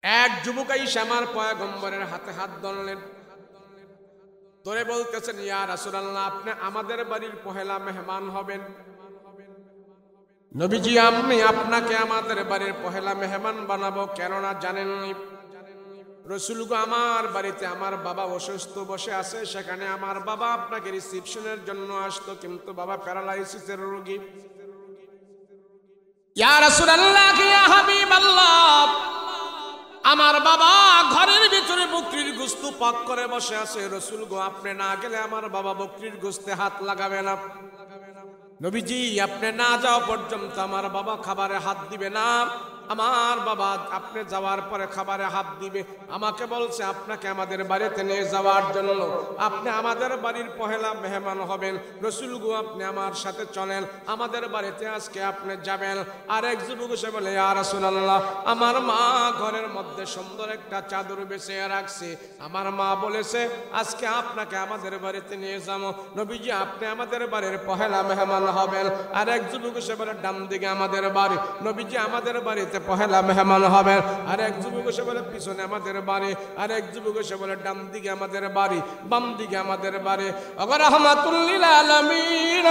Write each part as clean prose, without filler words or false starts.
এক যুবক আইসা আমার পয়গম্বরের হাতে হাত ধরলেন, ধরে বলতেছেন, ইয়া রাসূলুল্লাহ, আপনি আমাদের বাড়ির পহেলা মেহমান হবেন। নবীজি, আমি আপনাকে আমাদের বাড়ির পহেলা মেহমান বানাবো, কেননা জানেননি রাসূল গো, আমার বাড়িতে আমার বাবা অসুস্থ বসে আছে, সেখানে আমার বাবা আপনাকে রিসিপশনের জন্য আসতো, কিন্তু বাবা প্যারালাইসিসের রোগী। ইয়া রাসূলুল্লাহ, ইয়া হাবিবাল্লাহ, আমার বাবা ঘরের ভিতরে বকরির গোশত পাক করে বসে আছে, রাসূল গো, আপনি না গেলে আমার বাবা বকরির গোশতে হাত লাগাবে না। নবীজি, আপনি না যাওয়া পর্যন্ত আমার বাবা খাবারে হাত দিবে না। আমার বাবা আপনি যাওয়ার পরে খাবারে হাত দিবে। আমাকে বলছে আপনাকে আমাদের বাড়িতে নিয়ে যাওয়ার জন্য, আপনি আমাদের বাড়ির পহেলা মেহমান হবেন। রাসূল গো, আপনি আমার সাথে চলেন, আমাদের বাড়িতে আজকে আপনি যাবেন। আর এক যুবক এসে বলে, ইয়া রাসূলুল্লাহ, আমার মা ঘরের মধ্যে সুন্দর একটা চাদর বিছিয়ে রাখছে, আমার মা বলেছে আজকে আপনাকে আমাদের বাড়িতে নিয়ে যাবো। নবীজি, আপনি আমাদের বাড়ির পহেলা মেহমান হবেন। আর এক যুবক এসে বলে, ডান দিকে আমাদের বাড়ি। নবীজি, আমাদের বাড়িতে পহেলা মেহমান হবেন। আর এক যুবক এসে বলে, পিছনে আমাদের বাড়ি। আর এক যুবক এসে বলে, ডান দিকে আমাদের বাড়ি, বাম দিকে আমাদের বাড়ি। ওগো রাহমাতুল লিল আলামিন,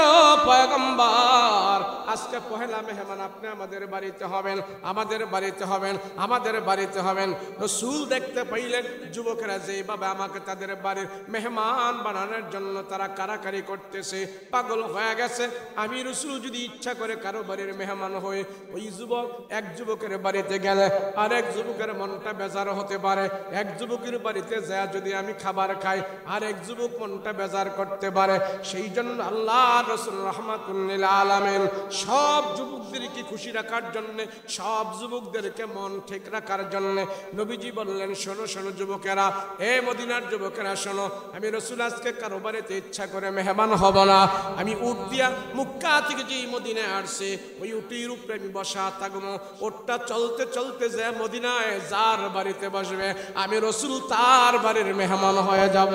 পয়গম্বর, আজকে পহেলা মেহমান আপনি আমাদের বাড়িতে হবেন, আমাদের বাড়িতে হবেন, আমাদের বাড়িতে হবেন। রাসূল দেখতে পাইলেন যুবকেরা যেভাবে আমাকে তাদের বাড়ির মেহমান বানানোর জন্য তারা কারাকারি করতেছে, পাগল হয়ে গেছে। আমি রাসূল যদি ইচ্ছা করে কারো বাড়ির মেহমান হয়ে ওই যুবক এক যুবকের বাড়িতে গেলে আরেক যুবকের মনটা বেজার হতে পারে। এক যুবকের বাড়িতে যায় যদি আমি খাবার খাই, আরেক যুবক মনটা বেজার করতে পারে। সেই জন্য আল্লাহ রাসূল রাহমাতুল লিল আলামিন সব যুবকদেরকে খুশি রাখার জন্য, সব যুবকদেরকে মন ঠিক রাখার জন্য নবীজি বললেন, শোনো শোনো যুবকেরা, এ মদিনার যুবকেরা শোনো, আমি রাসূল আজকে কারো বাড়িতে ইচ্ছা করে মেহমান হব না। আমি উট দিয়া মক্কা থেকে যে মদিনায় আসছে ওই উটির উপরে আমি বসা থাকবো। ওটা চলতে চলতে যে মদিনায় যার বাড়িতে বসবে আমি রাসূল তার বাড়ির মেহমান হয়ে যাব।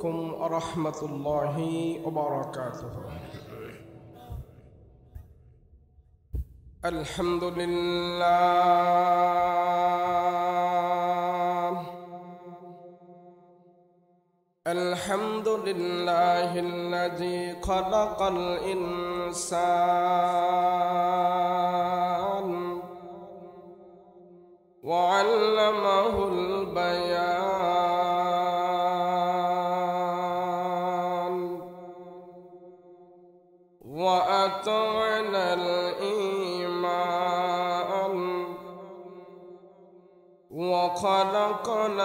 কুম রাহমাতুল্লাহি ওয়া বারাকাতুহু। আলহামদুলিল্লাহ, আলহামদুলিল্লাহিল্লাযী খালাকাল ইনসান ওয়া আল্লামাহুল বায়ান ওয়া আতা'নাল ঈমান ওয়া খালাকাল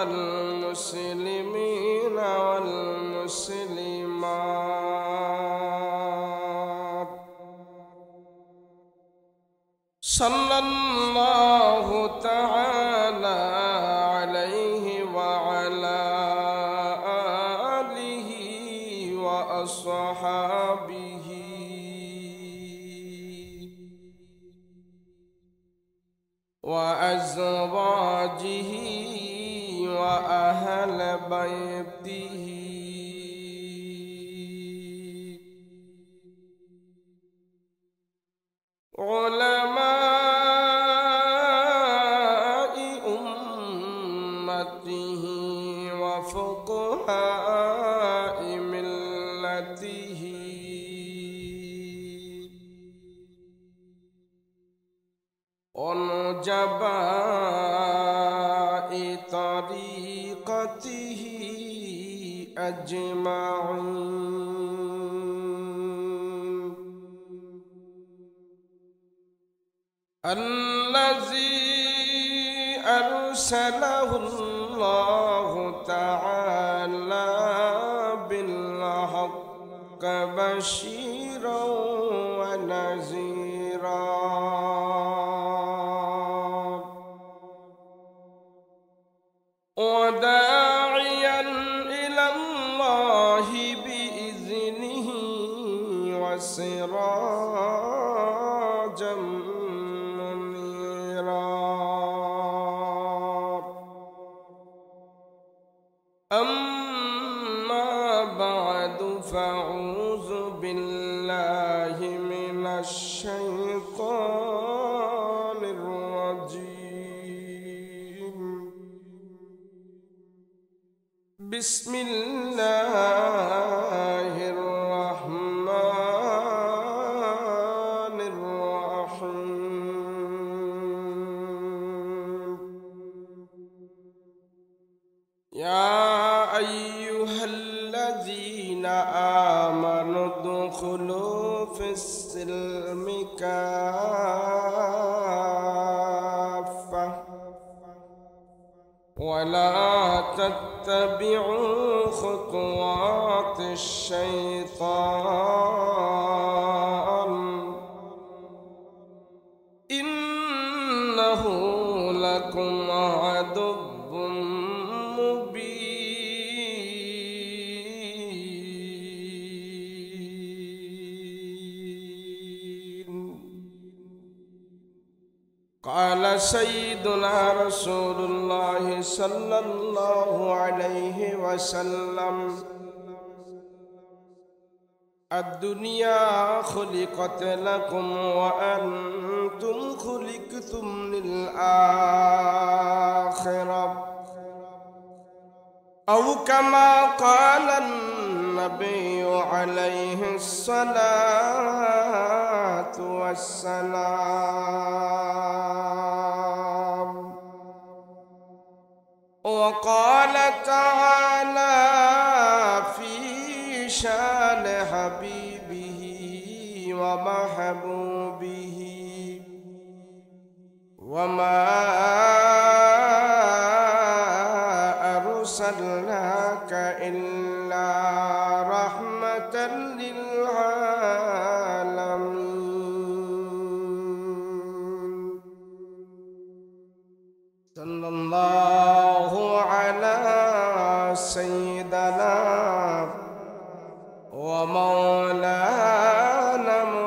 মুসলিমিনা ওয়াল মুসলিমাত। সাল্লাল্লাহু তাআলা আলাইহি ওয়া আলা আলিহি ওয়া আসহাবিহি ওয়া আজওয়াজিহি ওয়া আহলি বাইতিহি উলামাই উম্মতিহি ওয়া ফুকাহাই মিল্লাতিহি ونجباء طريقته أجمعين الذي أرسله الله تعالى بالحق بشيرا ونذيرا وداعيا إلى الله بإذنه وسراجا منيرا. أما بعد فأعوذ بالله من الشيطان الرجيم. الرجيم بسم الله الرحمن الرحيم يا أيها الذين آمنوا ادخلوا في السلم كافة ولا تتبعوا خطوات الشيطان إنه لكم عدو قال سيدنا رسول الله صلى الله عليه وسلم الدنيا خلقت لكم وأنتم خلقتم للآخرة أو كما قال النبي عليه الصلاة والسلام وقال تعالى في شان حبيبه ومحبوبه وما أرسلناك إلا رحمة للعالمين صلى الله على سيدنا ومولانا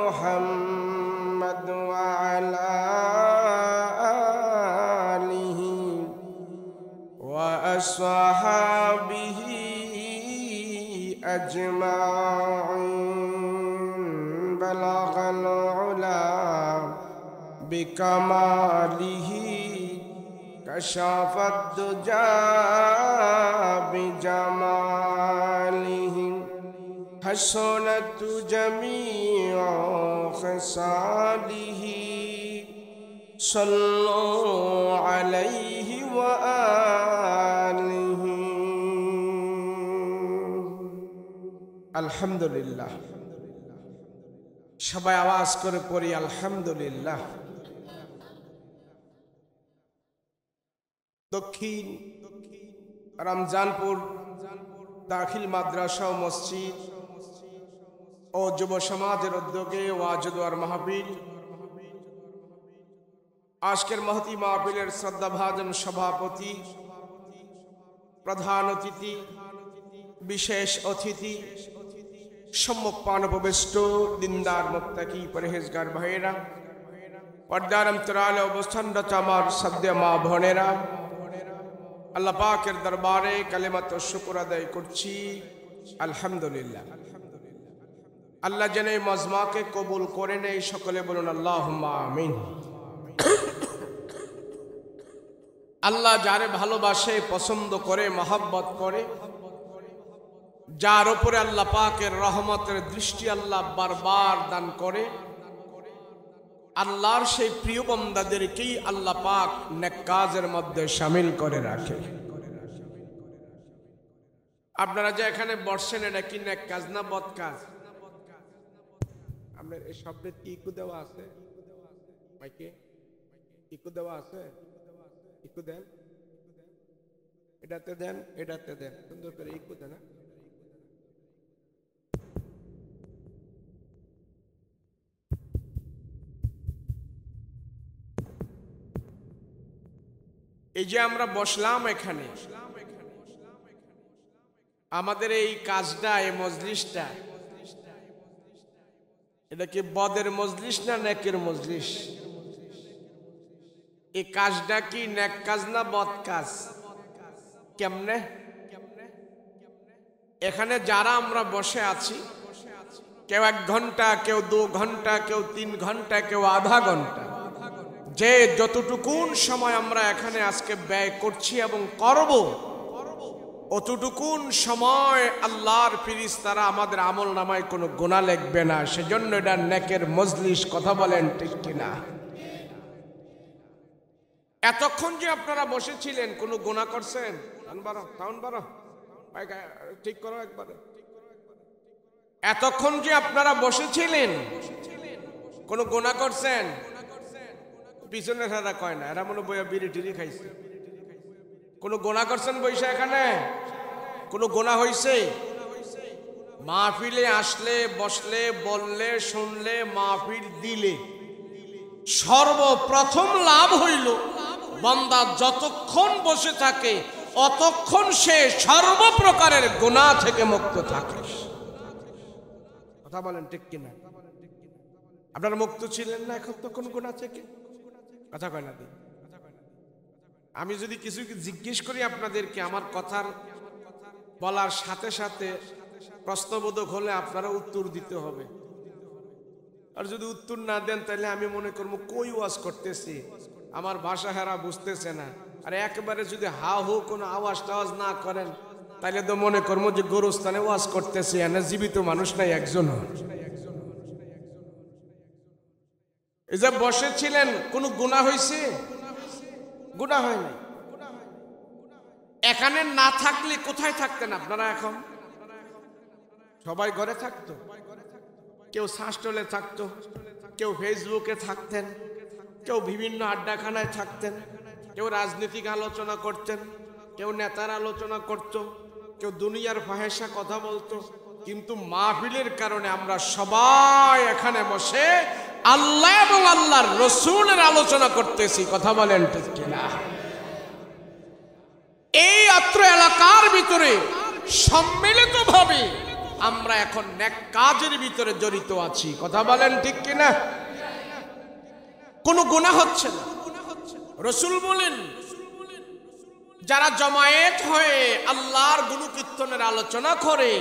محمد وعلى آله وأصحابه أجمعين بلغ العلا بكماله كشف الدجى بجماله حسنت جميع خصاله صلوا عليه وآله الحمد لله সবাই আওয়াজ করে পড়ি আলহামদুলিল্লাহ দক্ষিণ রমজানপুর দাখিল মাদ্রাসা ও মসজিদ ও যুব সমাজের উদ্যোগে ওয়াজ আর মাহফিল আজকের মহতি মাহফিলের শ্রদ্ধাভাজন সভাপতি প্রধান অতিথি বিশেষ অতিথি সম্মুখ পানপবিষ্ট দিনদার মুত্তাকি পরহেজগার ভাইয়েরা পর্দার অন্তরালে অবস্থানরত আমার শ্রদ্ধেয় মা বোনেরা আল্লাহ পাকের দরবারে কালিমাত শুকর আদায় করছি আলহামদুলিল্লাহ আল্লাহ যেন এই মজমাকে কবুল করে নেই সকলে বলুন আল্লাহুম্মা আমিন আল্লাহ যারে ভালোবাসে পছন্দ করে মহব্বত করে যার উপরে আল্লাহ পাকের রহমতের দৃষ্টি আল্লাহ বারবার দান করে আল্লাহর সেই প্রিয় বান্দাদেরকেই আল্লাহ পাক নেক কাজের মধ্যে শামিল করে রাখে আপনারা যে এখানে বসছেন এটা কি নেক কাজ না বদ কাজ আপনার এই শব্দের ইকু দেওয়া আছে মাইকে ইকু দেওয়া আছে ইকু দেন এটাতে দেন সুন্দর করে ইকু দেন এই যে আমরা বসলাম এখানে আমাদের এই কাজটা এই মজলিসটা এটা কি বদের মজলিস না নেকের মজলিস এই কাজটা কি নেক কাজ না বদ কাজ কেমনে এখানে যারা আমরা বসে আছি কেউ 1 ঘন্টা কেউ 2 ঘন্টা কেউ 3 ঘন্টা কেউ আধা ঘন্টা যে যতটুকুন সময় আমরা এখানে আজকে ব্যয় করছি এবং করব, অতটুকুন সময় আল্লাহর ফেরেশতারা আমাদের আমল নামায় কোনো গুনাহ লিখবে না। সেজন্য এটা নেকের মজলিস। কথা বলেন ঠিক কিনা? এতক্ষণ যে আপনারা বসেছিলেন কোনো গুনাহ করছেন? ঠিক করো একবারে। এতক্ষণ যে আপনারা বসেছিলেন কোনো গুনাহ করছেন? পিছনের হারা কয় না, এরা মনে বইয়া বিড়ি টিড়ি খাইছে। কোনো গুনাহ করছেন বৈশা? এখানে কোনো গুনাহ হইছে? মাহফিলে আসলে, বসলে, বললে, শুনলে, মাহফিল দিলে সর্বপ্রথম লাভ হইল বান্দা যতক্ষণ বসে থাকে অতক্ষণ সে সর্বপ্রকারের গুনাহ থেকে মুক্ত থাকে। কথা বলেন ঠিক কিনা? আপনারা মুক্ত ছিলেন না এখন তখন গুনাহ থেকে? কথা কয় না? আমি যদি কিছু জিজ্ঞেস করি আপনাদেরকে, আমার কথার বলার সাথে সাথে প্রশ্নবোধক হলে আপনারা উত্তর দিতে হবে। আর যদি উত্তর না দেন তাহলে আমি মনে করবো কই ওয়াজ করতেছি, আমার ভাষা হেরা বুঝতেছে না। আর একেবারে যদি হা হু কোনো আওয়াজ টাওয়াজ না করেন তাহলে তো মনে করবো যে গোরস্থানে ওয়াজ করতেছি, এনে জীবিত মানুষ নাই একজন। এই যে বসেছিলেন কোনো গুনাহ হয়েছে? গুনাহ হয় নাই। এখানে না থাকলে কোথায় থাকতেন আপনারা? এখন সবাই ঘরে থাকতো, কেউ শাসটলে থাকতো, কেউ ফেসবুকে থাকতেন, কেউ বিভিন্ন আড্ডাখানায় থাকতেন, কেউ রাজনৈতিক আলোচনা করতেন, কেউ নেতার আলোচনা করত, কেউ দুনিয়ার ফাহেসা কথা বলতো। কিন্তু মাহফিলের কারণে আমরা সবাই এখানে বসে আল্লাহ এবং আল্লাহর রসুলের আলোচনা করতেছি। কথা বলেন ঠিক কিনা? এই অত্র এলাকার ভিতরে সম্মিলিতভাবে আমরা এখন নেক কাজের ভিতরে জড়িত আছি। কথা বলেন ঠিক কিনা? কোনো গুনাহ হচ্ছে না। রসুল বলেন, যারা জমায়েত হয়ে আল্লাহর গুণকীর্তনের আলোচনা করে,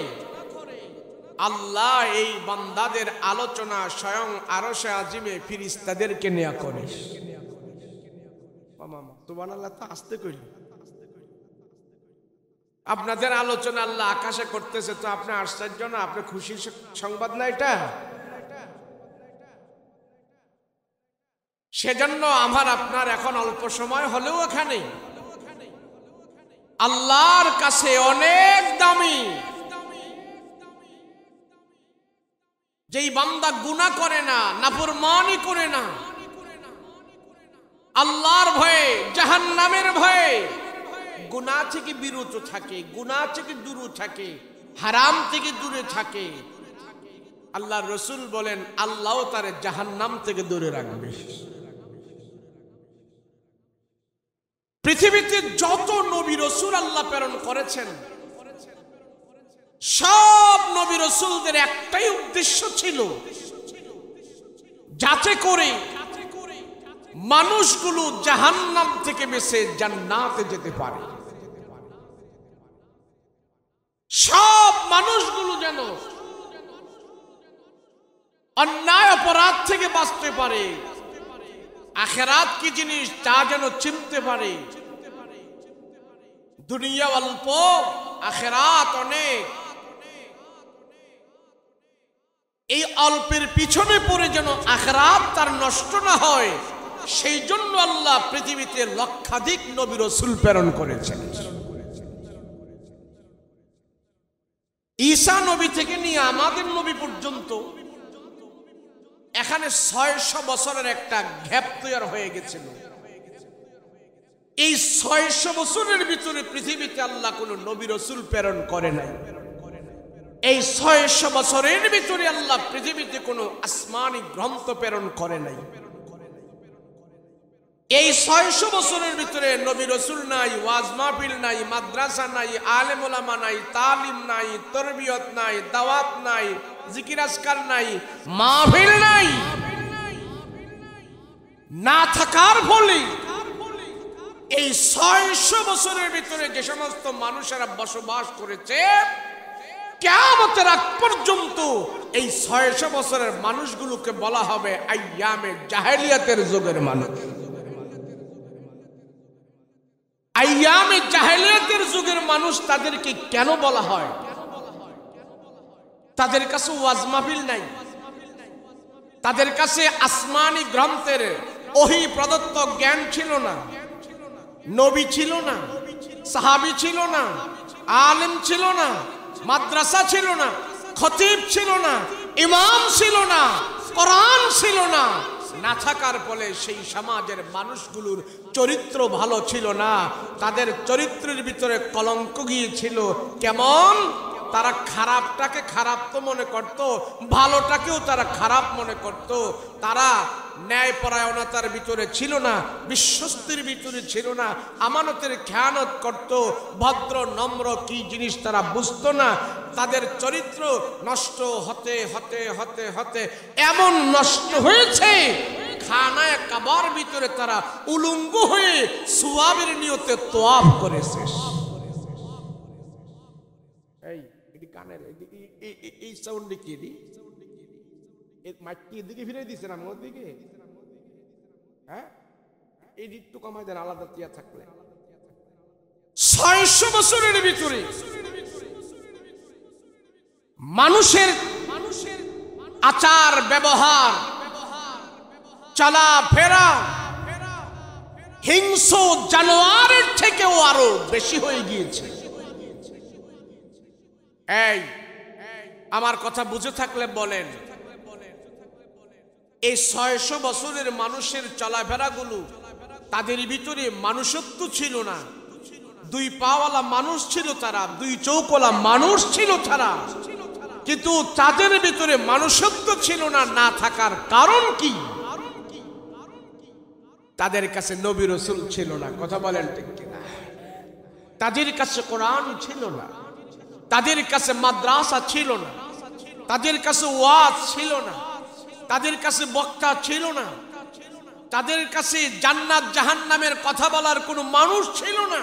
আল্লাহ এই বান্দাদের আলোচনা স্বয়ং আরশে আজিমে ফেরেশতাদেরকে নিয়ে করে। সুবহানাল্লাহ, তা আস্তে কইল। আপনাদের আলোচনা আল্লাহ আকাশে করতেছে, তো আপনি আশ্চর্য না? আপনি খুশির সংবাদ না এটা? সেজন্য আমার আপনার এখন অল্প সময় হলেও এখানে আল্লাহর কাছে অনেক দামি। যেই বান্দা গুনাহ করে না, নাফরমানি করে না, আল্লাহর ভয়ে, জাহান্নামের ভয়ে গুনাহ থেকে বিরত থাকে, গুনাহ থেকে দূরে থাকে, হারাম থেকে দূরে থাকে, আল্লাহর রসুল বলেন আল্লাহ তার জাহান্নাম থেকে দূরে রাখবে। পৃথিবীতে যত নবী রসুল আল্লাহ প্রেরণ করেছেন, সব নবী রসুলদের একটাই উদ্দেশ্য ছিল, যাতে করে মানুষগুলো জাহান্নাম থেকে বেঁচে জান্নাতে যেতে পারে। সব মানুষগুলো যেন অন্যায় অপরাধ থেকে বাঁচতে পারে, আখিরাত কি জিনিস তা যেন চিনতে পারে। দুনিয়া অল্প, আখিরাত অনেক। এই অল্পের পিছনে পড়ে যেন আখিরাত তার নষ্ট না হয়, সেই জন্য আল্লাহ পৃথিবীতে লক্ষাধিক নবী রাসূল প্রেরণ করেছেন। ঈসা নবী থেকে নিয়ে আমাদের নবী পর্যন্ত এখানে 600 বছরের একটা গ্যাপ তৈরি হয়ে গেছিল। এই 600 বছরের ভিতরে পৃথিবীতে আল্লাহ কোন নবী রাসূল প্রেরণ করে নাই। এই 600 বছরের ভিতরে আল্লাহ পৃথিবীতে কোনো আসমানি গ্রন্থ প্রেরণ করে নাই। এই 600 বছরের ভিতরে নবী রাসূল নাই, ওয়াজ মাহফিল নাই, মাদ্রাসা নাই, আলেম ওলামা নাই, তালিম নাই, তরবিয়ত নাই, দাওয়াত নাই, জিকির আজকার নাই, মাহফিল নাই। না থাকার ফলে এই 600 বছরের ভিতরে যে সমস্ত মানুষেরা বসবাস করেছে, কিয়ামতের আগ পর্যন্ত এই 600 বছরের মানুষগুলোকে বলা হবে আইয়ামে জাহেলিয়াতের যুগের মানুষ। জাহেলিয়াতের যুগের মানুষ তাদেরকে কেন বলা হয়? তাদের কাছে ওয়াজ মাহফিল নাই, তাদের কাছে আসমানি গ্রন্থের ওহী প্রদত্ত জ্ঞান ছিল না, নবী ছিল না, সাহাবী ছিল না, আলেম ছিল না, মাদ্রাসা ছিল না, খতিব ছিল না, ইমাম ছিল না, কোরআন ছিল না। না থাকার ফলে সেই সমাজের মানুষগুলোর চরিত্র ভালো ছিল না, তাদের চরিত্রের ভিতরে কলঙ্ক গিয়েছিল। কেমন? তারা খারাপটাকে খারাপ তো মনে করত, ভালোটাকেও তারা খারাপ মনে করত। তারা ন্যায়পরায়ণতার ভিতরে ছিল না, বিশ্বস্তির ভিতরে ছিল না, আমানতের খেয়ানত করত, ভদ্র নম্র কি জিনিস তারা বুঝতো না। তাদের চরিত্র নষ্ট হতে হতে হতে হতে এমন নষ্ট হয়েছে, খানায় কাবার ভিতরে তারা উলঙ্গ হয়ে সুয়াবের নিয়তে তোয়াফ করেছে। কানের এই সাউন্ড কি দি মাটি এদিকে ফিরে দিছে না মোর দিকে, হ্যাঁ এই একটু কমাই দেন আলাদা তিয়া থাকলে। 600 বছরের ভিতরে মানুষের আচার ব্যবহার, চলাফেরা হিংস্র জানোয়ারের থেকেও আরো বেশি হয়ে গিয়েছে। এই আমার কথা বুঝে থাকলে বলেন, এই 600 বছরের মানুষের চলাফেরা গুলো, তাদের ভিতরে মানুষত্ব ছিল না। 2 পাওয়ালা মানুষ ছিল তারা, 2 চৌকলা মানুষ ছিল তারা, কিন্তু তাদের ভিতরে মানুষত্ব ছিল না। না থাকার কারণ কি? তাদের কাছে নবী রাসূল ছিল না। কথা বলেন ঠিক কিনা? তাদের কাছে কোরআন ছিল না, তাদের কাছে মাদ্রাসা ছিল না, তাদের কাছে ওয়াজ ছিল না, তাদের কাছে বক্তা ছিল না, তাদের কাছে জান্নাত জাহান্নামের কথা বলার কোনো মানুষ ছিল না।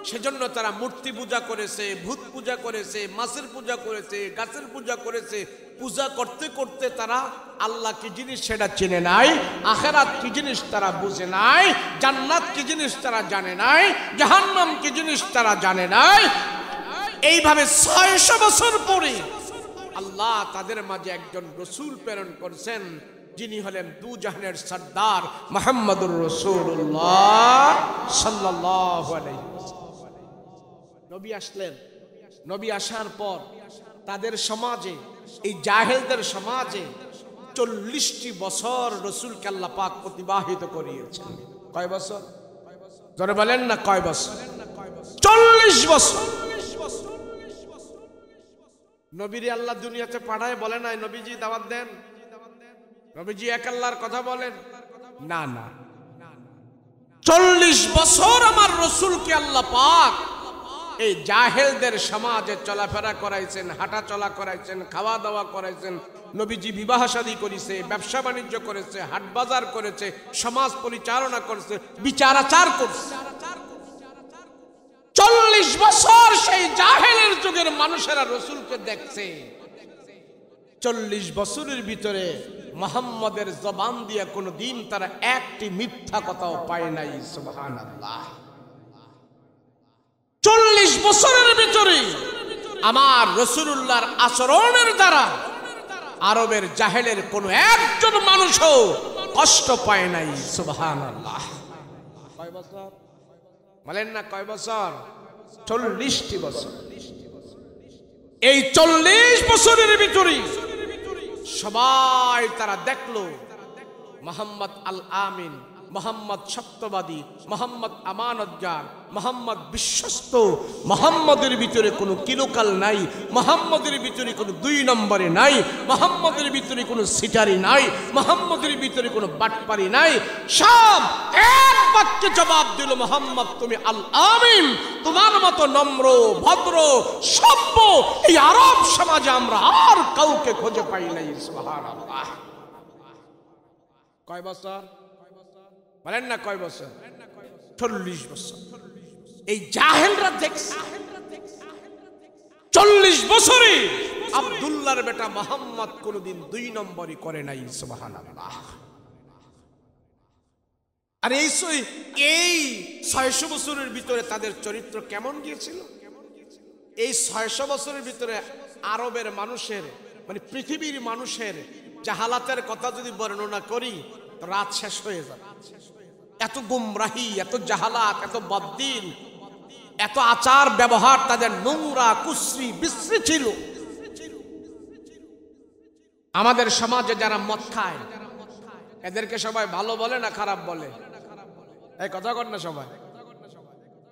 সেজন্য তারা মূর্তি পূজা করেছে, ভূত পূজা করেছে, মাছের পূজা করেছে, গাছের পূজা করেছে। পূজা করতে করতে তারা আল্লাহ কি জিনিস সেটা চেনে নাই, আখিরাত কি জিনিস তারা বুঝে নাই, জান্নাত কি জিনিস তারা জানে নাই, জাহান্নাম কি জিনিস তারা জানে নাই। এইভাবে 600 বছর পরে আল্লাহ তাদের মাঝে একজন রাসূল প্রেরণ করেছেন, যিনি হলেন দু জাহানের সরদার মুহাম্মদুর রাসূলুল্লাহ সাল্লাল্লাহু আলাইহি ওয়াসাল্লাম। নবী আসলেন। নবী আসার পর তাদের সমাজে, এই জাহেলদের সমাজে 40টি বছর রাসূলকে আল্লাহ পাক অতিবাহিত করিয়েছেন। কয় বছর? জোরে বলেন না, কয় বছর? 40 বছর। নবীরে আল্লাহ দুনিয়াতে পাঠায়, বলে নাই নবীজি দাওয়াত দেন, নবীজি এক আল্লাহর কথা বলেন? না না, 40 বছর আমার রাসূলকে আল্লাহ পাক এই জাহেলদের সমাজে চলাফেরা করাইছেন, হাঁটা চলা করাইছেন, খাওয়া দাওয়া করাইছেন। নবীজি বিবাহ শাদী করেছে, ব্যবসা বাণিজ্য করেছে, হাট বাজার করেছে, সমাজ পরিচালনা করেছে, বিচার আচার করছে। 40 বছর সেই জাহেলের যুগের মানুষেরা রাসূলকে দেখছে। 40 বছরের ভিতরে মুহাম্মদের জবান দিয়ে কোনো দিন তারা একটি মিথ্যা কথাও পায় নাই। সুবহানাল্লাহ। 40 বছরের ভিতরে আমার রাসূলুল্লাহর আচরণের দ্বারা আরবের জাহেলের কোনো একজন মানুষও কষ্ট পায় নাই। সুবহানাল্লাহ। কয় বছর বলেন না, কয় বছর? 40টি বছর। এই 40 বছরের ভিতরে সবাই তারা দেখলো মুহাম্মদ আল আমিন, মোহাম্মদ সত্যবাদী, মোহাম্মদ আমানতগার, মোহাম্মদ বিশ্বস্ত। মোহাম্মদের ভিতরে কোনো কিলোকাল নাই, মোহাম্মদের ভিতরে কোনো 2 নম্বরে নাই, মোহাম্মদের ভিতরে কোনো সিটারি নাই, মোহাম্মদের ভিতরে কোনো বাটপারি নাই। সব এক বাক্যে জবাব দিল, মোহাম্মদ তুমি আল আমিন, তোমার মতো নম্র ভদ্র সভ্য এই আরব সমাজে আমরা আর কাউকে খুঁজে পাই নাই। সুবহানাল্লাহ। কয় বছর বলেন না, কয় বছর? 40 বছর। এই জাহেলরা দেখছে 40 বছরে আব্দুল্লাহর বেটা মুহাম্মদ কোনদিন 2 নম্বরই করে নাই। সুবহানাল্লাহ। আর এই 600 বছরের ভিতরে তাদের চরিত্র কেমন গিয়েছিল? এই 600 বছরের ভিতরে আরবের মানুষের মানে পৃথিবীর মানুষের জাহালাতের কথা যদি বর্ণনা করি তো রাত শেষ হয়ে যাবে। এত গুমরাহি, এত জাহালাত, এত বদ্দিন, এত আচার ব্যবহার তাদের নোংরা, কুশ্রী, বিশ্রী ছিল। আমাদের সমাজে যারা মদ খায় এদেরকে সবাই ভালো বলে না খারাপ বলে? এই কথা কর না সবাই।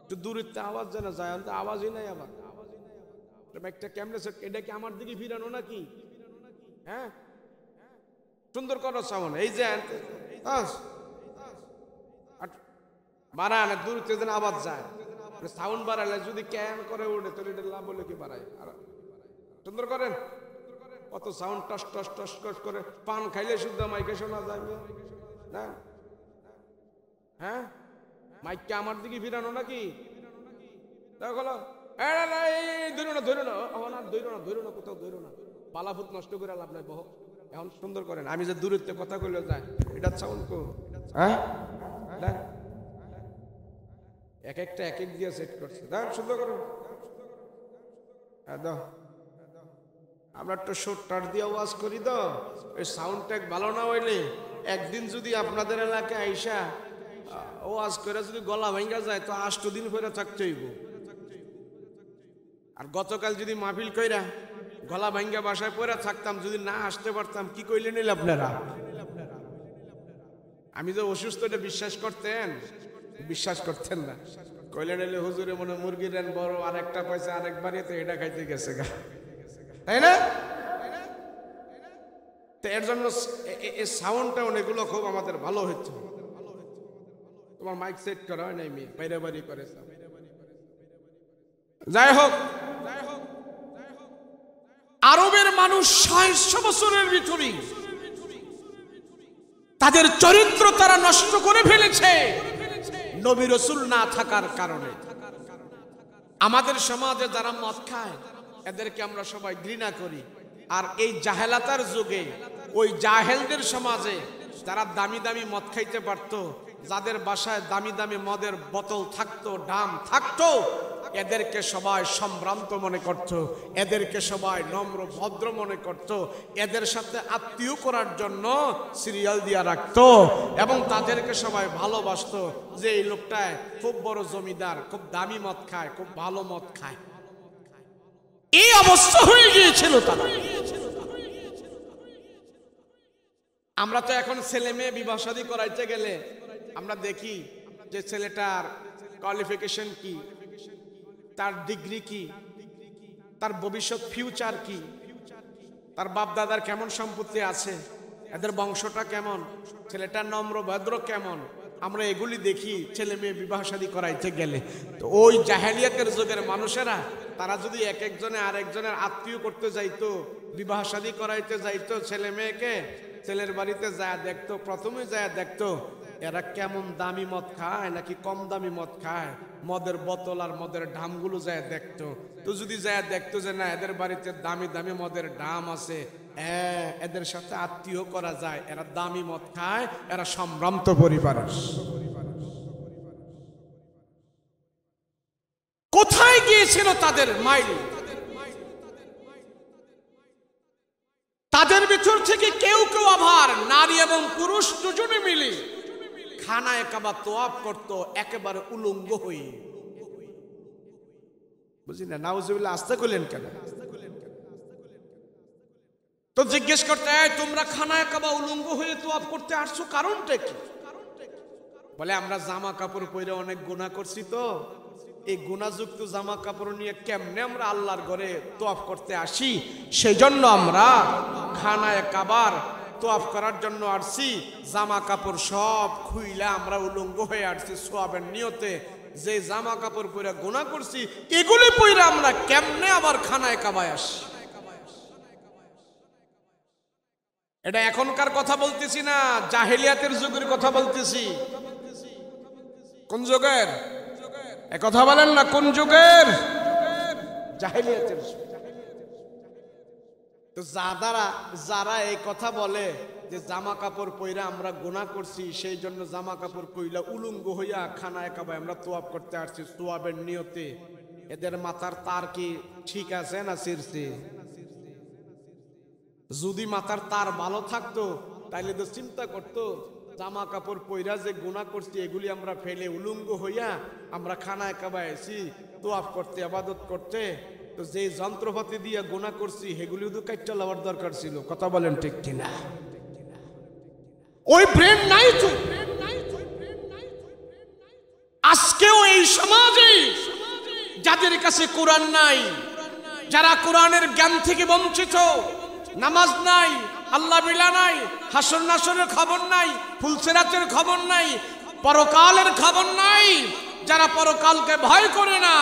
একটু দূরত্বে আওয়াজ যেন যায়, অন্ত আওয়াজই নাই। আবার একটা কেমনে এটা কি আমার দিকে ফিরানো নাকি? হ্যাঁ, সুন্দর করো সাউন্ড। এই যে বাড়ান, দূরত্বে যেন আওয়াজ যায়। সাউন্ড বাড়ালে যদি ক্যান করে উঠে তাহলে এটা লাভ বলে কি বাড়ায়? সুন্দর করেন। কত sound toss toss toss toss করে, পান খাইলে শুদ্ধ মাইকে শোনা যায় না? হ্যাঁ, মাইকটা আমার দিকে ফিরানো নাকি? দেখো ধরো না, ধরো না, ধরো না, কোথাও ধরো না, পালাভূত নষ্ট করে লাভ নাই। বহ এখন সুন্দর করেন। আমি যে দূরত্বে কথা কইলে যায় এটা সাউন্ড কো। হ্যাঁ, এক একটা এক এক দিয়ে সেট করছে। সুন্দর করো। আমরা একটু শর্টটার দিয়ে ওয়াজ করি তো, ওই সাউন্ড ট্যাগ ভালো না হইলে একদিন যদি আপনাদের এলাকায় আইসা ওয়াজ করে যদি গলা ভাঙ্গা যায় তো 8 দিন পরে থাকতে হইব। আর গতকাল যদি মাহফিল কইরা গলা ভাঙ্গা বাসায় পরে থাকতাম, যদি না আসতে পারতাম, কি কইলে নিল আপনারা? আমি যে অসুস্থ এটা বিশ্বাস করতেন? বিশ্বাস করতেন না। কইলে নিলে হুজুরে মনে মুরগির রান বড়, আর একটা পয়সা আরেক বাড়িতে এটা খাইতে গেছে গা, তাই না? তো এর জন্য এই সাউন্ডটা অনেকগুলো খুব আমাদের ভালো হচ্ছে। তোমার মাইক সেট করা হয় নাই, মেয়ে বাইরে বাড়ি করে। যাই হোক, আরবের মানুষ 600 বছরের ভিতরে তাদের চরিত্র তারা নষ্ট করে ফেলেছে নবী রাসূল না থাকার কারণে। আমাদের সমাজে যারা মদ খায় এদেরকে আমরা সবাই ঘৃণা করি। আর এই জাহেলাতার যুগে ওই জাহেলদের সমাজে যারা দামি দামি মদ খাইতে পারত, যাদের বাসায় দামি দামি মদের বোতল থাকতো, ডাম থাকতো, এদেরকে সবাই সম্ভ্রান্ত মনে করত, এদেরকে সবাই নম্র ভদ্র মনে করত, এদের সাথে আত্মীয় করার জন্য সিরিয়াল দিয়ে রাখতো এবং তাদেরকে সবাই ভালোবাসতো যে এই লোকটায় খুব বড় জমিদার, খুব দামি মদ খায়, খুব ভালো মদ খায়। এই অবস্থা হয়ে গিয়েছিল তারা। আমরা তো এখন ছেলে মেয়ে বিবাহ শাদী করাইতে গেলে আমরা দেখি যে ছেলেটার কোয়ালিফিকেশন কি, তার ডিগ্রি কি, তার ভবিষ্যৎ ফিউচার কি, তার বাপ দাদার কেমন সম্পত্তি আছে, এদের বংশটা কেমন, ছেলেটার নম্র ভদ্র কেমন, আমরা এগুলি দেখি ছেলে মেয়ে বিবাহ শাদী করাইতে গেলে। তো ওই জাহেলিয়াতের যুগের মানুষেরা তারা যদি এক একজনে আরেকজনের আত্মীয় করতে যাইতো, বিবাহ শাদী করাইতে যাইতো ছেলে মেয়েকে, ছেলের বাড়িতে যায় দেখতো, প্রথমে যায় দেখতো এরা কেমন দামি মদ খায় নাকি কম দামি মদ খায়, মদের বোতল আর মদের ডামগুলো যায় দেখতো। তো যদি যায় দেখতো যে না এদের বাড়িতে দামি দামি মদের ডাম আছে, এদের সাথে আত্মীয় করা যায়, এরা দামি মদ খায়, এরা সম্ভ্রান্ত পরিবারের। কোথায় গিয়েছিল তাদের মাইল? তাদের ভিতর থেকে কেউ কেউ আবার নারী এবং পুরুষ দুজনে মিলে খানায় কাবা তোয়াফ করতো একেবারে উলঙ্গ হয়ে। বুঝি না, নাউজুবিল্লাহ, আস্তে কইলেন কেন? তো জিজ্ঞেস করতে, তোমরা খানায় কাবা উলঙ্গ হয়ে তোয়াফ করতে আসছো, কারণটা কি? বলে আমরা জামা কাপড় পরে অনেক গুনাহ করছি, তো এই গুনাহযুক্ত জামা কাপড় নিয়ে কেমনে আমরা আল্লাহর ঘরে তোয়াফ করতে আসি, সেই জন্য আমরা খানায় কাবার তোয়াফ করার জন্য আসছি। জামা কাপড় সব খুইলা আমরা উলঙ্গ হয়ে আসছি সোয়াবের নিয়তে। যে জামা কাপড় পরে গুনাহ করছি এগুলি পরে আমরা কেমনে আবার খানায় কাবায় আসি? এটা এখনকার কথা বলতেছি না, জাহেলিয়াতের যুগের কথা বলতেছি। কোন যুগের কথা বলেন না, কোন যুগের? জাহেলিয়াতের। তো যারা এই কথা বলে যে জামা কাপড় পইরা আমরা গুনাহ করছি, সেই জন্য জামা কাপড় কইলা উলঙ্গ হইয়া খানায় কাবায় আমরা তোয়াব করতে আসছি তোয়াবের নিয়তে। এদের মাথার তার কি ঠিক আছে না ছিঁড়ছে? যদি মাথার তার ভালো থাকতো তাইলে তো চিন্তা করতো জামা কাপড় পইরা যে গুনাহ করছি এগুলি আমরা ফেলে উলঙ্গ হইয়া আমরা খানায় কাবায় আছি তোয়াব করতে, ইবাদত করতে, তো যে যন্ত্রপাতি দিয়ে গুনাহ করছি সেগুলিও তো কাটতে লওয়ার দরকার ছিল। কথা বলেন ঠিক কিনা? ওই ব্রেন নাই তো। আজকেও এই সমাজে যাদের কাছে কোরআন নাই, যারা কোরআনের জ্ঞান থেকে বঞ্চিত, নামাজ নাই, আল্লাহ বিলা নাই, হাসর নাসরের খবর নাই, ফুলসেরাতের খবর নাই, পরকালের খবর নাই, যারা পরকালকে ভয় করে না,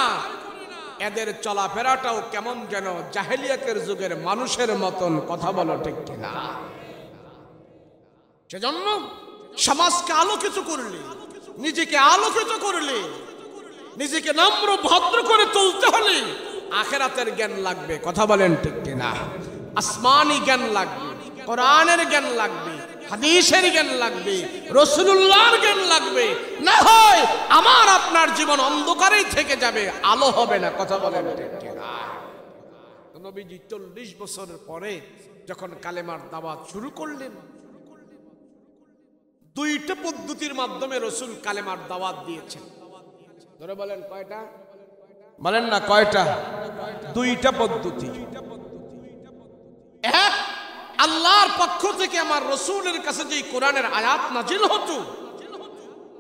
এদের চলাফেরাটাও কেমন যেন জাহেলিয়াতের যুগের মানুষের মতন। কথা বলো ঠিক কিনা? সেজন্য সমাজকে আলোকিত করলে, নিজেকে আলোকিত করলে, নিজেকে নম্র ভদ্র করে তুলতে হলে আখিরাতের জ্ঞান লাগবে। কথা বলেন ঠিক কিনা? আসমানি জ্ঞান লাগবে, কোরআনের জ্ঞান লাগবে, হাদিসের জ্ঞান লাগবে, রাসূলুল্লাহর জ্ঞান লাগবে। না হয় আমার আপনার জীবন অন্ধকারেই থেকে যাবে, আলো হবে না। কথা বলেন ঠিক কিনা? নবীজি 40 বছরের পরে যখন কালেমার দাওয়াত শুরু করলেন, দুইটা পদ্ধতির মাধ্যমে রাসূল কালেমার দাওয়াত দিয়েছেন। ধরে বলেন কয়টা? বলেন না কয়টা? দুইটা পদ্ধতি। এক, আল্লাহর পক্ষ থেকে আমার রাসূলের কাছে যে কোরআনের আয়াত নাজিল হতো,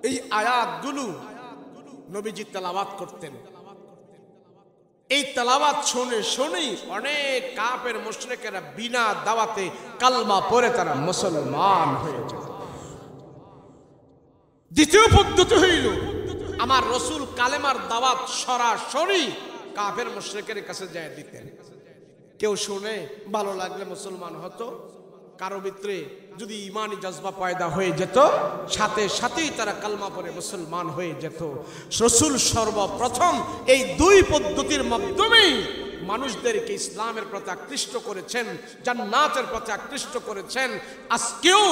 এই আয়াতগুলো নবীজি তেলাওয়াত করতেন। এই তেলাওয়াত শুনে শুনেই অনেক কাফের মুশরিকেরা বিনা দাওয়াতে কালমা পড়ে তারা মুসলমান হয়ে যেত। দ্বিতীয় পদ্ধতি হইল আমার রাসূল কালেমার দাওয়াত সরাসরি কাফের মুশরিকের কাছে যায় দিতেন। কেউ শুনে ভালো লাগলে মুসলমান হতো, কারো ভিতরে যদি ইমানি জজবা পয়দা হয়ে যেত সাথে সাথেই তারা কালমা পড়ে মুসলমান হয়ে যেত। রাসূল সর্বপ্রথম এই দুই পদ্ধতির মাধ্যমেই মানুষদেরকে ইসলামের প্রতি আকৃষ্ট করেছেন, জান্নাতের প্রতি আকৃষ্ট করেছেন। আজকেও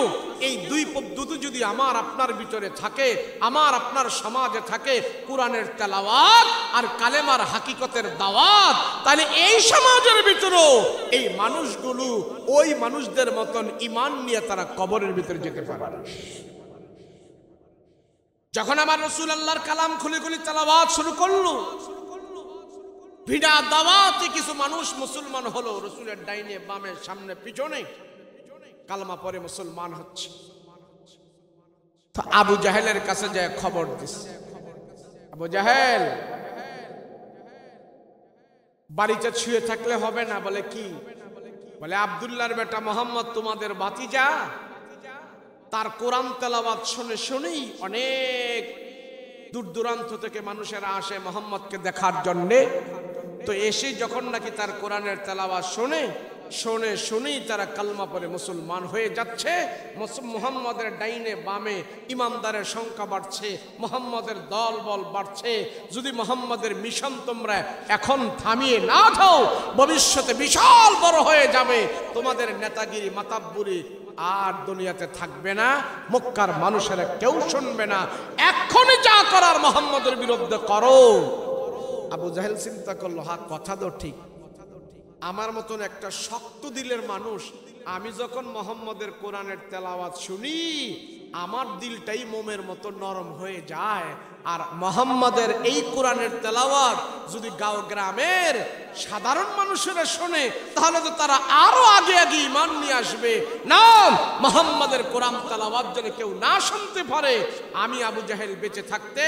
এই দুই পদ্ধতি যদি আমার আপনার ভিতরে থাকে, আমার আপনার সমাজে থাকে, কোরআনের তেলাওয়াত আর কালেমার হাকিকতের দাওয়াত, তাহলে এই সমাজের ভিতরেও এই মানুষগুলো ওই মানুষদের মতন ঈমান নিয়ে তারা কবরের ভিতরে যেতে পারে। যখন আমার রাসূল আল্লাহর কালাম খুলে খুলে তেলাওয়াত শুরু করলো, বিনা দাওয়াতে কিছু মানুষ মুসলমান হলো। রাসূলের ডাইনে বামে সামনে পিছনে কালমা পড়ে মুসলমান হচ্ছে। তো আবু জাহেলের কাছে যায় খবর দিচ্ছে, আবু জাহেল বাড়িতে শুয়ে থাকলে হবে না। বলে কি? বলে আব্দুল্লাহর বেটা মোহাম্মদ তোমাদের ভাতিজা, তার কোরআন তেলাওয়াত শুনে শুনেই অনেক দূর দূরান্ত থেকে মানুষেরা আসে মোহাম্মদকে দেখার জন্যে। তো এসে যখন নাকি তার কোরআনের তেলাওয়াত শুনেই তারা কালমা পড়ে মুসলমান হয়ে যাচ্ছে। মুহাম্মদের ডাইনে বামে ইমানদারের সংখ্যা বাড়ছে, মুহাম্মদের দল বল বাড়ছে। যদি মুহাম্মদের মিশন তোমরা এখন থামিয়ে না দাও, ভবিষ্যতে বিশাল বড় হয়ে যাবে। তোমাদের নেতাগিরি মাতাব্বুরি আর দুনিয়াতে থাকবে না, মক্কার মানুষেরা কেউ শুনবে না। এখনই যা করার মুহাম্মদের বিরুদ্ধে করো। আবু জাহেল চিন্তা করলো, হ্যাঁ কথা তো ঠিক। আমার মতন একটা শক্ত দিলের মানুষ, আমি যখন মুহাম্মদের কোরআনের তেলাওয়াত শুনি আমার দিলটাই মোমের মতো নরম হয়ে যায়। আর মুহাম্মদের এই কোরআনের তেলাওয়াত যদি গাঁও গ্রামের সাধারণ মানুষেরা শোনে তাহলে তো তারা আরো আগে আগে ঈমান নিয়ে আসবে। না, মুহাম্মদের কোরআন তেলাওয়াত যেন কেউ না শুনতে পারে, আমি আবু জাহেল বেঁচে থাকতে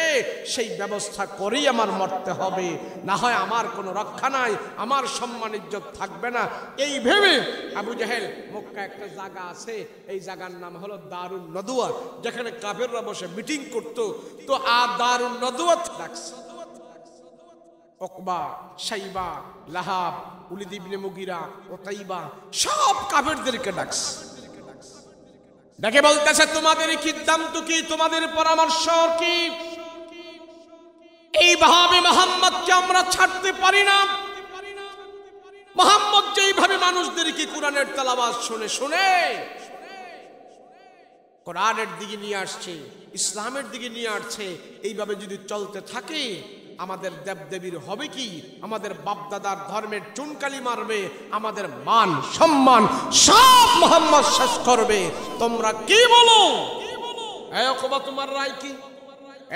সেই ব্যবস্থা করেই আমার মরতে হবে, না হয় আমার কোনো রক্ষা নাই, আমার সম্মান ইজ্জত থাকবে না। এই ভেবে আবু জাহেল মক্কা একটা জায়গা আছে, এই জায়গার নাম হলো দারুন নদওয়া, যেখানে কাফেররা বসে মিটিং করতো। তো দারুন নদওয়া ডাকছে উকবা, শাইবা, লাহাব, উলিদ ইবনে মুগিরা, উতাইবা সব কাফেরদেরকে ডাকছে। ডেকে বলতেছে তোমাদের সিদ্ধান্ত কি, তোমাদের পরামর্শ কি? এইভাবে মুহাম্মদকে আমরা ছাড়তে পারি না। মুহাম্মদ যেইভাবে মানুষদেরকে কোরআনের তেলাওয়াত শুনে শুনে কোরআনের দিকে নিয়ে আসছে, ইসলামের দিকে নিয়ে আসছে। এইভাবে যদি চলতে থাকে আমাদের দেবদেবীর হবে কি? আমাদের বাপদাদার ধর্মের চুনকালি মারবে, আমাদের মান সম্মান সব মোহাম্মদ শেষ করবে। তোমরা কি বলো? এ ওকবা তোমার রায় কি?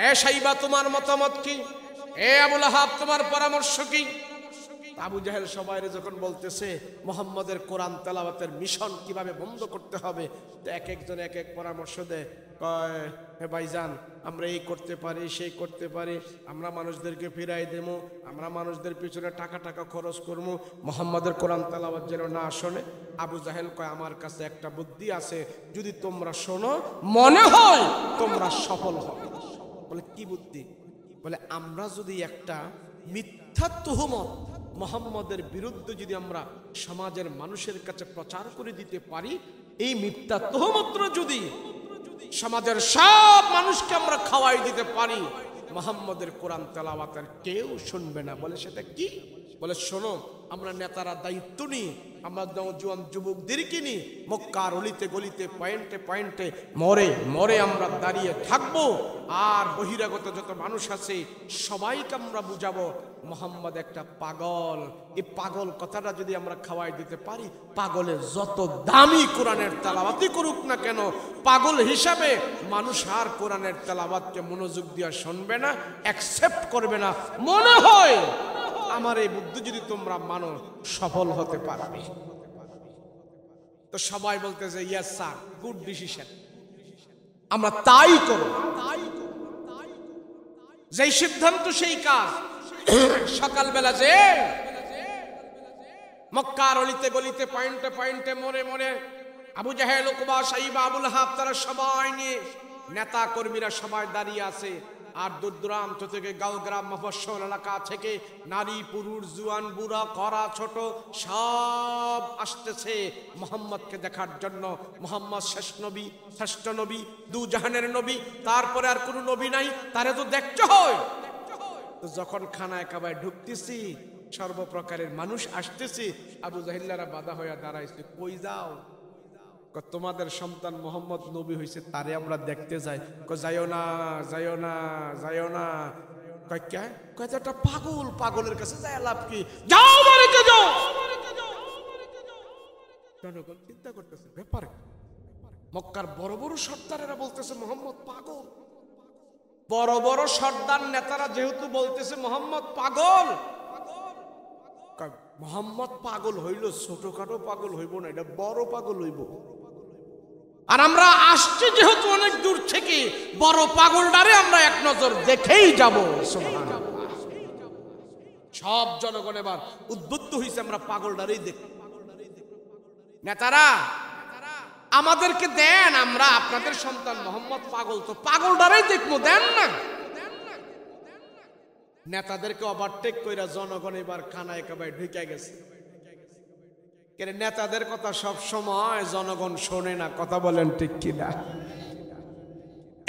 এ সাইবা তোমার মতামত কি? এ আবুল আহাব তোমার পরামর্শ কি? আবু জাহেল সবাইরে যখন বলতেছে মোহাম্মদের কোরআন তেলাওয়াতের মিশন কিভাবে বন্ধ করতে হবে, তো এক একজন এক এক পরামর্শ দেয়। কয়, হে ভাইজান, আমরা এই করতে পারি, সেই করতে পারি, আমরা মানুষদেরকে ফিরাই দেবো, আমরা মানুষদের পিছনে টাকা টাকা খরচ করবো, মোহাম্মদের কোরআন তেলাওয়াত যেন না শোনে। আবু জাহেল কয়, আমার কাছে একটা বুদ্ধি আছে, যদি তোমরা শোনো মনে হয় তোমরা সফল হবে। বলে, কি বুদ্ধি? বলে, আমরা যদি একটা মিথ্যা তুহমত মোহাম্মদের বিরুদ্ধে যদি আমরা সমাজের মানুষের কাছে প্রচার করে দিতে পারি, এই মিথ্যা তুহমত যদি সমাজের সব মানুষকে আমরা খাওয়াই দিতে পারি, মোহাম্মদের কোরআন তেলাওয়াতের কেউ শুনবে না। বলে, সেটা কি? বলে, শোনো, আমরা নেতারা দায়িত্ব নিই, আমরা নওজোয়ান যুবকদেরকে নিই, মক্কার অলিতে গলিতে পয়েন্টে পয়েন্টে মরে মরে আমরা দাঁড়িয়ে থাকবো, আর বহিরাগত যত মানুষ আছে সবাইকে আমরা বুঝাবো মোহাম্মদ একটা পাগল। এই পাগল কথাটা যদি আমরা খাওয়াই দিতে পারি, পাগলের যত দামি কোরআনের তেলাওয়াতই করুক না কেন, পাগল হিসাবে মানুষ আর কোরআনের তেলাওয়াতকে মনোযোগ দিয়ে শুনবে না, অ্যাকসেপ্ট করবে না। মনে হয় আমার এই বুদ্ধি যদি তোমরা মানো, সফল হতে পারবে। তো সবাই বলতেছে, ইয়েস স্যার, গুড ডিসিশন, আমরা তাই করব। যেই সিদ্ধান্ত সেই কাজ। সকালবেলা যে মক্কার অলিতে গলিতে পয়েন্টে পয়েন্টে মরে মরে আবু জাহেল, উকবা, সাইবা, আবুল আহাব তারা সবাই নিয়ে নেতা কর্মীরা সবাই দাঁড়িয়ে আছে। আর দূর দূরান্ত থেকে গাঁও গ্রাম মফস্বল এলাকা থেকে নারী পুরুষ জুয়ান বুড়া কড়া ছোট সব আসতেছে মোহাম্মদকে দেখার জন্য। মোহাম্মদ শেষ নবী, শ্রেষ্ঠ নবী, দু জাহানের নবী, তারপরে আর কোনো নবী নাই, তারে তো দেখতে হয়। তো যখন খানায় কাবায় ঢুকতেছি, সর্বপ্রকারের মানুষ আসতেছি, আবু জাহিল্লারা বাধা হইয়া দাঁড়াইছে। কই যাও? তোমাদের সন্তান মোহাম্মদ নবী হয়েছে, তারে আমরা দেখতে যাই। যাইও না, যাইও না, যাইও না। একটা পাগল, পাগলের কাছে যায় লাভ কি? যাও বাড়িতে যাও। জনগণ চিন্তা করতেছে ব্যাপারে। মক্কার বড় বড় সর্দারেরা বলতেছে মোহাম্মদ পাগল। বড় বড় সর্দার নেতারা যেহেতু বলতেছে মোহাম্মদ পাগল, মোহাম্মদ পাগল হইল, ছোটখাটো পাগল হইব না, এটা বড় পাগল হইব। আর আমরা আসছি যেহেতু অনেক দূর থেকে, বড় পাগলটারে আমরা এক নজর দেখেই যাব। সব জনগণ এবার উদ্বুদ্ধ হয়েছে, আমরা পাগলটারেই দেখব। নেতারা আমাদেরকে দেন, আমরা আপনাদের সন্তান মোহাম্মদ পাগল, তো পাগলটারেই দেখবো, দেন না। নেতাদেরকে ওভারটেক কইরা জনগণ এবার খানায় কাবায় ঢুকে গেছে। নেতাদের কথা সব সময় জনগণ শোনে না, কথা বলেন ঠিক কিনা?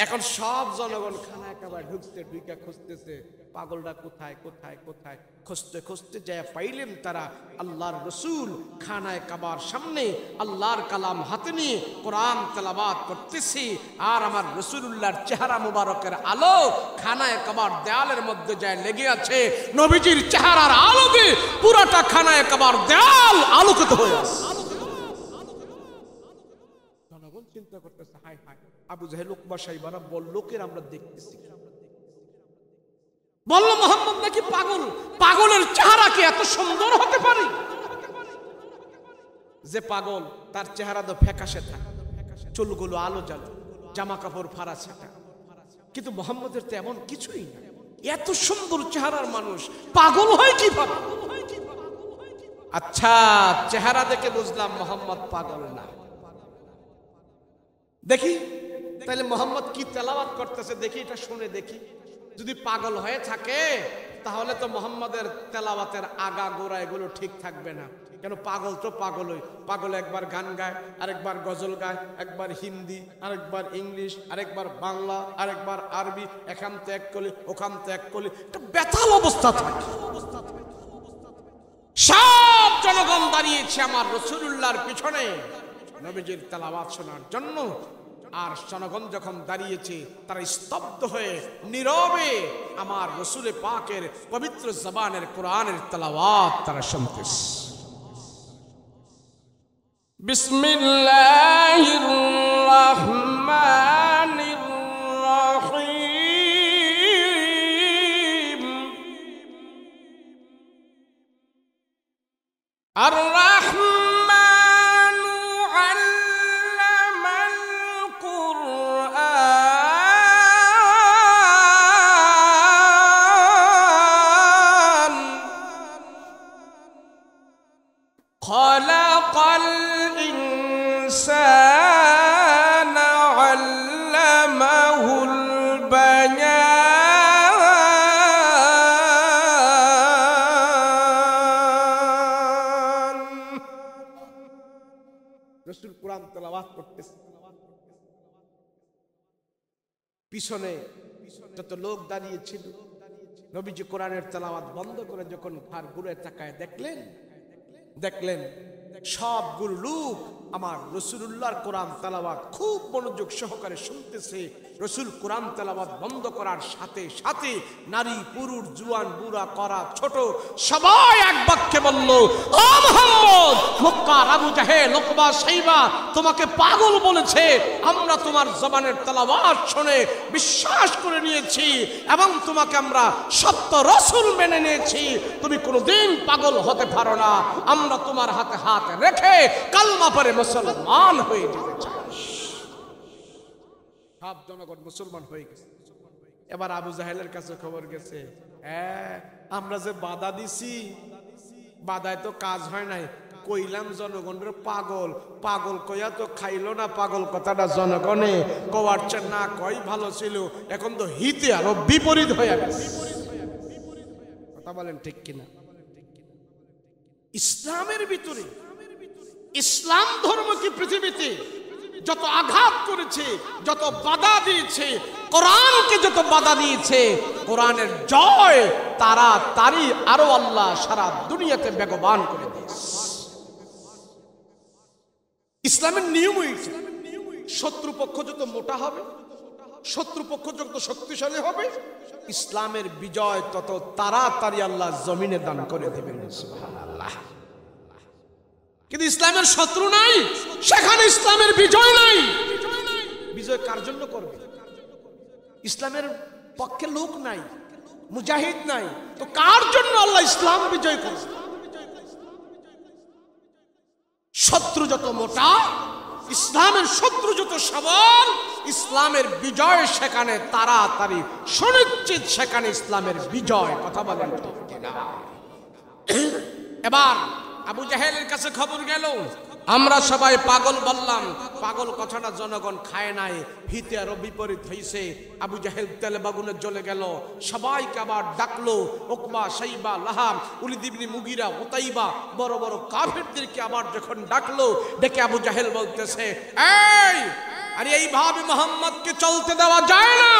এখন সব জনগণ খানায় কাবায় ঢুকতে ঢুকে খুঁজতেছে পাগলটা কোথায় কোথায় কোথায়। খুঁজতে খুঁজতে যায় পাইলেন তারা আল্লাহর রসুল খানায় কাবার সামনে আল্লাহর কালাম হাতে নিয়ে কোরআন তেলাওয়াত করতেছি। আর আমার রসুলুল্লাহর চেহারা মুবারকের আলো খানায় কাবার দেয়ালের মধ্যে যায় লেগে আছে। নবীজির চেহারার আলোতে পুরাটা খানায় কাবার দেয়াল আলোকিত হয়ে আছে। জনগণ চিন্তা করতেছে, হায় হায়, আবু জাহেল, উকবা, সাইবারা বল, লোকের আমরা দেখতেছি, বলল মোহাম্মদ নাকি পাগল। পাগলের চেহারা কি এত সুন্দর হতে পারে? যে পাগল তার চেহারা তো ফ্যাকাশে থাকে, চুলগুলো আলো জ্বালো, জামা কাপড় ফাড়া ছাটা, কিন্তু মোহাম্মদের তো এমন কিছুই না। এত সুন্দর চেহারার মানুষ পাগল হয় কিভাবে? আচ্ছা, চেহারা দেখে বুঝলাম মোহাম্মদ পাগল না। দেখি তাহলে মোহাম্মদ কি তেলাওয়াত করতেছে, দেখি, এটা শুনে দেখি। যদি পাগল হয়ে থাকে তাহলে তো মোহাম্মদের তেলাওয়াতের আগা গোড়া এগুলো ঠিক থাকবে না। কেন? পাগল তো পাগলই। পাগল একবার গান গায়, আরেকবার গজল গায়, একবার হিন্দি, আরেকবার ইংলিশ, আরেকবার বাংলা, আরেকবার আরবি, এখান ত্যাগ করলে ওখান ত্যাগ করলে একটা বেতাল অবস্থা থাকে। সব জনগণ দাঁড়িয়েছে আমার রাসূলুল্লাহর পিছনে নবীজির তেলাওয়াত শোনার জন্য। আর জনগণ যখন দাঁড়িয়েছে তারা স্তব্ধ হয়ে নীরবে আমার রসুল পাকের পবিত্র জবানের কোরআনের তেলাওয়াত তারা শুনতেছে। বিসমিল্লাহির রাহমানির রাহিম। আর রাহমানু আল্লামাল কুরআন খালাকাল ইনসানা আল্লামাহুল বায়ান। রাসূল কোরআন তেলাওয়াত করতেছে, পিছনে যত লোক দাঁড়িয়ে ছিল নবীজি কোরআনের তেলাওয়াত বন্ধ করে যখন ঘাড় ঘুরে তাকায় দেখলেন সবগুলো লোক আমার রাসূলুল্লাহর কোরআন তেলাওয়াত খুব মনোযোগ সহকারে শুনতেছে। রাসূল কোরআন তেলাওয়াত বন্ধ করার সাথে সাথে নারী পুরুষ জুয়ান বুড়া করা ছোট সবাই এক বাক্যে বলল, ও মুহাম্মদ, মক্কার আবু জাহেল উকবা সাইবা তোমাকে পাগল বলেছে। আমরা তোমার জবানের তেলাওয়াত শুনে বিশ্বাস করে নিয়েছি এবং তোমাকে আমরা সত্য রাসূল মেনে নিয়েছি। তুমি কোনোদিন পাগল হতে পারো না। আমরা তোমার হাতে হাত রেখে কালমা পড়ে মুসলমান হয়ে যেতে চাই। সব জনগণ মুসলমান হয়ে গেছে। এবার আবু জাহেলের কাছে খবর গেছে, আমরা যে বাধা দিছি বাধায় তো কাজ হয় নাই। কইলাম জনগণের পাগল পাগল কইয়া তো খাইলো না। পাগল কথাটা জনগণে কওয়ার চেয়ে না কই ভালো ছিল। এখন তো হিতে আরো বিপরীত হয়ে গেছে। কথা বলেন ঠিক কিনা? ইসলামের ভিতরে ইসলাম ধর্মকে পৃথিবীতে যত আঘাত করেছে, যত বাধা দিয়েছে, কোরআনকে যত বাধা দিয়েছে, কোরআনের জয় তারই আরো আল্লাহ সারা দুনিয়াতে বেগবান করে দিয়েছে। ইসলামের নিয়ম হয়েছে শত্রুপক্ষ যত মোটা হবে, শত্রুপক্ষ যত শক্তিশালী হবে, ইসলামের বিজয় তত তাড়াতাড়ি আল্লাহ জমিনে দান করে দেবেন। সুবহানাল্লাহ। কিন্তু ইসলামের শত্রু নাই, সেখানে ইসলামের বিজয় নাই। বিজয় কার জন্য করবে? ইসলামের পক্ষে লোক নাই, মুজাহিদ নাই, তো কার জন্য আল্লাহ ইসলাম বিজয় করবে? শত্রু যত মোটা, ইসলামের শত্রু যত সবল, ইসলামের বিজয় সেখানে তাড়াতাড়ি সুনিশ্চিত। সেখানে ইসলামের বিজয়। কথা বলেন ঠিক কিনা? এবার আবু জাহেলের কাছে খবর গেল, আমরা সবাই পাগল বললাম। পাগল কথাটা জনগণ খায় নাই, হিতে আরো বিপরীত হয়েছে। আবু জাহেল তেলে বাগুনে জ্বলে গেল। সবাইকে আবার ডাকলো, উকবা সাইবা লাহাব উলিদ ইবনে মুগিরা উতাইবা বড় বড় কাফেরদেরকে আবার যখন ডাকলো, ডেকে আবু জাহেল বলতেছে, এই আরে এইভাবে মুহাম্মদকে চলতে দেওয়া যায় না।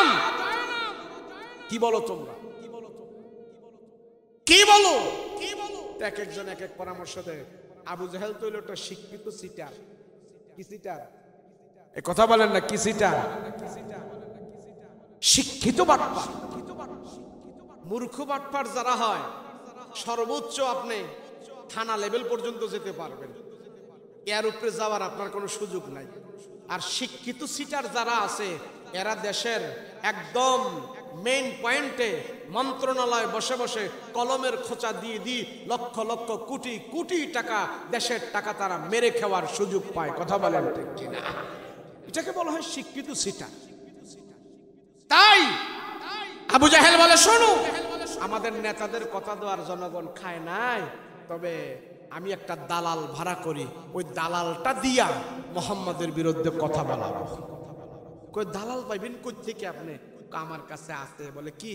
কি বলো তোমরা? কি বলো? এক একজন এক এক পরামর্শ দেয়। আবু জাহেল তো হলো একটা শিক্ষিত সিটার। কি সিটার? এই কথা বলেন না, কি সিটার? শিক্ষিত বাটপার। মূর্খ বাটপার যারা হয় সর্বোচ্চ আপনি থানা লেভেল পর্যন্ত যেতে পারবেন, এর উপরে যাওয়ার আপনার কোনো সুযোগ নাই। আর শিক্ষিত সিটার যারা আছে এরা দেশের একদম মেইন পয়েন্টে মন্ত্রণালয়ে বসে বসে কলমের খোঁচা দিয়ে লক্ষ লক্ষ কোটি কোটি টাকা, দেশের টাকা তারা মেরে খাওয়ার সুযোগ পায়। কথা বলেন ঠিক কিনা? এটাকে বলা হয় শিক্ষিত সিটার। তাই আবু জাহেল বলে, শোনো, আমাদের নেতাদের কথা দেওয়ার জনগণ খায় নাই, তবে আমি একটা দালাল ভাড়া করি, ওই দালালটা দিয়া মুহাম্মাদের বিরুদ্ধে কথা বলাবো। কই দালাল পাইবেন কই থেকে আপনি? আমার কাছে আছে। বলে কি?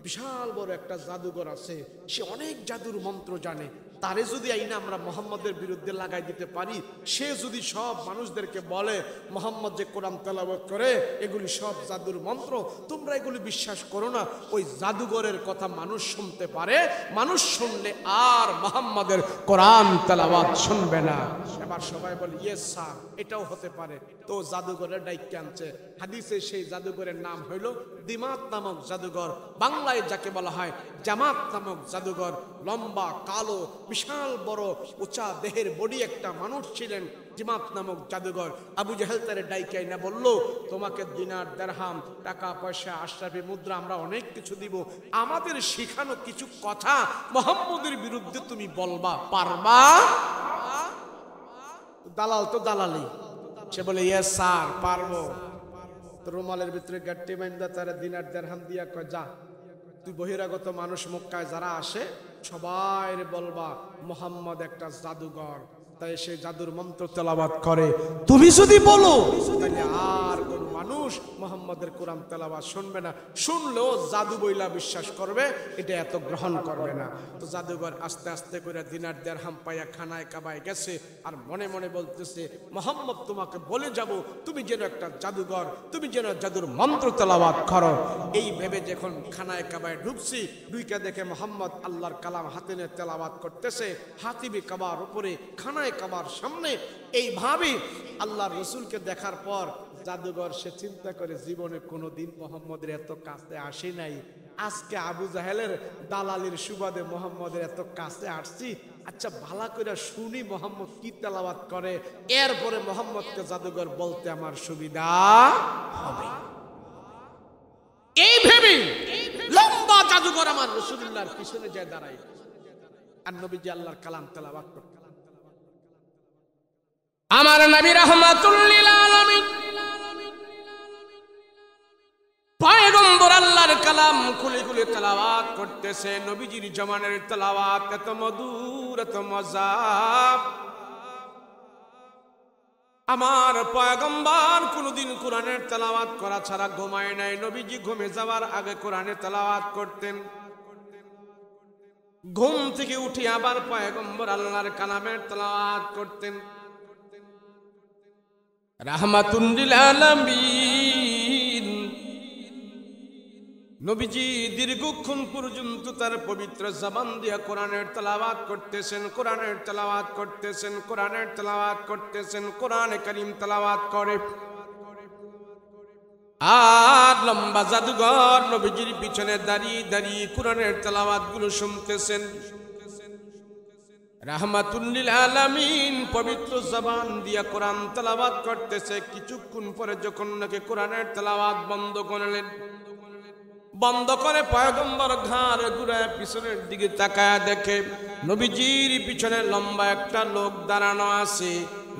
বিশাল বড় একটা জাদুঘর আছে, সে অনেক জাদুর মন্ত্র জানে, তারে যদি আইনা আমরা মোহাম্মদের বিরুদ্ধে লাগাই দিতে পারি, সে যদি সব মানুষদেরকে বলে মোহাম্মদ যে কোরআন তেলাওয়াত করে এগুলি সব জাদুর মন্ত্র, তোমরা এগুলি বিশ্বাস করো না, ওই জাদুঘরের কথা মানুষ শুনতে পারে, মানুষ শুনলে আর মোহাম্মদের কোরআন তেলাওয়াত শুনবে না। এবার সবাই বলে ইয়েস স্যার, এটাও হতে পারে। তো জাদুঘরের ডাইকে আনছে, হাদিসে সেই জাদুঘরের নাম হইল দিমাত নামক জাদুঘর, বাংলায় যাকে বলা হয় জামাত নামক জাদুঘর। লম্বা কালো বিশাল বড় উঁচা দেহের বডি একটা মানুষ ছিলেন জিমাত নামক জাদুঘর। আবু জাহেল তারে ডাইকাই না বলল, তোমাকে দিনার দিরহাম টাকা পয়সা আশরাফি মুদ্রা আমরা অনেক কিছু দিব, আমাদের শেখানো কিছু কথা মুহাম্মদের বিরুদ্ধে তুমি বলবা, পারবা? দালাল তো দালালি, সে বলে ইয়েস স্যার পারবো। রুমালের ভিতরে গাট্টি বাইন্দা তারা দিনার দিরহাম দিয়া কয়, যা তুই বহিরাগত মানুষ মক্কায় যারা আসে সবাই বলবা মুহাম্মদ একটা জাদুঘর, তাই সে জাদুর মন্ত্র তেলাওয়াত করে। তুমি যদি বলো তাহলে আর কোন মানুষ মুহাম্মদের কোরআন তেলাওয়াত শুনবে না, শুনলেও জাদু বইলা বিশ্বাস করবে, এটা এত গ্রহণ করবে না। তো জাদুঘর আস্তে আস্তে করে দিনার দিরহাম পাইয়া খানায় কাবায় গেছে, আর মনে মনে বলতেছে মুহাম্মদ তোমাকে বলে যাব তুমি যেন একটা জাদুঘর, তুমি যেন জাদুর মন্ত্র তেলাওয়াত করো। এই ভেবে যখন খানায় কাবায় ঢুকছি, দুইটা দেখে মুহাম্মদ আল্লাহর কালাম হাতে নিয়ে তেলাওয়াত করতেছে, হাতিবি কাবার উপরে খানায় কাবার সামনে। এইভাবে আল্লাহর রসুলকে দেখার পর জাদুঘর সে চিন্তা করে জীবনে কোনোদিন মুহাম্মদের এত কাছে আসে নাই, আজকে আবু জাহেলের দালালির সুবাদে মুহাম্মদের এত কাছে আসছি, আচ্ছা ভালো করে শুনি মুহাম্মদ কি তেলাওয়াত করে, এরপরে মুহাম্মদকে জাদুঘর বলতে আমার সুবিধা হবে। এই ভেবে লম্বা জাদুঘর আমার রাসূলুল্লাহর পিছনে যায় দাঁড়ায়, আর নবীজি আল্লাহর কালাম তেলাওয়াত করতে। আমার নবী রাহমাতুল লিল আলামিন পয়গম্বর আল্লাহর কালাম খুলে খুলে তেলাওয়াত করতেছে। নবীজির জমানের তেলাওয়াত এত মধুর, এত মজা। আমার পয়গম্বর কোনদিন কোরআনের তেলাওয়াত করা ছাড়া ঘুমায় নাই। নবীজি ঘুমে যাওয়ার আগে কোরআনের তেলাওয়াত করতেন, ঘুম থেকে উঠে আবার পয়গম্বর আল্লাহর কালামের তেলাওয়াত করতেন। রাহমাতুল লিল আলামিন নবীজি দীর্ঘক্ষণ পর্যন্ত তার পবিত্র জবান দিয়ে কোরআনের তেলাওয়াত করতেছেন, কোরআনের তেলাওয়াত করতেছেন, কোরআনের তেলাওয়াত করতেছেন, কোরআনে কারীম তেলাওয়াত করে। আর লম্বা জাদুঘর নবীজির পিছনে দাঁড়িয়ে দাঁড়িয়ে কোরআনের তেলাওয়াত গুলো শুনতেছেন। রাহমাতুল লিল আলামিন পবিত্র জবান দিয়া কোরআন তেলাওয়াত করতেছে। কিছুক্ষণ পরে যখন নাকি কোরআনের তেলাওয়াত বন্ধ করলেন, বন্ধ করে পয়গম্বর ঘাড় ঘুরায় পিছনের দিকে তাকায় দেখে নবীজির পিছনে লম্বা একটা লোক দাঁড়ানো আছে।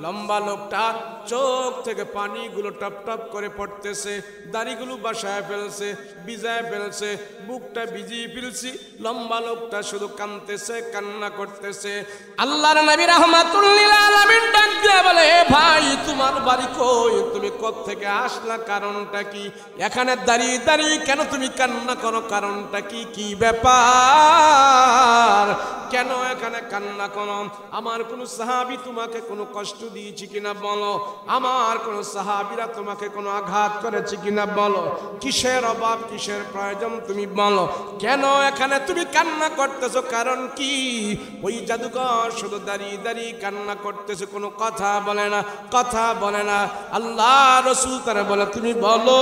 লম্বা লোকটার চোখ থেকে পানিগুলো টপ টপ করে পড়তেছে, দাড়িগুলো বাসায় ফেলছে, ভিজায় ফেলছে, বুকটা ভিজিয়ে ফেলছি। লম্বা লোকটা শুধু কাঁদতেছে, কান্না করতেছে। আল্লাহর নবী রাহমাতুল লিল আলামিন ডাক দিয়ে বলে, এ ভাই তোমার বাড়ি কই, তুমি কোত্থেকে আসলা, কারণটা কি, এখানে দাঁড়িয়ে দাঁড়িয়ে কেন তুমি কান্না করো, কারণটা কি, কি ব্যাপার, কেন এখানে কান্না করো? আমার কোন সাহাবী তোমাকে কোনো কষ্ট দিয়েছি কিনা বলো, আমার কোন সাহাবীরা তোমাকে কোনো আঘাত করেছে কিনা বলো, কিসের অভাব কিসের প্রয়োজন তুমি বলো, কেন এখানে তুমি কান্না করতেছো, কারণ কি? ওই জাদুকর শুধু দাঁড়িয়ে দাঁড়িয়ে কান্না করতেছে, কোনো কথা বলে না, কথা বলে না। আল্লাহ রাসূল তারা বলে, তুমি বলো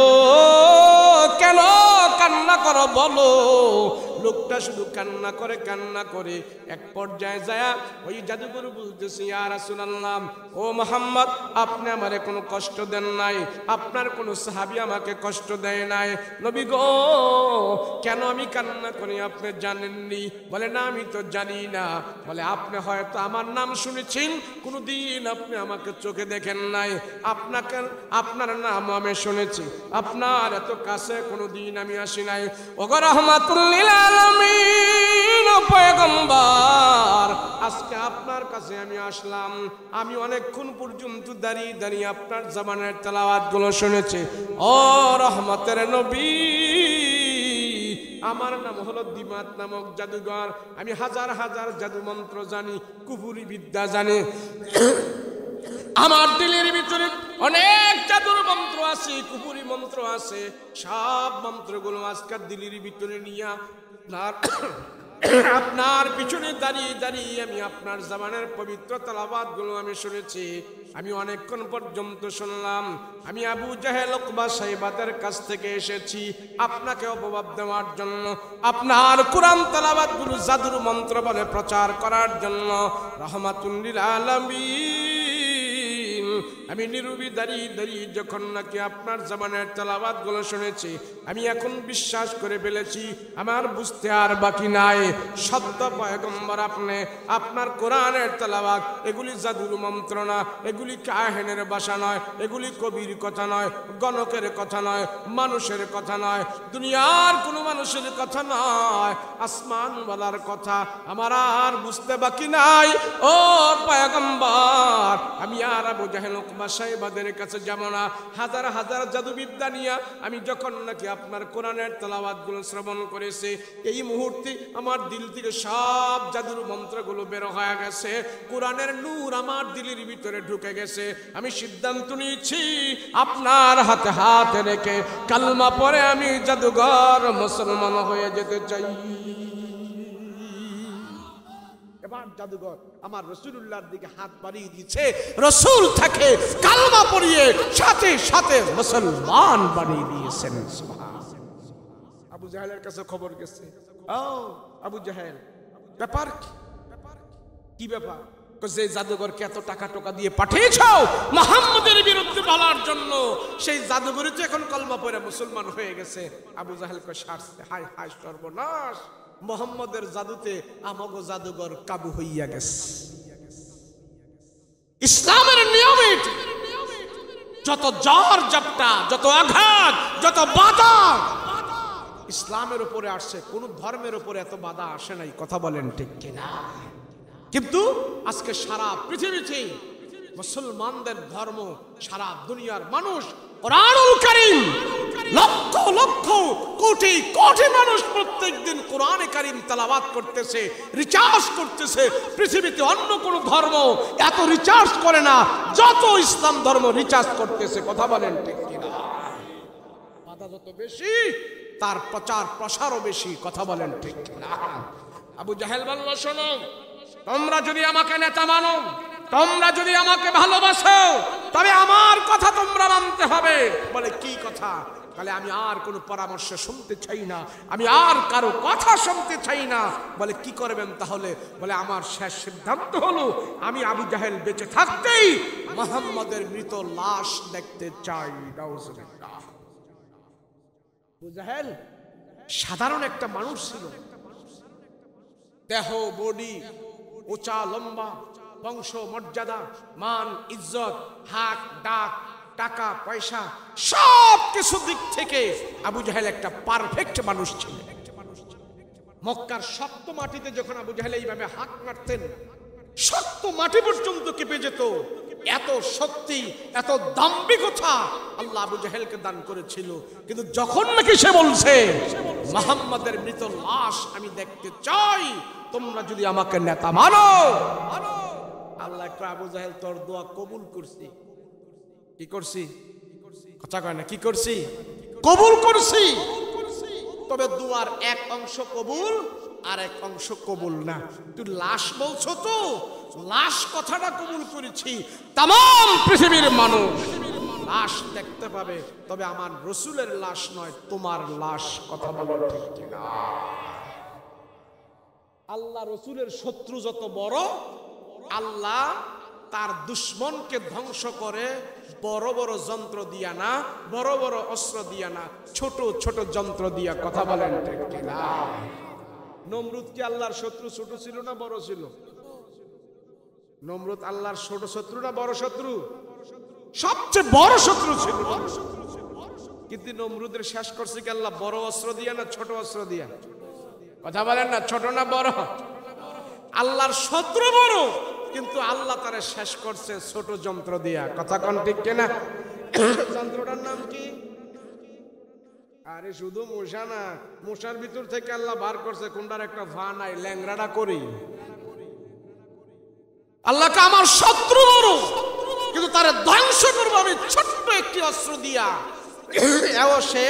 কেন কান্না করো, বলো। লোকটা শুধু কান্না করে কান্না করে এক পর্যায়ে যায় ওই জাদুকর বলতেছে, ইয়া রাসূলুল্লাহ, ও মুহাম্মদ, আপনি আমারে কোনো কষ্ট দেন নাই, আপনার কোনো সাহাবী আমাকে কষ্ট দেয় নাই। নবী গো, কেন আমি কান্না করি আপনি জানেননি? বলে, না আমি তো জানি না। বলে, আপনি হয়তো আমার নাম শুনেছেন, কোনোদিন আপনি আমাকে চোখে দেখেন নাই, আপনার নাম আমি শুনেছি, আপনার এত কাছে কোনোদিন আমি আসি নাই। ওগো রাহমাতুল লিল আলামিন পয়গম্বর, আজকে আপনার কাছে আমি আসলাম, আমি অনেকক্ষণ পর্যন্ত দাঁড়িয়ে দাঁড়িয়ে আপনার জবানের তেলাওয়াত গুলো শুনেছি। ও রহমতের নবী, আমার নাম হলো দিমাত নামক জাদুঘর। আমি হাজার হাজার জাদু মন্ত্র জানি, কুফুরি বিদ্যা জানি। আমার দিলের ভিতরে অনেক জাদুর মন্ত্র আছে, কুফুরি মন্ত্র আছে। সব মন্ত্রগুলো আজকাল দিলের ভিতরে নিয়ে আপনার পিছনে দাঁড়িয়ে দাঁড়িয়ে আমি আপনার জবানের পবিত্র তেলাওয়াত গুলো আমি শুনেছি। আমি অনেকক্ষণ পর্যন্ত শুনলাম। আমি আবু জাহেল উকবা সাইবাদের কাছ থেকে এসেছি আপনাকে অপবাদ দেওয়ার জন্য, আপনার কোরআন তেলাওয়াত গুলো জাদুর মন্ত্র বলে প্রচার করার জন্য। রাহমাতুল লিল আলামিন, আমি নীরবে দাঁড়িয়ে দাঁড়িয়ে যখন নাকি আপনার জবানের তেলাওয়াত গুলো শুনেছি, আমি এখন বিশ্বাস করে ফেলেছি, আমার বুঝতে আর বাকি নাই, সত্য পয়গম্বর আপনি। আপনার কোরআনের তেলাওয়াত এগুলি জাদুর মন্ত্র না, এগুলি কাহিনের ভাষা নয়, এগুলি কবির কথা নয়, গণকের কথা নয়, মানুষের কথা নয়, দুনিয়ার কোনো মানুষের কথা নয়, আসমানওয়ালার কথা। আমার আর বুঝতে বাকি নাই ও পয়গম্বর। আমি আর আবু জাহেল উকবা সাইবাদের কাছে যাব না। হাজার হাজার জাদুবিদ্যা নিয়ে আমি যখন নাকি আপনার কোরআনের তেলাওয়াত গুলো শ্রবণ করেছি, এই মুহূর্তে আমার দিল থেকে সব জাদুর মন্ত্রগুলো বের হয়ে গেছে। কোরআনের নূর আমার দিলের ভিতরে ঢুকে গেছে। আমি সিদ্ধান্ত নিয়েছি আপনার হাতে হাত রেখে কালমা পরে আমি জাদুঘর মুসলমান হয়ে যেতে চাই। এবার জাদুঘর আমার রাসূলুল্লাহর দিকে হাত বাড়িয়ে দিয়েছে। রাসূল থেকে কালমা পড়িয়ে সাথে সাথে মুসলমান বানিয়ে দিয়েছেন। আবু জাহেলের কাছে খবর গেছে, ও আবু জাহেল, ব্যাপার কি ব্যাপার? যে জাদুঘরকে এত টাকা টোকা দিয়ে পাঠিয়েছো মুহাম্মদের বিরুদ্ধে বলার জন্য, সেই জাদুঘরে তো এখন কলমা পড়ে মুসলমান হয়ে গেছে। আবু জাহেল কয়, সারছে, হায় হায় সর্বনাশ, মুহাম্মদের জাদুতে আমাগো জাদুঘর কাবু হইয়া গেছে। ইসলামের নিয়মে যত জ্বর জাপটা, যত আঘাত, যত বাধা ইসলামের উপরে আসছে, কোন ধর্মের উপরে এত বাধা আসে নাই। কথা বলেন ঠিক কিনা? কিন্তু আজকে সারা পৃথিবীতে মুসলমানদের ধর্ম, সারা দুনিয়ার মানুষ কোরআনুল কারীম, লক্ষ লক্ষ কোটি কোটি মানুষ প্রত্যেকদিন কোরআনে কারীম তেলাওয়াত করতেছে, রিচার্জ করতেছে। পৃথিবীতে অন্য কোন ধর্ম এত রিচার্জ করে না যত ইসলাম ধর্ম রিচার্জ করতেছে। কথা বলেন ঠিক কিনা? বাধা যত বেশি তার প্রচার প্রসারও বেশি। কথা বলেন ঠিক কিনা? আবু জাহেল বলল, শোনো, তোমরা যদি আমাকে নেতা মানো, তোমরা যদি আমাকে ভালোবাসো, তবে আমার কথা তোমরা মানতে হবে। বলে কি কথা? বলে আমি আর কোনো পরামর্শ শুনতে চাই না, আমি আর কারো কথা শুনতে চাই না। বলে কি করবেন তাহলে? বলে আমার শেষ সিদ্ধান্ত হলো, আমি আবু জাহেল বেঁচে থাকতেই মুহাম্মদের মৃত লাশ দেখতে চাই। নাউজুবিল্লাহ। আবু জাহেল সাধারণ একটা মানুষ ছিল, দেহ বডি উঁচা লম্বা, বংশ মর্যাদা, মান ইজ্জত, হাক ডাক, টাকা পয়সা, সব কিছু দিক থেকে আবু জাহেল একটা পারফেক্ট মানুষ ছিল। মক্কার শক্ত মাটিতে যখন আবু জাহেল এইভাবে হাত মারতেন, শক্ত মাটি পর্যন্ত কেঁপে যেত। এত শক্তি, এত দাম্ভিকতা আল্লাহ আবু জাহেলকে দান করেছিল। কিন্তু যখন নাকি সে বলছে মুহাম্মদের মৃত লাশ আমি দেখতে চাই, তোমরা যদি আমাকে নেতা মানো, আল্লাহ একটা আবু জাহেল তোর দোয়া কবুল করছি। কি করছি? কথা কয় না, কি করছি? কবুল করছি। তবে দুয়ার এক অংশ কবুল, আর এক অংশ কবুল না। তুই লাশ বলছো তো, লাশ কথাটা কবুল করেছি। তামাম পৃথিবীর মানুষ লাশ দেখতে পাবে, তবে আমার রসুলের লাশ নয়, তোমার লাশ। কথা বলো ঠিক কিনা? আল্লাহ রসুলের শত্রু যত বড়, আল্লাহ তার দুশ্মনকে ধ্বংস করে বড় বড় যন্ত্র দিয়া না, বড় বড় অস্ত্র দিয়া না, ছোট ছোট যন্ত্র দিয়া। কথা বলেন ঠিক কিনা? নমরুদ কি আল্লাহর শত্রু ছোট ছিল না বড় ছিল? নমরুদ আল্লাহর ছোট শত্রু না বড় শত্রু? সবচেয়ে বড় শত্রু ছিল। কিন্তু নমরুদের শেষ করছে কি আল্লাহ বড় অস্ত্র দিয়া না ছোট অস্ত্র দিয়া? কথা বলেন না, ছোট না বড়? আল্লাহর শত্রু বড়, কিন্তু আল্লাহ তারে শেষ করছে ছোট যন্ত্র দিয়া। কথা কোন ঠিক কিনা? যন্ত্রটার নাম কি? আরে শুধু মশা না, মশার ভিতর থেকে আল্লাহ বার করছে কোনটার একটা ভা নাই, ল্যাংড়াটা করি। আল্লাহকে আমার শত্রু বড়, কিন্তু তারে ধ্বংস করবো আমি ছোট্ট একটি অস্ত্র দিয়া। এও সে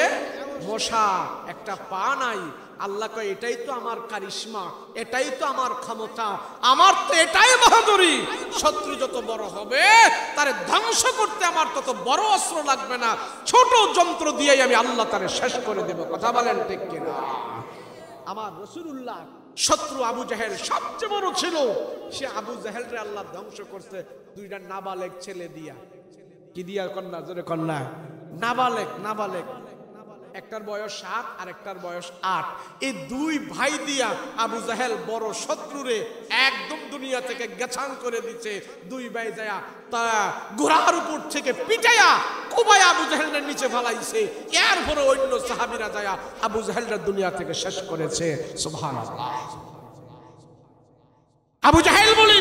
মশা, একটা পা নাই। আল্লাহ কয় এটাই তো আমার কারিশমা, এটাই তো আমার ক্ষমতা, আমার তো এটাই বাহাদুরি। শত্রু যত বড় হবে তারে ধ্বংস করতে আমার তত বড় অস্ত্র লাগবে না, ছোট যন্ত্র দিয়েই আমি আল্লাহ তারে শেষ করে দেব। কথা বলেন ঠিক কিনা? আমার রাসূলুল্লাহ শত্রু আবু জাহেল সবচেয়ে বড় ছিল। সে আবু জাহেলরে আল্লাহ ধ্বংস করতে দুইটা নাবালেক ছেলে দিয়া। কি দিয়া? কন্যা, জোরে কন্যা। নাবালেক, নাবালেক, একটার বয়স 7 আর একটার বয়স 8। এই দুই ভাই দিয়া আবু জাহেল বড় শত্রুরে একদম দুনিয়া থেকে গেছান করে দিচ্ছে। দুই ভাই যায়া তা ঘোড়ার উপর থেকে পিটাইয়া কুবাইয়া আবু জাহেলের নিচে ফালাইছে। এরপরে অন্য সাহাবীরা যায়া আবু জাহেলরা দুনিয়া থেকে শেষ করেছে। সুবহানাল্লাহ। আবু জাহেল বলি,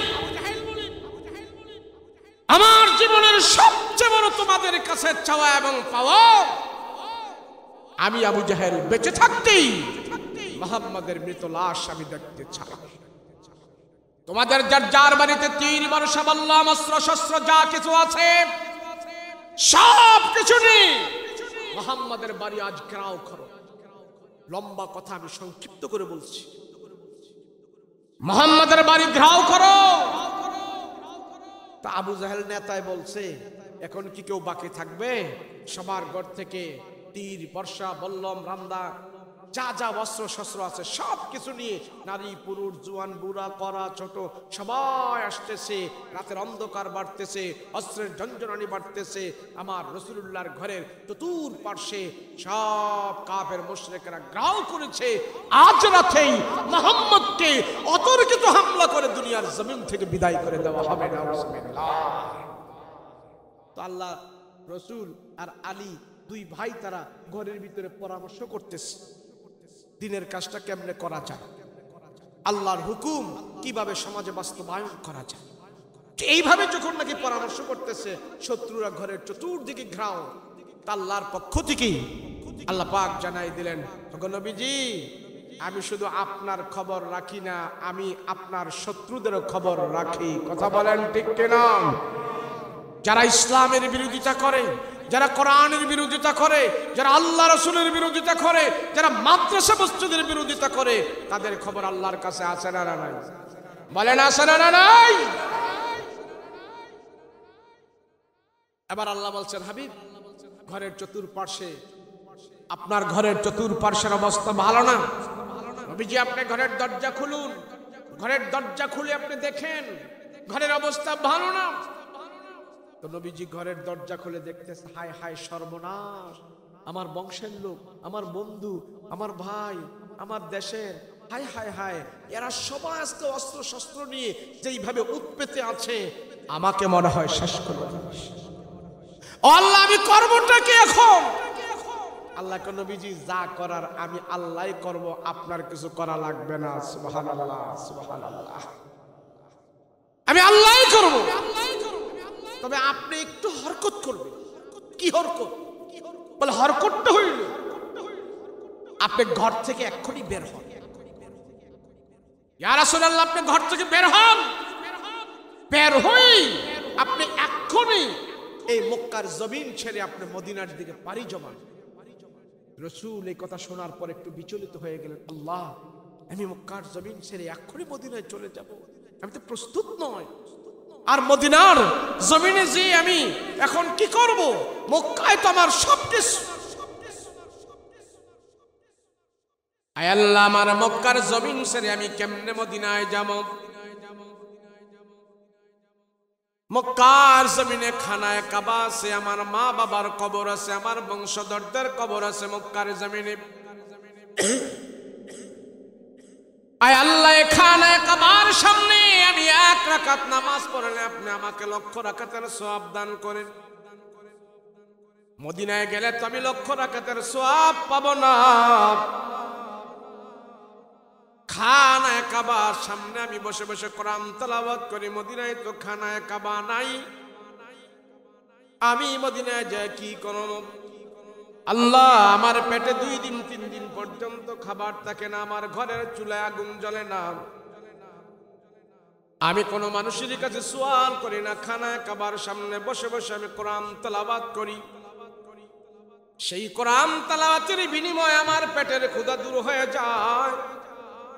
আমার জীবনের সবচেয়ে বড় তোমাদের কাছে চাওয়া এবং পাওয়া, আমি আবু জাহেল বেঁচে থাকতেই মুহাম্মাদের মৃত লাশ আমি দেখতে চাই। তোমাদের যার যার বাড়িতে 3 বর্ষা বললাম অস্ত্র শস্ত্র যা কিছু আছে সব কিছু নিয়ে মুহাম্মাদের বাড়ি আজ ঘেরাও করো। লম্বা কথা আমি সংক্ষিপ্ত করে বলছি। মুহাম্মাদের বাড়ি ঘেরাও করো। তা আবু জাহেল নেতায় বলছে এখন কি কেউ বাকি থাকবে? সবার ঘর থেকে তীর, বর্ষা, বল্লম, রান্দা যা যা অস্ত্র শস্ত্র আছে সব কিছু নিয়ে নারী পুরুষ জোয়ান বুড়া করা ছোট সবাই আসতেছে। রাতের অন্ধকার বাড়তেছে, অস্ত্রের ঝনঝনানি বাড়তেছে। আমার রাসূলুল্লাহর ঘরের চতুর্পার্শ্বে সব কাফের মুশরিকরা গ্রাও করেছে আজ রাতেই মুহাম্মদকে অতর্কিত হামলা করে দুনিয়ার জমিন থেকে বিদায় করে দেওয়া হবে। নাউজুবিল্লাহ। তো আল্লাহ রাসূল আর আলী দুই ভাই তারা ঘরের ভিতরে পরামর্শ করতেছে দিনের কাজটা কেমনে করা যায়, আল্লাহর হুকুম কিভাবে সমাজে বাস্তবায়ন করা যায়। এইভাবে যখন নাকি পরামর্শ করতেছে শত্রুরা ঘরের চতুর্দিকে ঘেরাও। আল্লাহর পক্ষ থেকে আল্লাহ পাক জানাই দিলেন, নবীজি আমি শুধু আপনার খবর রাখি না, আমি আপনার শত্রুদেরও খবর রাখি। কথা বলেন ঠিক কিনা? যারা ইসলামের বিরোধিতা করে, যারা কোরআনের বিরোধিতা করে, যারা আল্লাহ রাসূলের বিরোধিতা করে, যারা মাদ্রাসা মসজিদের বিরোধিতা করে, তাদের খবর আল্লাহর কাছে আছে না নাই? বলেন আছে না নাই? এবার আল্লাহ বলছেন, হাবিব ঘরের চতুর্পার্শ্বে, আপনার ঘরের চতুর্পার্শ্বের অবস্থা ভালো না। নবীজি আপনি ঘরের দরজা খুলুন, ঘরের দরজা খুলে আপনি দেখেন ঘরের অবস্থা ভালো না। তো নবীজি ঘরের দরজা খুলে দেখতেছে, হায় হায় সর্বনাশ, আমার বংশের লোক, আমার বন্ধু, আমার ভাই, আমার দেশের, হায় হায় হায়, এরা সবাই আজকে অস্ত্র শস্ত্র নিয়ে যেইভাবে উৎপেতে আছে, আমাকে মনে হয় শেষ করে দেবে। আল্লাহ আমি করবটা কি এখন? আল্লাহ কে নবীজি যা করার আমি আল্লাহই করব, আপনার কিছু করা লাগবে না। সুবহানাল্লাহ, সুবহানাল্লাহ। আমি আল্লাহই করব, তবে আপনি একটু হরকত করবেন। কি হরকত? বলে হরকতটা হইল আপনি ঘর থেকে এক্ষুনি বের হন। ইয়া রাসূলুল্লাহ আপনি ঘর থেকে বের হন, বের হই আপনি এক্ষুনি এই মক্কার জমিন ছেড়ে আপনি মদিনার দিকে পাড়ি জমান। রাসূল এই কথা শোনার পর একটু বিচলিত হয়ে গেলেন, আল্লাহ আমি মক্কার জমিন ছেড়ে এক্ষুনি মদিনায় চলে যাব, আমি তো প্রস্তুত নয়। আর মদিনার জমিনে যে আমি এখন কি করব? মক্কায় তো আমার সবকিছু। আয় আল্লাহ আমার মক্কার জমিন ছেড়ে আমি কেমনে মদিনায় যাব? মক্কার জমিনে খানায় কাবা আছে, আমার মা বাবার কবর আছে, আমার বংশধরদের কবর আছে মক্কার জমিনে। আয় আল্লাহ খানায় কাবার সামনে আমি 1 রাকাত নামাজ পড়লে আপনি আমাকে 1,00,000 রাকাতের সওয়াব দান করেন। মদিনায় গেলে তো আমি 1,00,000 রাকাতের সওয়াব পাবো না। খানায় কাবার সামনে আমি বসে বসে কোরআন তেলাওয়াত করি, মদিনায় তো খানায় কাবা নাই, আমি মদিনায় যাই কি করব? আল্লাহ আমার পেটে 2 দিন 3 দিন পর্যন্ত খাবার থাকে না, আমার ঘরের চুলায় আগুন জ্বলে না, আমি কোনো মানুষের কাছে সওয়াল করি না, খানায় খাবার সামনে বসে বসে আমি কোরআন তেলাওয়াত করি, সেই কোরআন তেলাওয়াতের বিনিময়ে আমার পেটের ক্ষুধা দূর হয়ে যায়,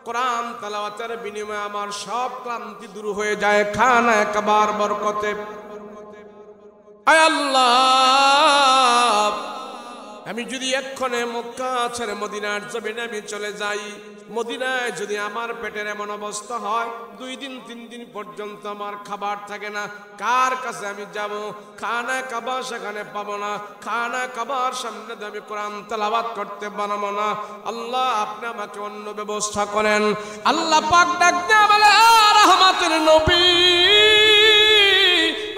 কোরআন তেলাওয়াতের বিনিময়ে আমার সব ক্লান্তি দূর হয়ে যায় খানায় খাবার বরকতে। আয় আল্লাহ, আমি যদি এক্ষণে মক্কা ছেড়ে মদিনার জমিনে আমি চলে যাই, মদিনায় যদি আমার পেটের এমন অবস্থা হয় 2 দিন 3 দিন পর্যন্ত আমার খাবার থাকে না, কার কাছে আমি যাব? খানা খাবার সেখানে পাবো না, খানা খাবার সামনে আমি কোরআন তেলাওয়াত করতে পারবো না। আল্লাহ আপনি আমাকে অন্য ব্যবস্থা করেন। আল্লাহ পাক ডাক দিয়ে বলে, রহমতের নবী,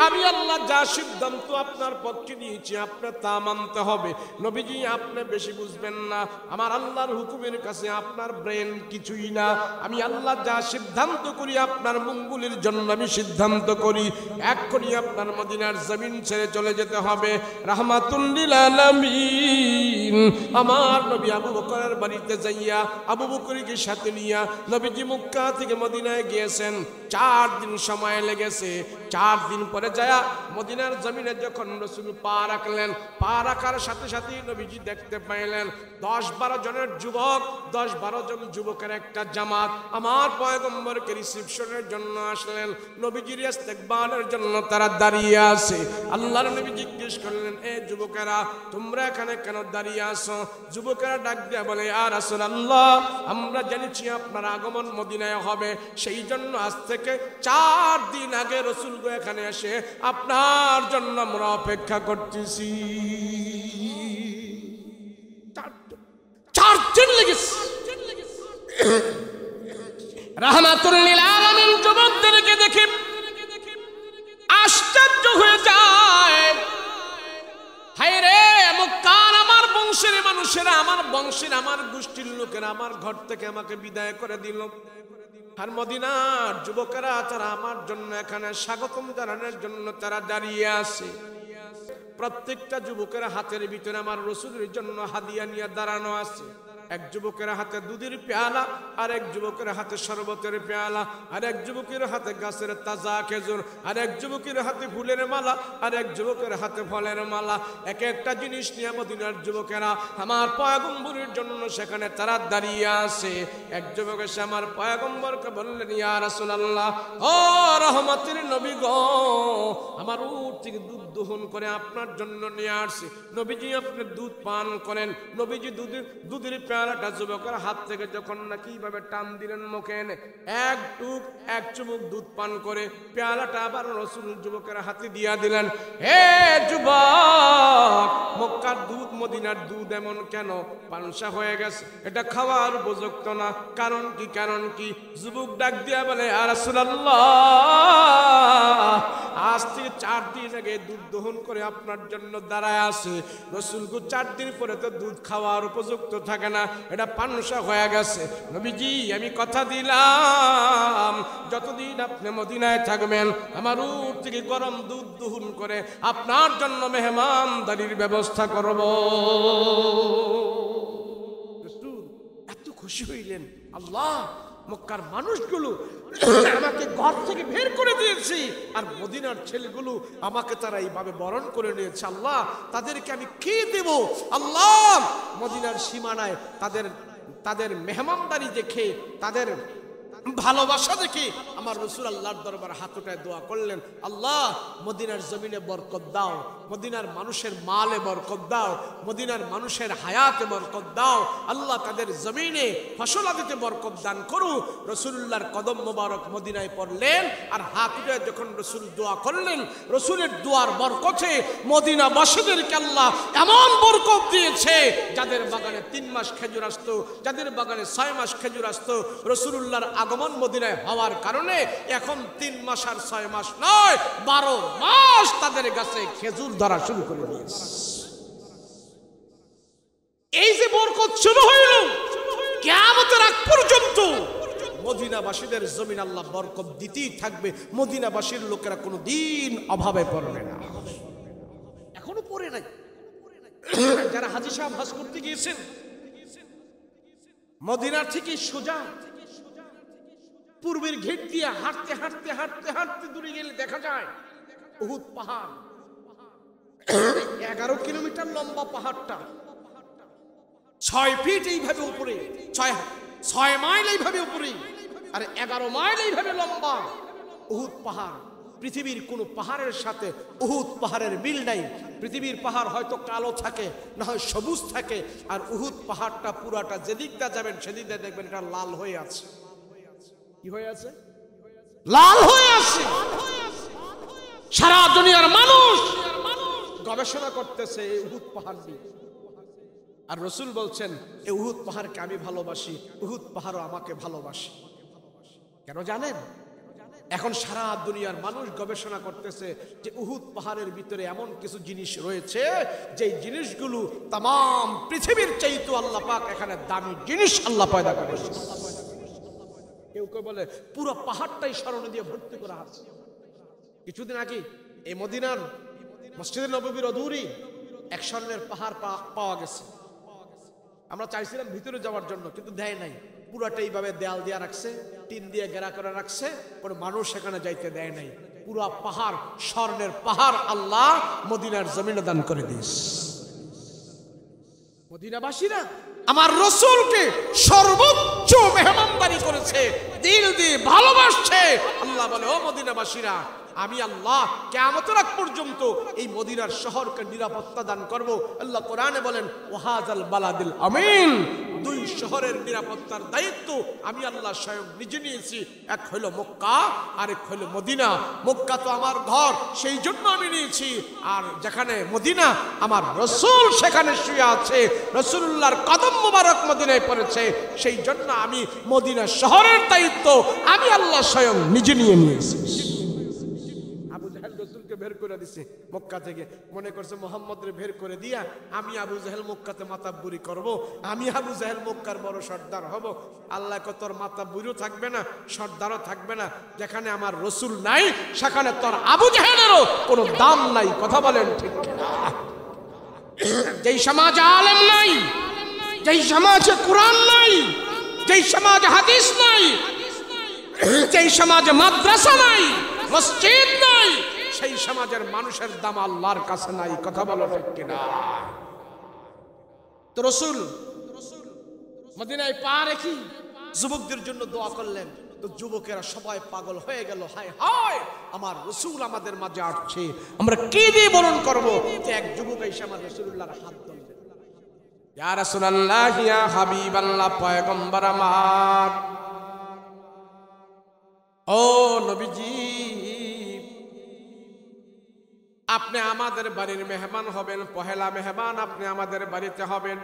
আমি আল্লাহ যা সিদ্ধান্ত আপনার পক্ষে নিয়েছি আপনার তা মানতে হবে। নবীজি আপনি বেশি বুঝবেন না, আমার আল্লাহর হুকুমের কাছে আপনার ব্রেন কিছুই না। আমি আল্লাহ যা সিদ্ধান্ত করি আপনার মঙ্গলের জন্য আমি সিদ্ধান্ত করি। এক্ষুনি আপনার মদিনার জমিন ছেড়ে চলে যেতে হবে। রাহমাতুল লিল আলামিন আমার নবী আবু বকরের বাড়িতে যাইয়া আবু বকরকে সাথে নিয়া নবীজি মক্কা থেকে মদিনায় গিয়েছেন। 4 দিন সময় লেগেছে। 4 দিন পরে যায়া মদিনার জমিনে যখন রাসূল পা রাখলেন, পা রাখার সাথে সাথে নবীজি দেখতে পাইলেন 10-12 জনের যুবক, 10-12 জন যুবকের একটা জামাত আমার পয়গম্বরকে রিসিপশনের জন্য আসলেন, নবীজির ইস্তেকবালের জন্য তারা দাঁড়িয়ে আছে। আল্লাহর নবী জিজ্ঞেস করলেন, এ যুবকেরা তোমরা এখানে কেন দাঁড়িয়ে আছো? যুবকেরা ডাক দিয়ে বলে, ইয়া রাসূলুল্লাহ, আমরা জেনেছি আপনার আগমন মদিনায় হবে, সেই জন্য আজ থেকে 4 দিন আগে রাসূল এখানে এসে আপনার জন্য আমরা অপেক্ষা করতেছি। 4 দিন লেগেছে। রাহমাতুল লিল আলামিন যুবকদেরকে দেখে আশ্চর্য হয়ে যায়। হায় রে, মক্কার আমার বংশের মানুষেরা, আমার বংশের আমার গোষ্ঠীর লোকেরা আমার ঘর থেকে আমাকে বিদায় করে দিল, আর মদিনার যুবকেরা তারা আমার জন্য এখানে স্বাগতম জানানোর জন্য তারা দাঁড়িয়ে আছে। প্রত্যেকটা যুবকের হাতের ভিতরে আমার রাসূলের জন্য হাদিয়া নিয়ে দাঁড়ানো আছে। এক যুবকের হাতে দুধের পেয়ালা, আর এক যুবকের হাতে শরবতের পেয়ালা, আর এক যুবকের হাতে গাছের তাজা খেজুর, আর এক যুবকের হাতে ফুলের মালা, আর এক যুবকের হাতে ফলের মালা। এক একটা জিনিস নিয়ে মদিনার যুবকেরা আমার পয়গম্বরের জন্য সেখানে তারা দাঁড়িয়ে আছে। এক যুবক এসে আমার পয়গম্বরকে বললেন, ইয়া রাসূলুল্লাহ, ও রহমতের নবী গো, আমার উট থেকে দুধ দহন করে আপনার জন্য নিয়ে আসছি, নবীজি আপনি দুধ পান করেন। নবীজি দুধের পেয়ালাটা যুবকের হাত থেকে যখন না কিভাবে টান দিলেন মুখে এনে এক চুমুক দুধ পান করে পেয়ালাটা আবার রাসূল যুবকের হাতে দিয়া দিলেন। হে যুবক, মক্কার দুধ মদিনার দুধ এমন কেন পানসা হয়ে গেছে? এটা খাওয়ার উপযুক্ত না। কারণ কি? কারণ কি? যুবক ডাক দিয়া বলে, ইয়া রাসূলুল্লাহ, আজ থেকে 4 দিন আগে দুধ দহন করে আপনার জন্য দাঁড়ায় আছে। রাসূলকে 4 দিন পরে তো দুধ খাওয়ার উপযুক্ত থাকে না, এটা পানসা হয়ে গেছে। নবীজি আমি কথা দিলাম, যতদিন আপনি মদিনায় থাকবেন আমার উট থেকে গরম দুধ দহন করে আপনার জন্য মেহমানদারির ব্যবস্থা করব। রাসূল এত খুশি হইলেন, আল্লাহ মক্কার মানুষগুলো আমাকে ঘর থেকে বের করে দিয়েছি, আর মদিনার ছেলেগুলো আমাকে তারা এইভাবে বরণ করে নিয়েছে। আল্লাহ তাদেরকে আমি কি দেব? আল্লাহ মদিনার সীমানায় তাদের মেহমানদারি দেখে, তাদের ভালোবাসা দেখে আমার রাসূল আল্লাহর দরবারে হাত উঠায় দোয়া করলেন, আল্লাহ মদিনার জমিনে বরকত দাও, মদিনার মানুষের মালে বরকত দাও, মদিনার মানুষের হায়াতে বরকত দাও। আল্লাহ তাদের জমিনে ফসলাদিতে বরকত দান করু। রাসূলুল্লাহর কদম মোবারক মদিনায় পড়লেন, আর হাত উঠায় যখন রাসূল দোয়া করলেন, রাসূলের দোয়ার বরকতে মদিনাবাসীদেরকে আল্লাহ এমন বরকত দিয়েছে, যাদের বাগানে 3 মাস খেজুর আসতো, যাদের বাগানে 6 মাস খেজুর আসতো, রাসূলুল্লাহর আগমন মদিনায় হওয়ার কারণে এখন 3 মাস আর 6 মাস নয়, 12 মাস তাদের গাছে খেজুর ধরা শুরু করে দিয়েছে। এই যে বরকত শুরু হইল, কিয়ামতের আগ পর্যন্ত মদিনাবাসীদের জমিন আল্লাহ বরকত দিতেই থাকবে। মদিনাবাসীর লোকেরা কোনোদিন অভাবে পড়বে না। এখনো পড়ে নাই। যারা হাজী সাহেব হজ করতে গিয়েছেন, মদিনার থেকে সোজা পূর্বের ঘেট দিয়ে হাঁটতে হাঁটতে হাঁটতে হাঁটতে দূরে গেলে দেখা যায় উহুদ পাহাড়। 11 কিলোমিটার লম্বা পাহাড়টা, 6 ফিট এইভাবে উপরে, 6 মাইল এইভাবে উপরে, আর 11 মাইল এইভাবে লম্বা উহুদ পাহাড়। পৃথিবীর কোন পাহাড়ের সাথে উহুদ পাহাড়ের মিল নাই। পৃথিবীর পাহাড় হয়তো কালো থাকে, না হয় সবুজ থাকে, আর উহুদ পাহাড়টা পুরাটা যেদিকটা যাবেন সেদিকটা দেখবেন এটা লাল হয়ে আছে। কি হয়ে আছে? লাল হয়ে আছে। সারা দুনিয়ার মানুষ গবেষণা করতেছে এই উহুদ পাহাড় নিয়ে। আর রাসূল বলছেন এই উহুদ পাহাড়কে আমি ভালোবাসি, উহুদ পাহাড়ও আমাকে ভালোবাসে। কেন জানেন? এখন সারা দুনিয়ার মানুষ গবেষণা করতেছে যে উহুদ পাহাড়ের ভিতরে এমন কিছু জিনিস রয়েছে যে জিনিসগুলো তাম পৃথিবীর চাইতে আল্লাহ পাক এখানে দামি জিনিস আল্লাহ পয়দা করেছে। কেউ কেউ বলে পুরো পাহাড়টাই স্মরণ দিয়ে ভর্তি করা আছে। কিছুদিন আগে এই মদিনার মসজিদে নববীর অদূরে এক স্বর্ণের পাহাড় পাওয়া গেছে। আমরা চাইছিলাম ভিতরে যাওয়ার জন্য, কিন্তু দেয় নাই। পুরাটা এইভাবে দেয়াল দিয়ে রাখছে, টিন দিয়ে ঘেরা করে রাখছে, কোনো মানুষ সেখানে যাইতে দেয় নাই। পুরা পাহাড় স্বর্ণের পাহাড় আল্লাহ মদিনার জমিনে দান করে দিস। মদিনাবাসীরা আমার রাসূলকে সর্বোচ্চ মেহমানদারি করেছে, দিল দিয়ে ভালোবাসছে। আল্লাহ বলে ও মদিনাবাসীরা, আমি আল্লাহ কিয়ামতের আগ পর্যন্ত এই মদিনার শহরকে নিরাপত্তা দান করব। আল্লাহ কোরআনে বলেন ওয়াহাজাল বালাদিল আমিন, 2 শহরের নিরাপত্তার দায়িত্ব আমি আল্লাহ স্বয়ং নিজে নিয়েছি। এক হলো মক্কা, আরেক হলো মদিনা। মক্কা তো আমার ঘর, সেই জন্য আমি নিয়েছি। আর যেখানে মদিনা, আমার রাসূল সেখানে শুয়ে আছে, রাসূলুল্লাহর কদম মোবারক মদিনায় পড়েছে, সেই জন্য আমি মদিনা শহরের দায়িত্ব আমি আল্লাহ স্বয়ং নিজে নিয়ে নিয়েছি। আবু জাহেল রাসূলকে বের করে দিছে মক্কা থেকে, মনে করছে মুহাম্মদরে বের করে দিয়া আমি আবু জাহেল মক্কাতে মাতাব্বুরি করব, আমি আবু জাহেল মক্কার বড় সর্দার হব। আল্লাহ কো তোর মাতাব্বুরিও থাকবে না, সর্দারও থাকবে না। যেখানে আমার রাসূল নাই সেখানে তোর আবু জাহেলেরও কোনো দাম নাই। কথা বলেন ঠিক কিনা? যেই সমাজে আলেম নাই, যেই সমাজে কোরআন নাই, যেই সমাজে হাদিস নাই, যেই সমাজে মাদ্রাসা নাই, মসজিদ নাই, সেই সমাজের মানুষের দাম আল্লাহর কাছে নাই। কথা বলো ঠিক কিনা? তো রাসূল মদিনায় পা রেখে যুবকদের জন্য দোয়া করলেন। তো যুবকেরা সবাই পাগল হয়ে গেল, হায় হায় আমার রাসূল আমাদের মাঝে আসছে, আমরা কি দিয়ে বরণ করব? যে এক যুবক এসে আমার রাসূলুল্লাহর হাত ধরলেন, ইয়া রাসূলুল্লাহ, ইয়া হাবিবাল্লাহ, পয়গম্বর আমার, ও নবীজি, আপনি আমাদের বাড়ির মেহমান হবেন, পহেলা মেহমান আপনি আমাদের বাড়িতে হবেন।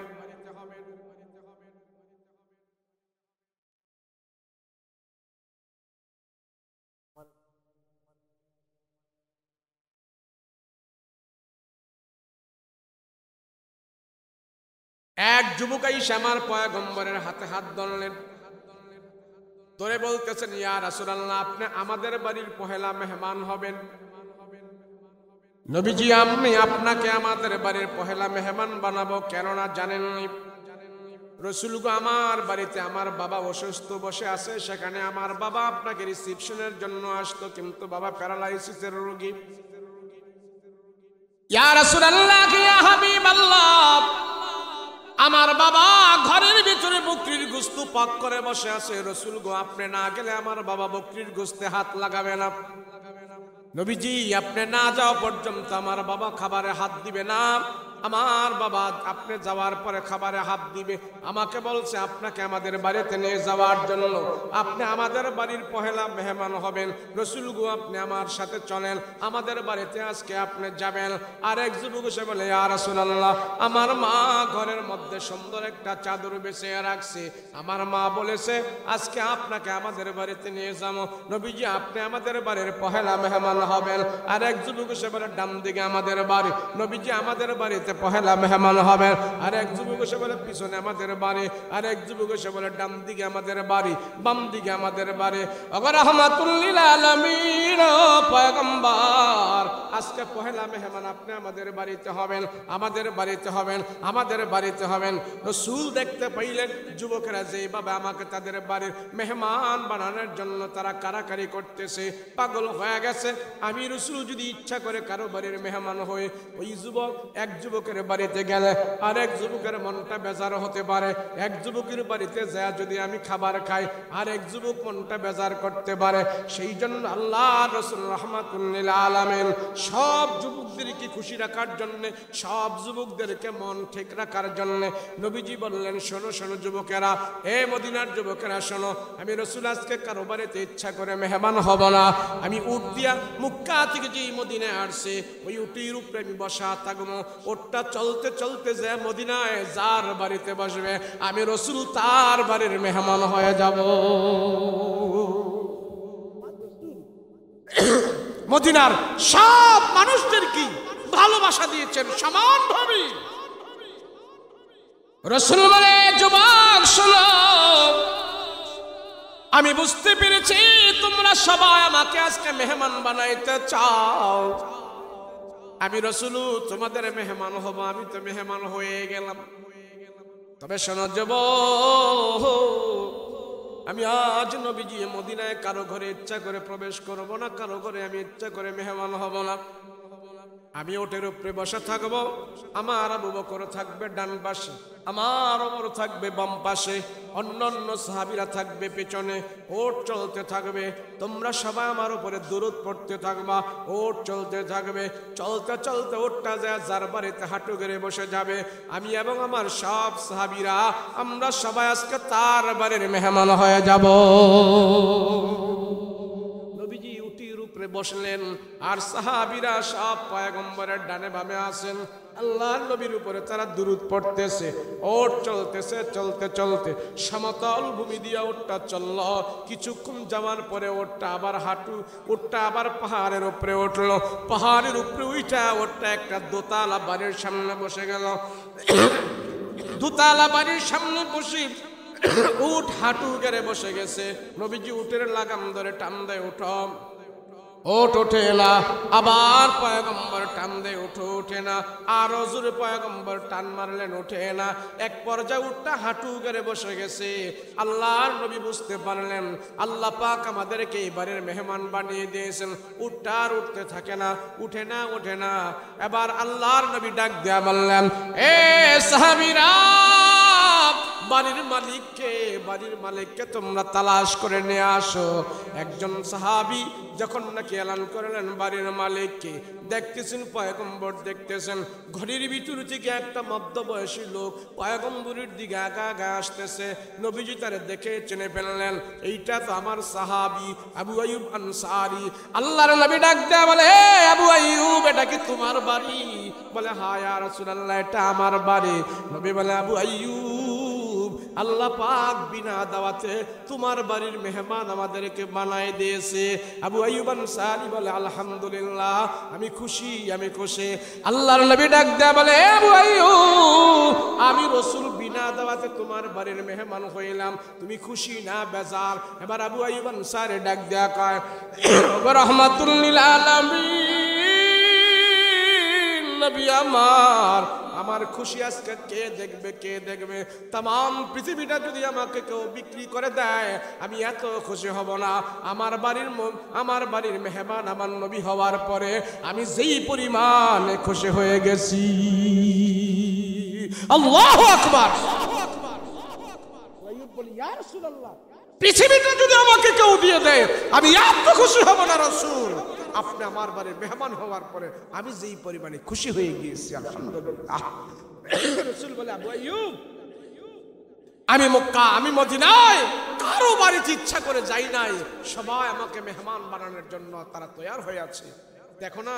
এক যুবক এসে আমার পয়গম্বরের হাতে হাত ধরলেন, ধরে বলতেছেন ইয়া রাসূলুল্লাহ, আপনি আমাদের বাড়ির পহেলা মেহমান হবেন। নবীজি, আমি আপনাকে আমাদের বাড়ির পহেলা মেহমান বানাবো, কেননা জানেন রাসূল গো, আমার বাড়িতে আমার বাবা অসুস্থ বসে আছে, সেখানে আমার বাবা আপনাকে রিসিপশনের জন্য আসতো, কিন্তু বাবা প্যারালাইসিসের রোগী। ইয়া রাসূলুল্লাহ, ইয়া হাবিবাল্লাহ, আমার বাবা ঘরের ভিতরে বকরির গোশত পাক করে বসে আছে, রাসূল গো, আপনি না গেলে আমার বাবা বকরির গোশতে হাত লাগাবে না। নবীজি, আপনি না যাওয়া পর্যন্ত আমার বাবা খাবারে হাত দিবে না। আমার বাবা আপনি যাওয়ার পরে খাবারে হাত দিবে। আমাকে বলছে আপনাকে আমাদের বাড়িতে নিয়ে যাওয়ার জন্য, আপনি আমাদের বাড়ির পহেলা মেহমান হবেন। রাসূল গো, আপনি আমার সাথে চলেন, আমাদের বাড়িতে আজকে আপনি যাবেন। আর এক যুবক এসে বলে ইয়া রাসূলুল্লাহ, আমার মা ঘরের মধ্যে সুন্দর একটা চাদর বিছিয়ে রাখছে, আমার মা বলেছে আজকে আপনাকে আমাদের বাড়িতে নিয়ে যাবো। নবীজি, আপনি আমাদের বাড়ির পহেলা মেহমান হবেন। আর এক যুবক এসে বলে ডান দিকে আমাদের বাড়ি। নবীজি, আমাদের বাড়িতে পহেলা মেহমান হবেন। আর এক যুবক এসে বলে পিছনে আমাদের বাড়ি, আর এক যুবক এসে বলে ডান দিকে আমাদের বাড়ি, বাম দিকে আমাদের বাড়ি। ওগো রাহমাতুল লিল আলামিন পয়গম্বর, আজকে পহেলা মেহমান আপনি আমাদের বাড়িতে হবেন, আমাদের বাড়িতে হবেন, আমাদের বাড়িতে হবেন। রাসূল দেখতে পাইলেন যুবকেরা যেভাবে আমাকে তাদের বাড়ির মেহমান বানানোর জন্য তারা কারাকারি করতেছে, পাগল হয়ে গেছে। আমি রাসূল যদি ইচ্ছা করে কারো বাড়ির মেহমান হয়ে ওই যুবক এক যুবকের বাড়িতে গেলে আর এক যুবকের মনটা বেজার হতে পারে। এক যুবকের বাড়িতে যায় যদি আমি খাবার খাই আর এক যুবক মনটা বেজার করতে পারে। সেই জন্য আল্লাহ রাসূল রাহমাতুল লিল আলামিন সব যুবকদেরকে খুশি রাখার জন্য, সব যুবকদেরকে মন ঠিক রাখার জন্য নবীজি বললেন, শোনো শোনো যুবকেরা, এ মদিনার যুবকেরা শোনো, আমি রাসূল আজকে কারো বাড়িতে ইচ্ছা করে মেহমান হব না। আমি উট দিয়া মক্কা থেকে যেই মদিনায় আসছে ওই উটের উপরে আমি বসা থাকবো। ওটটা চলতে চলতে যে মদিনায় যার বাড়িতে বসবে আমি রাসূল তার বাড়ির মেহমান হয়ে যাব। মদিনার সব মানুষদের কি ভালোবাসা দিয়েছেন সমানভাবে। রাসূল বলে, যুবক শোনো, আমি বুঝতে পেরেছি তোমরা সবাই আমাকে আজকে মেহমান বানাইতে চাও। আমি রাসূল তোমাদের মেহমান হব, আমি তো মেহমান হয়ে গেলাম। তবে শোনো যুবক, আমি আজ নবীজি মদিনায় কারো ঘরে ইচ্ছা করে প্রবেশ করব না, কারো ঘরে আমি ইচ্ছা করে মেহমান হব না। আমি ওটের উপরে বসে থাকবো, আমার আবু বকর থাকবে ডান পাশে, আমার ওমর থাকবে বাম পাশে, অন্যান্য সাহাবীরা থাকবে পেছনে। ওট চলতে থাকবে, তোমরা সবাই আমার উপরে দুরূদ পড়তে থাকবা। ওট চলতে থাকবে, চলতে চলতে ওটটা যায় যার বাড়িতে হাঁটু গেড়ে বসে যাবে। আমি এবং আমার সব সাহাবীরা আমরা সবাই আজকে তার বাড়ির মেহমান হয়ে যাব। নবীজি উটির উপরে বসলেন আর সাহাবীরা সব পয়গম্বরের ডানে বামে আছেন। আল্লাহর নবীর উপরে তারা দুরূদ পড়তেছে। ওট চলতেছে, চলতে চলতে সমতল ভূমি দিয়ে ওটটা চলল। কিছুক্ষণ যাওয়ার পরে ওটটা আবার ওটটা আবার পাহাড়ের উপরে উঠলো। পাহাড়ের উপরে উঠা ওটটা একটা দোতলা বাড়ির সামনে বসে গেল। দোতলা বাড়ির সামনে বসে উট হাঁটু গেড়ে বসে গেছে। নবীজি উটের লাগাম ধরে টান দেয়, উঠো। ওট ওঠে না, আবার পয়গম্বর টান দেয়, ওঠে না। আরো জোরে পয়গম্বর টান মারলেন, ওঠে না। এক পর্যায়ে উটটা হাঁটু গেড়ে বসে গেছে। আল্লাহর নবী বুঝতে পারলেন আল্লাহ পাক আমাদেরকে এবারের মেহমান বানিয়ে দিয়েছেন। উটটা আর উঠতে থাকে না, উঠে না, ওঠে না। এবার আল্লাহর নবী ডাক দিয়া বললেন, এ সাহাবীরা, বাড়ির মালিককে তোমরা তালাশ করে নিয়ে আসো। একজন সাহাবী যখন নাকি এলান করলেন বাড়ির মালিককে, দেখতেছেন পয়গম্বর দেখতেছেন ঘরের ভিতর থেকে একটা মধ্যবয়সী লোক পয়গম্বরের দিকে আগা আগা আসতেছে। নবীজি তারে দেখে চিনে ফেললেন, এইটা তো আমার সাহাবী আবু আইয়ুব আনসারী। আল্লাহর নবী ডাক দেয়া বলে, হে আবু আইয়ুব, এটা কি তোমার বাড়ি? বলে, হ্যাঁ ইয়া রাসূলুল্লাহ, এটা আমার বাড়ি। নবী বলে, আবু আইয়ুব, আল্লাহ পাক বিনা দাওয়াতে তোমার বাড়ির মেহমান আমাদেরকে বানায় দিয়েছে। আবু আইয়ুব আনসারী বলে, আলহামদুলিল্লাহ, আমি খুশি, আমি খুশি। আল্লাহর নবী ডাক দেয়া বলে, আবু আইয়ুব, আমি রাসূল বিনা দাওয়াতে তোমার বাড়ির মেহমান হইলাম, তুমি খুশি না বেজার? এবার আবু আইয়ুব আনসারী ডাক দেয়া কয়, রাহমাতুল লিল আলামিন নবী আমার খুশি আজকে কে দেখবে, কে দেখবে? তাম পৃথিবীটা যদি আমাকে কেউ বিক্রি করে দেয় আমি এত খুশি হব না। আমার বাড়ির মেহমান আমার নবী হওয়ার পরে আমি যেই পরিমাণে খুশি হয়ে গেছি। আল্লাহু আকবার। পৃথিবীটা যদি আমাকে কেউ দিয়ে দেয় আমি এত খুশি হব না রাসূল, আপনি আমার বাড়ির মেহমান হওয়ার পরে আমি যেই পরিমাণে খুশি হয়ে গিয়েছি। আলহামদুলিল্লাহ। রাসূল বলে, আবু আইয়ুব, আমি মক্কা, আমি মদিনায় কারো বাড়িতে ইচ্ছা করে যাই নাই, সবাই আমাকে মেহমান বানানোর জন্য তারা তৈয়ার হয়ে আছে। দেখো না,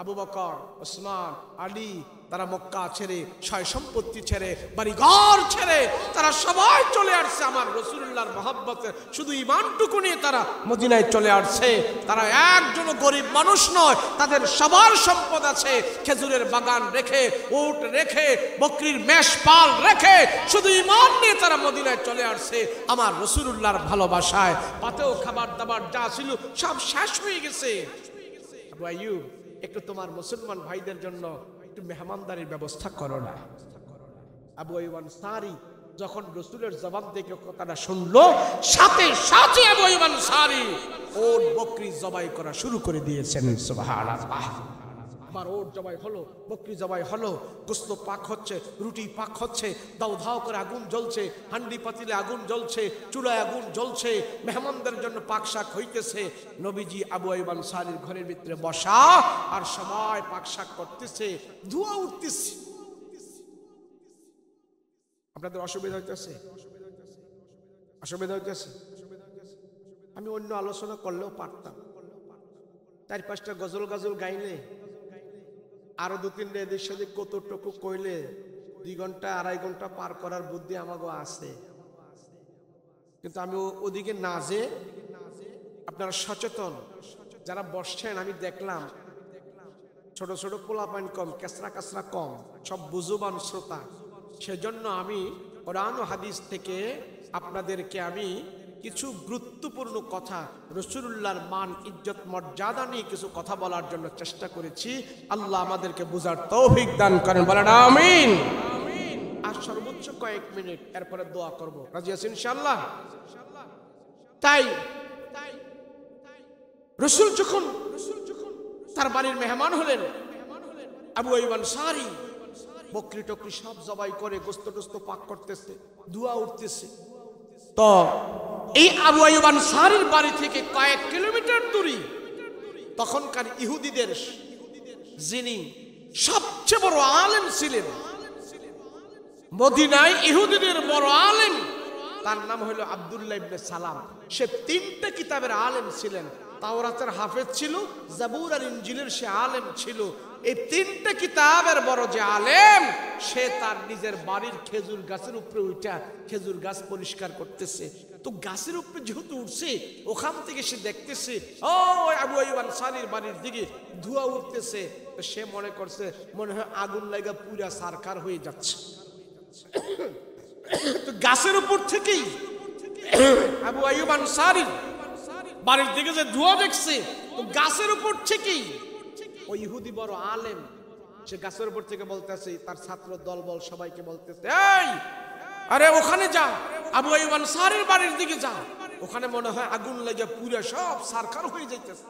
আবু বকর, ওসমান, আলী তারা মক্কা ছেড়ে, সয় সম্পত্তি ছেড়ে, বাড়িঘর ছেড়ে তারা সবাই চলে আসছে আমার রাসূলুল্লাহর মহব্বতে। শুধু ঈমানটুকু নিয়ে তারা মদিনায় চলে আসছে। তারা একজনও গরিব মানুষ নয়, তাদের সবার সম্পদ আছে। খেজুরের বাগান রেখে, উট রেখে, বকরির মেষপাল রেখে শুধু ঈমান নিয়ে তারা মদিনায় চলে আসছে আমার রাসূলুল্লাহর ভালোবাসায়। পাতেও খাবার দাবার যা ছিল সব শেষ হয়ে গেছে। আবু আইয়ুব, একটু তোমার মুসলমান ভাইদের জন্য একটু মেহমানদারির ব্যবস্থা করো না। আবু আইয়ুব আনসারী যখন রাসূলের জবান থেকে কথাটা শুনলো, সাথে সাথে আবু আইয়ুব আনসারী ওট বকরি জবাই করা শুরু করে দিয়েছেন। সুবহানাল্লাহ। আমার ওট জবাই হলো, বকরি জবাই হলো, গোশত পাক হচ্ছে, রুটি পাক হচ্ছে, দাউ ধাউ করে আগুন জ্বলছে, হান্ডি পাতিলে আগুন জ্বলছে, চুলায় আগুন জ্বলছে, মেহমানদের জন্য পাক শাক হইতেছে। নবীজি আবু আইয়ুব আনসারীর ঘরের ভিতরে বসা, আর সবাই পাক শাক করতেছে, ধোঁয়া উঠতেছে। আপনাদের অসুবিধা হইতেছে? অসুবিধা হইতেছে? আমি অন্য আলোচনা করলেও পারতাম। 4-5টা গজল গাজল গাইলে, আরো 2-3টা এদের সাথে কতটুকু কইলে 2 ঘন্টা 2.5 ঘন্টা পার করার বুদ্ধি আমাকে আছে। কিন্তু আমি ওদিকে না যে, আপনারা সচেতন যারা বসছেন, আমি দেখলাম ছোট ছোট পোলাপান কম, কেসরা কাসরা কম, সব বুঝুবান শ্রোতা। সেজন্য আমি কোরআন ও হাদিস থেকে আপনাদেরকে আমি কিছু গুরুত্বপূর্ণ কথা, রাসূলুল্লাহর মান, ইজ্জত, মর্যাদা নিয়ে কিছু কথা বলার জন্য চেষ্টা করেছি। আল্লাহ আমাদেরকে বুঝার তৌফিক দান করেন, বলেন আমিন। আর সর্বোচ্চ কয়েক মিনিট, এরপরে দোয়া করব। রাজি আছেন ইনশাআল্লাহ? তাই রাসূল যখন তার বাড়ির মেহমান হলেন, আবু আইয়ুব আনসারী বকরি টকরি সব জবাই করে গোশত টোস্ত পাক করতেছে, ধোঁয়া উঠতেছে। তো এই আবু আইয়ুব আনসারীর বাড়ি থেকে কয়েক কিলোমিটার দূরে তখনকার ইহুদিদের যিনি সবচেয়ে বড় আলেম ছিলেন, মদিনায় ইহুদিদের বড় আলেম, তার নাম হলো আব্দুল্লাহ ইবনে সালাম। সে 3টা কিতাবের আলেম ছিলেন। তাওরাতের হাফেজ ছিল, জাবুর আর ইনজিলের সে আলেম ছিল। এই 3টা কিতাবের বড় যে আলেম, সে তার নিজের বাড়ির খেজুর গাছের উপরে উঠা খেজুর গাছ পরিষ্কার করতেছে। তো গাছের উপরে যেহেতু উঠছে, ওখান থেকে সে দেখতেছে ও আবু আইয়ুব আনসারীর বাড়ির দিকে ধোঁয়া উঠতেছে। তো সে মনে করছে মনে হয় আগুন লাগা পুরা সারকার হয়ে যাচ্ছে। তো গাছের উপর থেকেই আবু আইয়ুব আনসারী বাড়ির দিকে যে ধোঁয়া দেখছে, তো গাছের উপর থেকেই ওই ইহুদি বড় আলেম সে গাছের উপর থেকে বলতেছে, তার ছাত্র দল বল সবাইকে বলতেছে, এই আরে ওখানে যা, আবু আইয়ুব আনসারীর বাড়ির দিকে যা, ওখানে মনে হয় আগুন লেগে পুরো সব সারখার হয়ে যাইতেছে,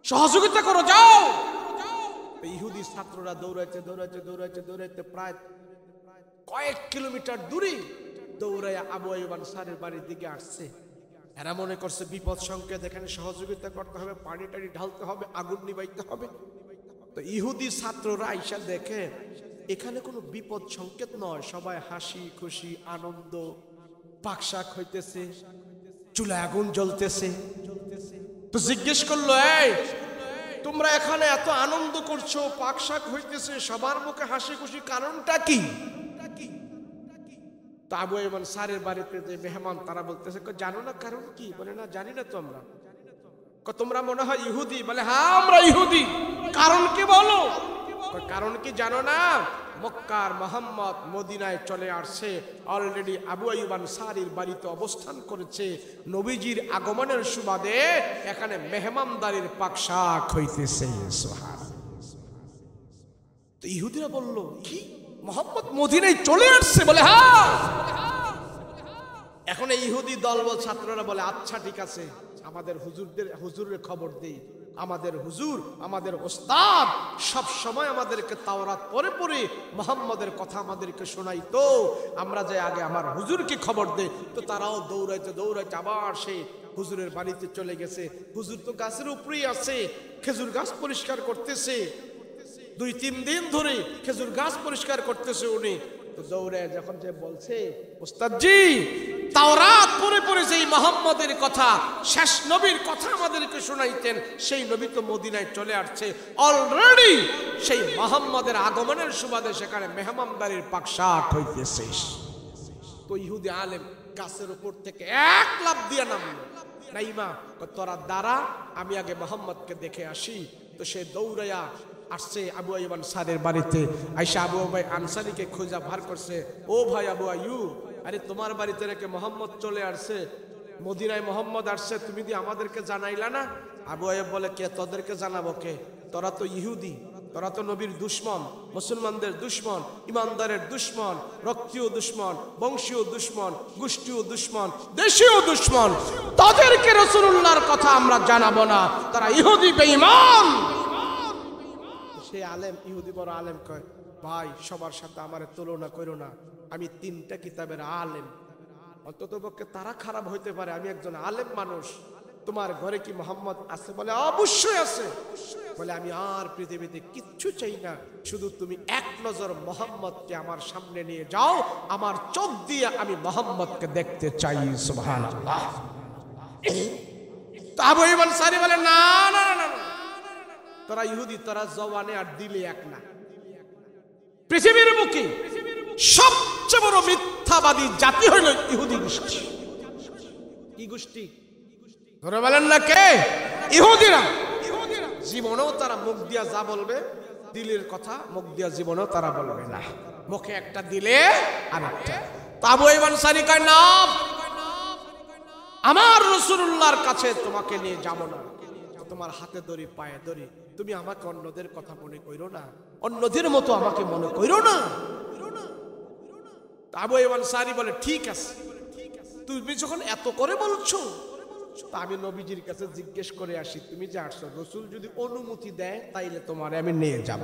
সহযোগিতা করো, যাও। ইহুদি ছাত্ররা দৌড়াইতে দৌড়াইতে দৌড়াইতে দৌড়াইতে প্রায় কয়েক কিলোমিটার দূরে দৌড়াইয়া আবু আইয়ুব আনসারীর বাড়ির দিকে আসছে। এরা মনে করছে বিপদ সংকেত, এখানে সহযোগিতা করতে হবে, পানি টানি ঢালতে হবে, আগুন নিবাইতে হবে। তো ইহুদি ছাত্ররা আইসা দেখে এখানে কোনো বিপদ সংকেত নয়, সবাই হাসি খুশি আনন্দ, পাকশাক হইতেছে, চুলায় আগুন জ্বলতেছে। তো জিজ্ঞেস করলো, এই তোমরা এখানে এত আনন্দ করছো, পাকশাক হইতেছে, সবার মুখে হাসি খুশি, কারণটা কি? তো আবু আইয়ুব আনসারীর বাড়িতে যে মেহমান তারা বলতেছে, জানো না কারণ কি? বলে না, জানি না। তো আমরা তোমরা মনে হয় ইহুদি? বলে হ্যাঁ আমরা ইহুদি। কারণ কি বলো? কারণ কি জানো না? মক্কার মুহাম্মদ মদিনায় চলে আসছে, অলরেডি আবু আইয়ুব আনসারীর বাড়িতে অবস্থান করেছে, নবীজির আগমনের সুবাদে এখানে মেহমানদারির পাকশাক হইতেছে। সুবহানাল্লাহ। তো ইহুদিরা বলল, কি মুহাম্মদ মদিনায় চলে আসছে? বলে হ্যাঁ। এখন এই ইহুদি দলবল ছাত্ররা বলে, আচ্ছা ঠিক আছে, আমাদের হুজুরের খবর দেই। আমাদের হুজুর, আমাদের ওস্তাদ সব সময় আমাদেরকে তাওরাত পড়ে পড়ে মুহাম্মদের কথা আমাদেরকে শোনাইতো, আমরা যে আগে আমার হুজুরকে খবর দেই। তো তারাও দৌড়াইতে দৌড়াইতে আবার সেই হুজুরের বাড়িতে চলে গেছে। হুজুর তো গাছের উপরেই আছে, খেজুর গাছ পরিষ্কার করতেছে, 2-3 দিন ধরে খেজুর গাছ পরিষ্কার করতেছে উনি। তো দৌড়ে যখন যে বলছে ওস্তাদজি তাওরাত পড়ে পড়ে যেই মুহাম্মদের কথা শেষ নবীর কথা আমাদেরকে শোনাইতেন সেই নবী তো মদিনায় চলে আসছে অলরেডি সেই মুহাম্মদের আগমনের সুবাদে সেখানে মেহমানদারির পাকশাক হইতেছে তো ইহুদি আলেম গাছের উপর থেকে এক লাফ দিয়ে নামলো নাইমা তোরা দাঁড়া আমি আগে মুহাম্মদকে দেখে আসি তো সে দৌড়াইয়া আসছে আবু আইয়ুব আনসারীর বাড়িতে আয়েশা আবু আইয়ুব আনসারীকে খোঁজা ভার করছে ও ভাই আবু আইয়ুব আরে তোমার বাড়িতে রেখে মুহাম্মদ চলে আসছে মদিনায় মুহাম্মদ আসছে তুমি দি আমাদেরকে জানাইলা না আবু আইয়ুব বলে কে তোদেরকে জানাবো কে তোরা তো ইহুদি তোরা তো নবীর দুশমন মুসলমানদের দুশমন ইমানদারের দুশমন রক্তীয় দুশমন বংশীয় দুশমন গোষ্ঠীয় দুশমন দেশীয় দুশমন তাদেরকে রাসূলুল্লাহর কথা আমরা জানাবো না তারা ইহুদি বেঈমান সে আলেম ইহুদি বড় আলেম কয় ভাই সবার সাথে আমারে তুলনা করো না আমি 3টা কিতাবের আলেম অন্ততপক্ষে তারা খারাপ হইতে পারে আমি একজন আলেম মানুষ তোমার ঘরে কি মুহাম্মদ আছে বলে অবশ্যই আছে বলে আমি আর পৃথিবীতে কিচ্ছু চাই না শুধু তুমি এক নজর মুহাম্মদকে আমার সামনে নিয়ে যাও আমার চোখ দিয়ে আমি মুহাম্মদকে দেখতে চাই সুবহানাল্লাহ তো আবু আইয়ুব আনসারী বলে না না না তোরা ইহুদি তোরা জবানে আর দিলে এক না পৃথিবীর বুকে সবচেয়ে বড় মিথ্যাবাদী জাতি হইল ইহুদি গোষ্ঠী কি গোষ্ঠী ধরে বলেন না কে ইহুদিরা জীবনেও তারা মুখ দিয়া যা বলবে দিলের কথা মুখ দিয়া জীবনেও তারা বলবে না মুখে একটা দিলে আরেকটা আবু আইয়ুব আনসারী কয় না আমার রাসূলুল্লাহর কাছে তোমাকে নিয়ে যাব না তোমার হাতে ধরি পায়ে ধরি তুমি আমাকে অন্যদের কথা মনে কইরো না অন্যদের মতো আমাকে মনে কইরো না আবু আইয়ুব আনসারী বলে ঠিক আছে তুমি যখন এত করে বলছো তা আমি নবীজির কাছে জিজ্ঞেস করে আসি তুমি যে আসছো রাসূল যদি অনুমতি দেয় তাইলে তোমারে আমি নিয়ে যাব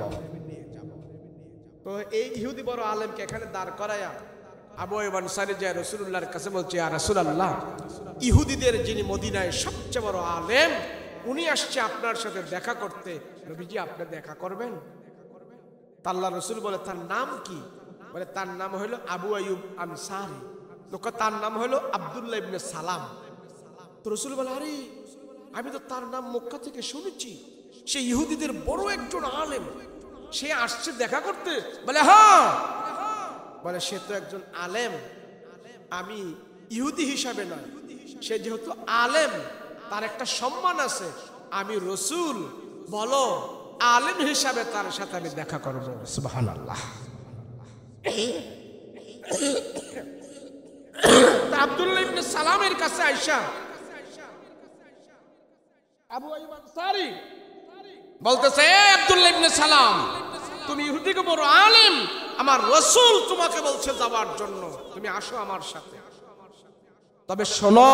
তো এই ইহুদি বড় আলেমকে এখানে দাঁড় করায়া আবু আইয়ুব আনসারী যে রাসূলুল্লাহর কাছে বলছে ইয়া রাসূলুল্লাহ ইহুদিদের যিনি মদিনায় সবচেয়ে বড় আলেম উনি আসছে আপনার সাথে দেখা করতে নবীজি আপনি দেখা করবেন আল্লাহ রাসূল বলে তার নাম কি বলে তার নাম হলো আবু আইয়ুব আনসারী লোক তার নাম হলো আব্দুল্লাহ ইবনে সালাম তো রাসূল বলে আরে আমি তো তার নাম মক্কা থেকে শুনেছি সে ইহুদিদের বড় একজন আলেম সে আসছে দেখা করতে বলে হ্যাঁ বলে সে তো একজন আলেম আমি ইহুদি হিসাবে নয় সে যেহেতু আলেম তার একটা সম্মান আছে আমি রাসূল বলো আলেম হিসাবে তার সাথে আমি দেখা করব সুবহানাল্লাহ আব্দুল্লাহ ইবনে সালামের কাছে আয়েশা আবু আইয়ুব আনসারী বলতেছে আব্দুল্লাহ ইবনে সালাম তুমি ইহুদিকে বড় আলেম আমার রাসূল তোমাকে বলছে যাওয়ার জন্য তুমি আসো আমার সাথে তবে শোনো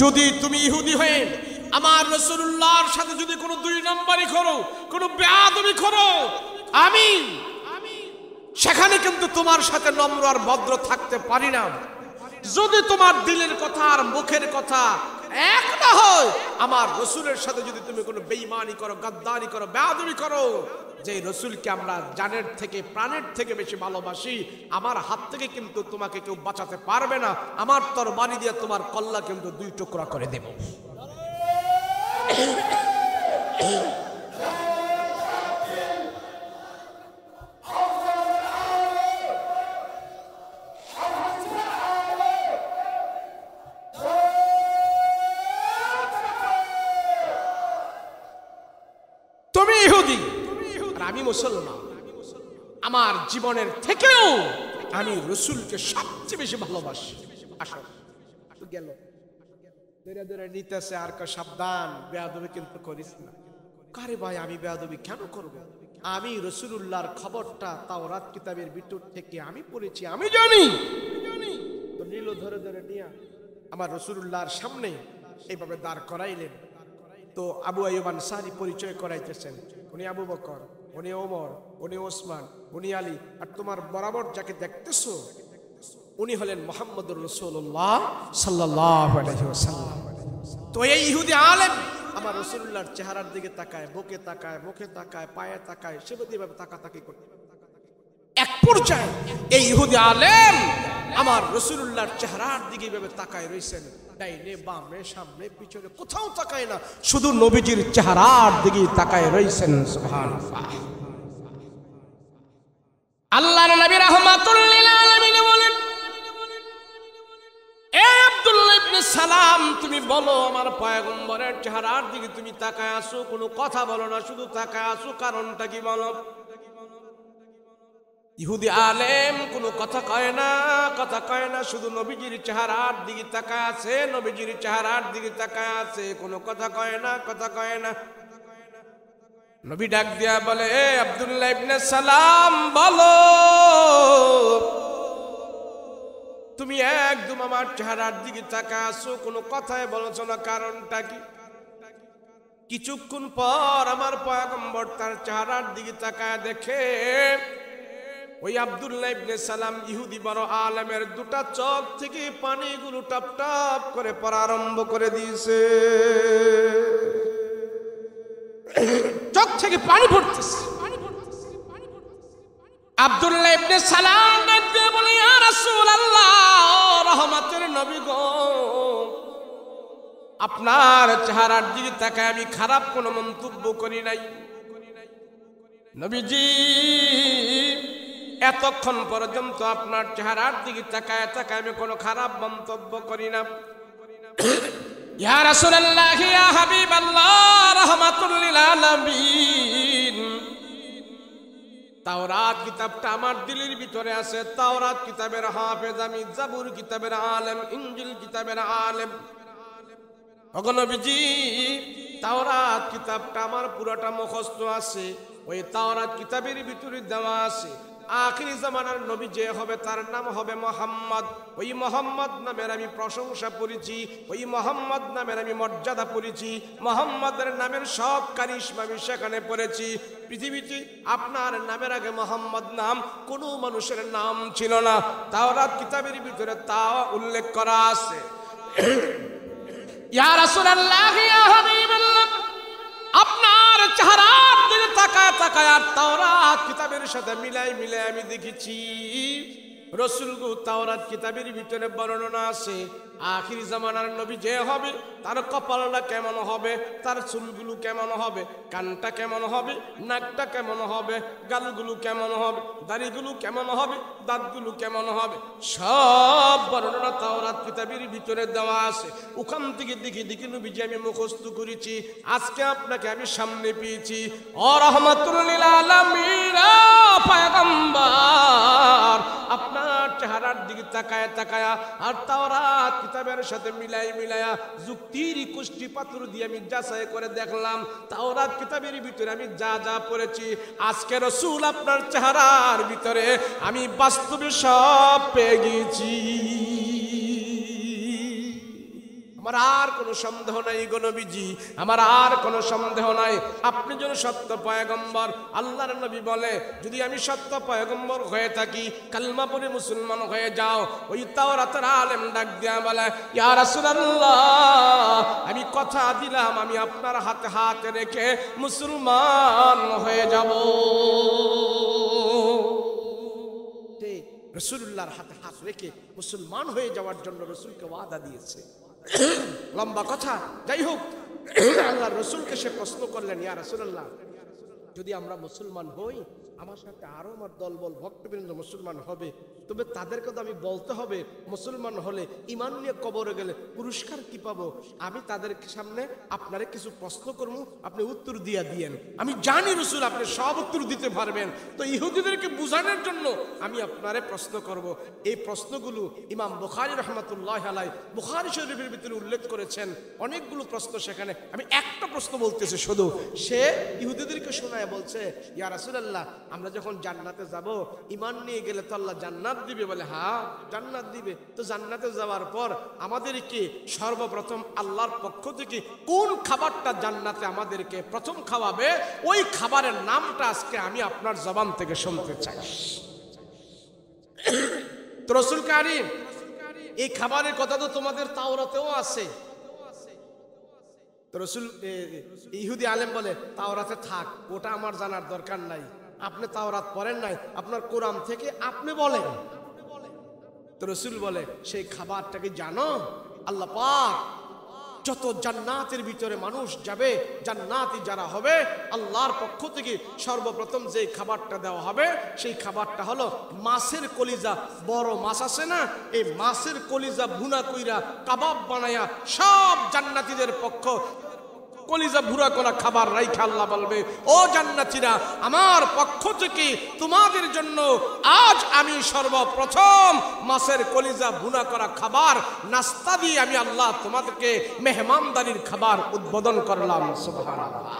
যদি তুমি ইহুদি হয়ে আমার রাসূলুল্লাহর সাথে যদি কোনো দুই নম্বরই করো কোনো বেয়াদবি করো আমি সেখানে কিন্তু তোমার সাথে নম্র আর ভদ্র থাকতে পারি না যদি তোমার দিলের কথা আর মুখের কথা এক না হয় আমার রাসূলের সাথে যদি তুমি কোনো বেঈমানি করো গাদ্দারি করো বেয়াদবি করো যে রাসূলকে আমরা জানের থেকে প্রাণের থেকে বেশি ভালোবাসি আমার হাত থেকে কিন্তু তোমাকে কেউ বাঁচাতে পারবে না আমার তরবারি দিয়ে তোমার কল্লা কিন্তু দুই টুকরা করে দেব তুমি ইহুদি আর আমি মুসলমান আমার জীবনের থেকেও আমি রাসূলকে সবচেয়ে বেশি ভালোবাসি আসো তো গেল ধীরে ধীরে নিতেছে আর কা সাবধান বেয়াদবি কিন্তু করিস না কারে ভাই আমি বেয়াদবি কেন করব আমি রাসূলুল্লাহর খবরটা তাওরাত কিতাবের ভিতর থেকে আমি পড়েছি আমি জানি তো নীল ধরে ধরে নিয়ে আমার রাসূলুল্লাহর সামনে এইভাবে দাঁড় করাইলেন তো আবু আইয়ুব আনসারী পরিচয় করাইতেছেন উনি আবু বকর উনি ওমর উনি ওসমান উনি আলী আর তোমার বরাবর যাকে দেখতেছো উনি হলেন মুহাম্মদুর রাসূলুল্লাহ সাল্লাল্লাহু আলাইহি ওয়াসাল্লাম তো এই ইহুদি আলেম আমার রাসূলুল্লাহর চেহারার দিকে তাকায় বুকে তাকায় মুখে তাকায় পায়ে তাকায় সেভাবে তাকাতাকি করতে এক পর্যায়ে এই ইহুদি আলেম আমার রাসূলুল্লাহর চেহারার দিকে এভাবে তাকায় রইছেন, ডাইনে বামে সামনে পিছনে কোথাও তাকায় না, শুধু নবীজির চেহারার দিকে তাকায় রইছেন। সুবহানাল্লাহ। আল্লাহর নবী রাহমাতুল লিল আলামিন বলেন, এ আব্দুল্লাহ ইবনে সালাম, তুমি বলো আমার পয়গম্বরের চেহারার দিকে তুমি তাকায় আসো, কোনো কথা বলো না, শুধু তাকায় আসো, কারণটা কি বলো? ইহুদি আলেম কোনো কথা কয় না, শুধু নবীজির চেহারার দিকে তাকায় আছে, নবীজির চেহারার দিকে তাকায় আছে, কোনো কথা কয় না। নবী ডাক দিয়া বলে, এ আব্দুল্লাহ ইবনে সালাম, বলো তুমি একদম আমার চেহারার দিকে তাকায় আছো, কোনো কথাই বলছো না, কারণটা কি? কিছুক্ষণ পর আমার পয়গম্বর তার চেহারার দিকে তাকায় দেখে ওই আব্দুল্লাহ ইবনে সালাম ইহুদি বড় আলেমের দুটা চোখ থেকে পানিগুলো টপ টপ করে পড়া আরম্ভ করে দিয়েছে, চোখ থেকে পানি পড়তেছে। আব্দুল্লাহ ইবনে সালাম দেখতে বলে, ইয়া রাসূলুল্লাহ, রহমতের নবী গো, আপনার চেহারার দিকে তাকায় আমি খারাপ কোনো মন্তব্য করি নাই। নবীজি, এতক্ষণ পর্যন্ত আপনার চেহারার দিকে তাকায় আমি কোনো খারাপ মন্তব্য করি না। ইয়া রাসূলুল্লাহ, ইয়া হাবিবাল্লাহ, রাহমাতুল লিল আলামিন, তাওরাত কিতাবটা আমার দিলের ভিতরে আছে, তাওরাত কিতাবের হাফেজ আমি, জাবুর কিতাবের আলেম, ইনজিল কিতাবের আলেম। ওগো নবীজি, তাওরাত কিতাবটা আমার পুরোটা মুখস্থ আছে, ওই তাওরাত কিতাবের ভিতরে দেওয়া আছে আখিরি জামানার নবী যে হবে তার নাম হবে মুহাম্মদ। ওই মুহাম্মদ নামের আমি প্রশংসা করেছি, ওই মুহাম্মদ নামের আমি মর্যাদা করেছি, মুহাম্মদের নামের সব কারিশমা আমি সেখানে পড়েছি। পৃথিবীতে আপনার নামের আগে মুহাম্মদ নাম কোনো মানুষের নাম ছিল না, তাওরাত কিতাবের ভিতরে তা উল্লেখ করা আছে। ইয়া রাসূলুল্লাহ, ইয়া হাবিবাল্লাহ, আপনার চেহারার দিকে তাকায় আর তাওরাত কিতাবের সাথে মিলাই আমি দেখেছি রাসূল গো, তাওরাত কিতাবের ভিতরে বর্ণনা আছে আখির জামানার নবী যে হবে তার কপালটা কেমন হবে, তার চুলগুলো কেমন হবে, কানটা কেমন হবে, নাকটা কেমন হবে, গালগুলো কেমন হবে, দাড়িগুলো কেমন হবে, দাঁতগুলো কেমন হবে, সব বর্ণনা তাওরাত কিতাবের ভিতরে দেওয়া আছে। ওখান থেকে দেখি নবীজি আমি মুখস্থ করেছি, আজকে আপনাকে আমি সামনে পেয়েছি। ও রাহমাতুল লিল আলামিন পয়গম্বর, আপনার চেহারার দিকে তাকায় আর তাওরাত কিতাবের সাথে মিলায়া যুক্তির কুষ্টি পাথর দিয়ে আমি যাচাই করে দেখলাম তাওরাত কিতাবের ভিতরে আমি যা যা পড়েছি, আজকে রাসূল আপনার চেহারার ভিতরে আমি বাস্তবে সব পেয়ে গেছি। আমার আর কোনো সন্দেহ নাই গো নবীজি, আমার আর কোনো সন্দেহ নাই আপনি যেন সত্য পয়গম্বর। আল্লাহর নবী বলে, যদি আমি সত্য পয়গম্বর হয়ে থাকি কালমা পড়ে মুসলমান হয়ে যাও। ওই তাওরাতের আলেম ডাক দিয়া বলে, ইয়া রাসূলুল্লাহ, আমি কথা দিলাম আমি আপনার হাতে হাত রেখে মুসলমান হয়ে যাব। রাসূলুল্লাহর হাতে হাত রেখে মুসলমান হয়ে যাওয়ার জন্য রাসূলকে ওয়াদা দিয়েছে। লম্বা কথা, যাই হোক, আল্লাহ রসুলকে সে প্রশ্ন করলেন, ইয়া রাসূলুল্লাহ, যদি আমরা মুসলমান হই, আমার সাথে আরো আমার দলবল ভক্তবৃন্দ মুসলমান হবে, তবে তাদেরকে তো আমি বলতে হবে মুসলমান হলে ঈমান নিয়ে কবরে গেলে পুরস্কার কি পাবো। আমি তাদের সামনে আপনারে কিছু প্রশ্ন করবো, আপনি উত্তর দিয়েন। আমি জানি রসুল আপনি সব উত্তর দিতে পারবেন, তো ইহুদিদেরকে বুঝানোর জন্য আমি আপনারে প্রশ্ন করব। এই প্রশ্নগুলো ইমাম বুখারী রাহমাতুল্লাহি আলাইহি বুখারী শরীফের ভিতরে উল্লেখ করেছেন, অনেকগুলো প্রশ্ন সেখানে। আমি একটা প্রশ্ন বলতেছি শুধু, সে ইহুদিদেরকে শোনায় বলছে, ইয়া রাসূলুল্লাহ, আমরা যখন জান্নাতে যাব ঈমান নিয়ে গেলে তো আল্লাহ জান্নাত দিবে। বলে, হ্যাঁ জান্নাত দিবে। তো জান্নাতে যাওয়ার পর আমাদেরকে সর্বপ্রথম আল্লাহর পক্ষ থেকে কোন খাবারটা জান্নাতে আমাদেরকে প্রথম খাওয়াবে, ওই খাবারের নামটা আজকে আমি আপনার জবান থেকে শুনতে চাই। তো রাসূল কারীম, এই খাবারের কথা তো তোমাদের তাওরাতেও আছে। তো রাসূল ইহুদি আলেম বলে, তাওরাতে থাক, ওটা আমার জানার দরকার নাই। আপনি তাওরাত পড়েন নাই, আপনার কোরআন থেকে আপনি বলেন। তো রাসূল বলে সেই খাবারটাকে জানো? আল্লাহ পাক যত জান্নাতের ভিতরে মানুষ যাবে, জান্নাতি যারা হবে, আল্লাহর পক্ষ থেকে সর্বপ্রথম যে খাবারটা দেওয়া হবে সেই খাবারটা হলো মাছের কলিজা। বড় মাছ আছে না, এই মাছের কলিজা ভুনা কইরা কাবাব বানায়া সব জান্নাতীদের পক্ষ কলিজা ভুনা করা খাবার রাইখা আল্লাহ বলবে, ও জান্নাতীরা, আমার পক্ষ থেকে তোমাদের জন্য আজ আমি সর্বপ্রথম মাছের কলিজা ভুনা করা খাবার নাস্তা দিয়ে আমি আল্লাহ তোমাদেরকে মেহমানদারির খাবার উদ্বোধন করলাম। সুবহানাল্লাহ।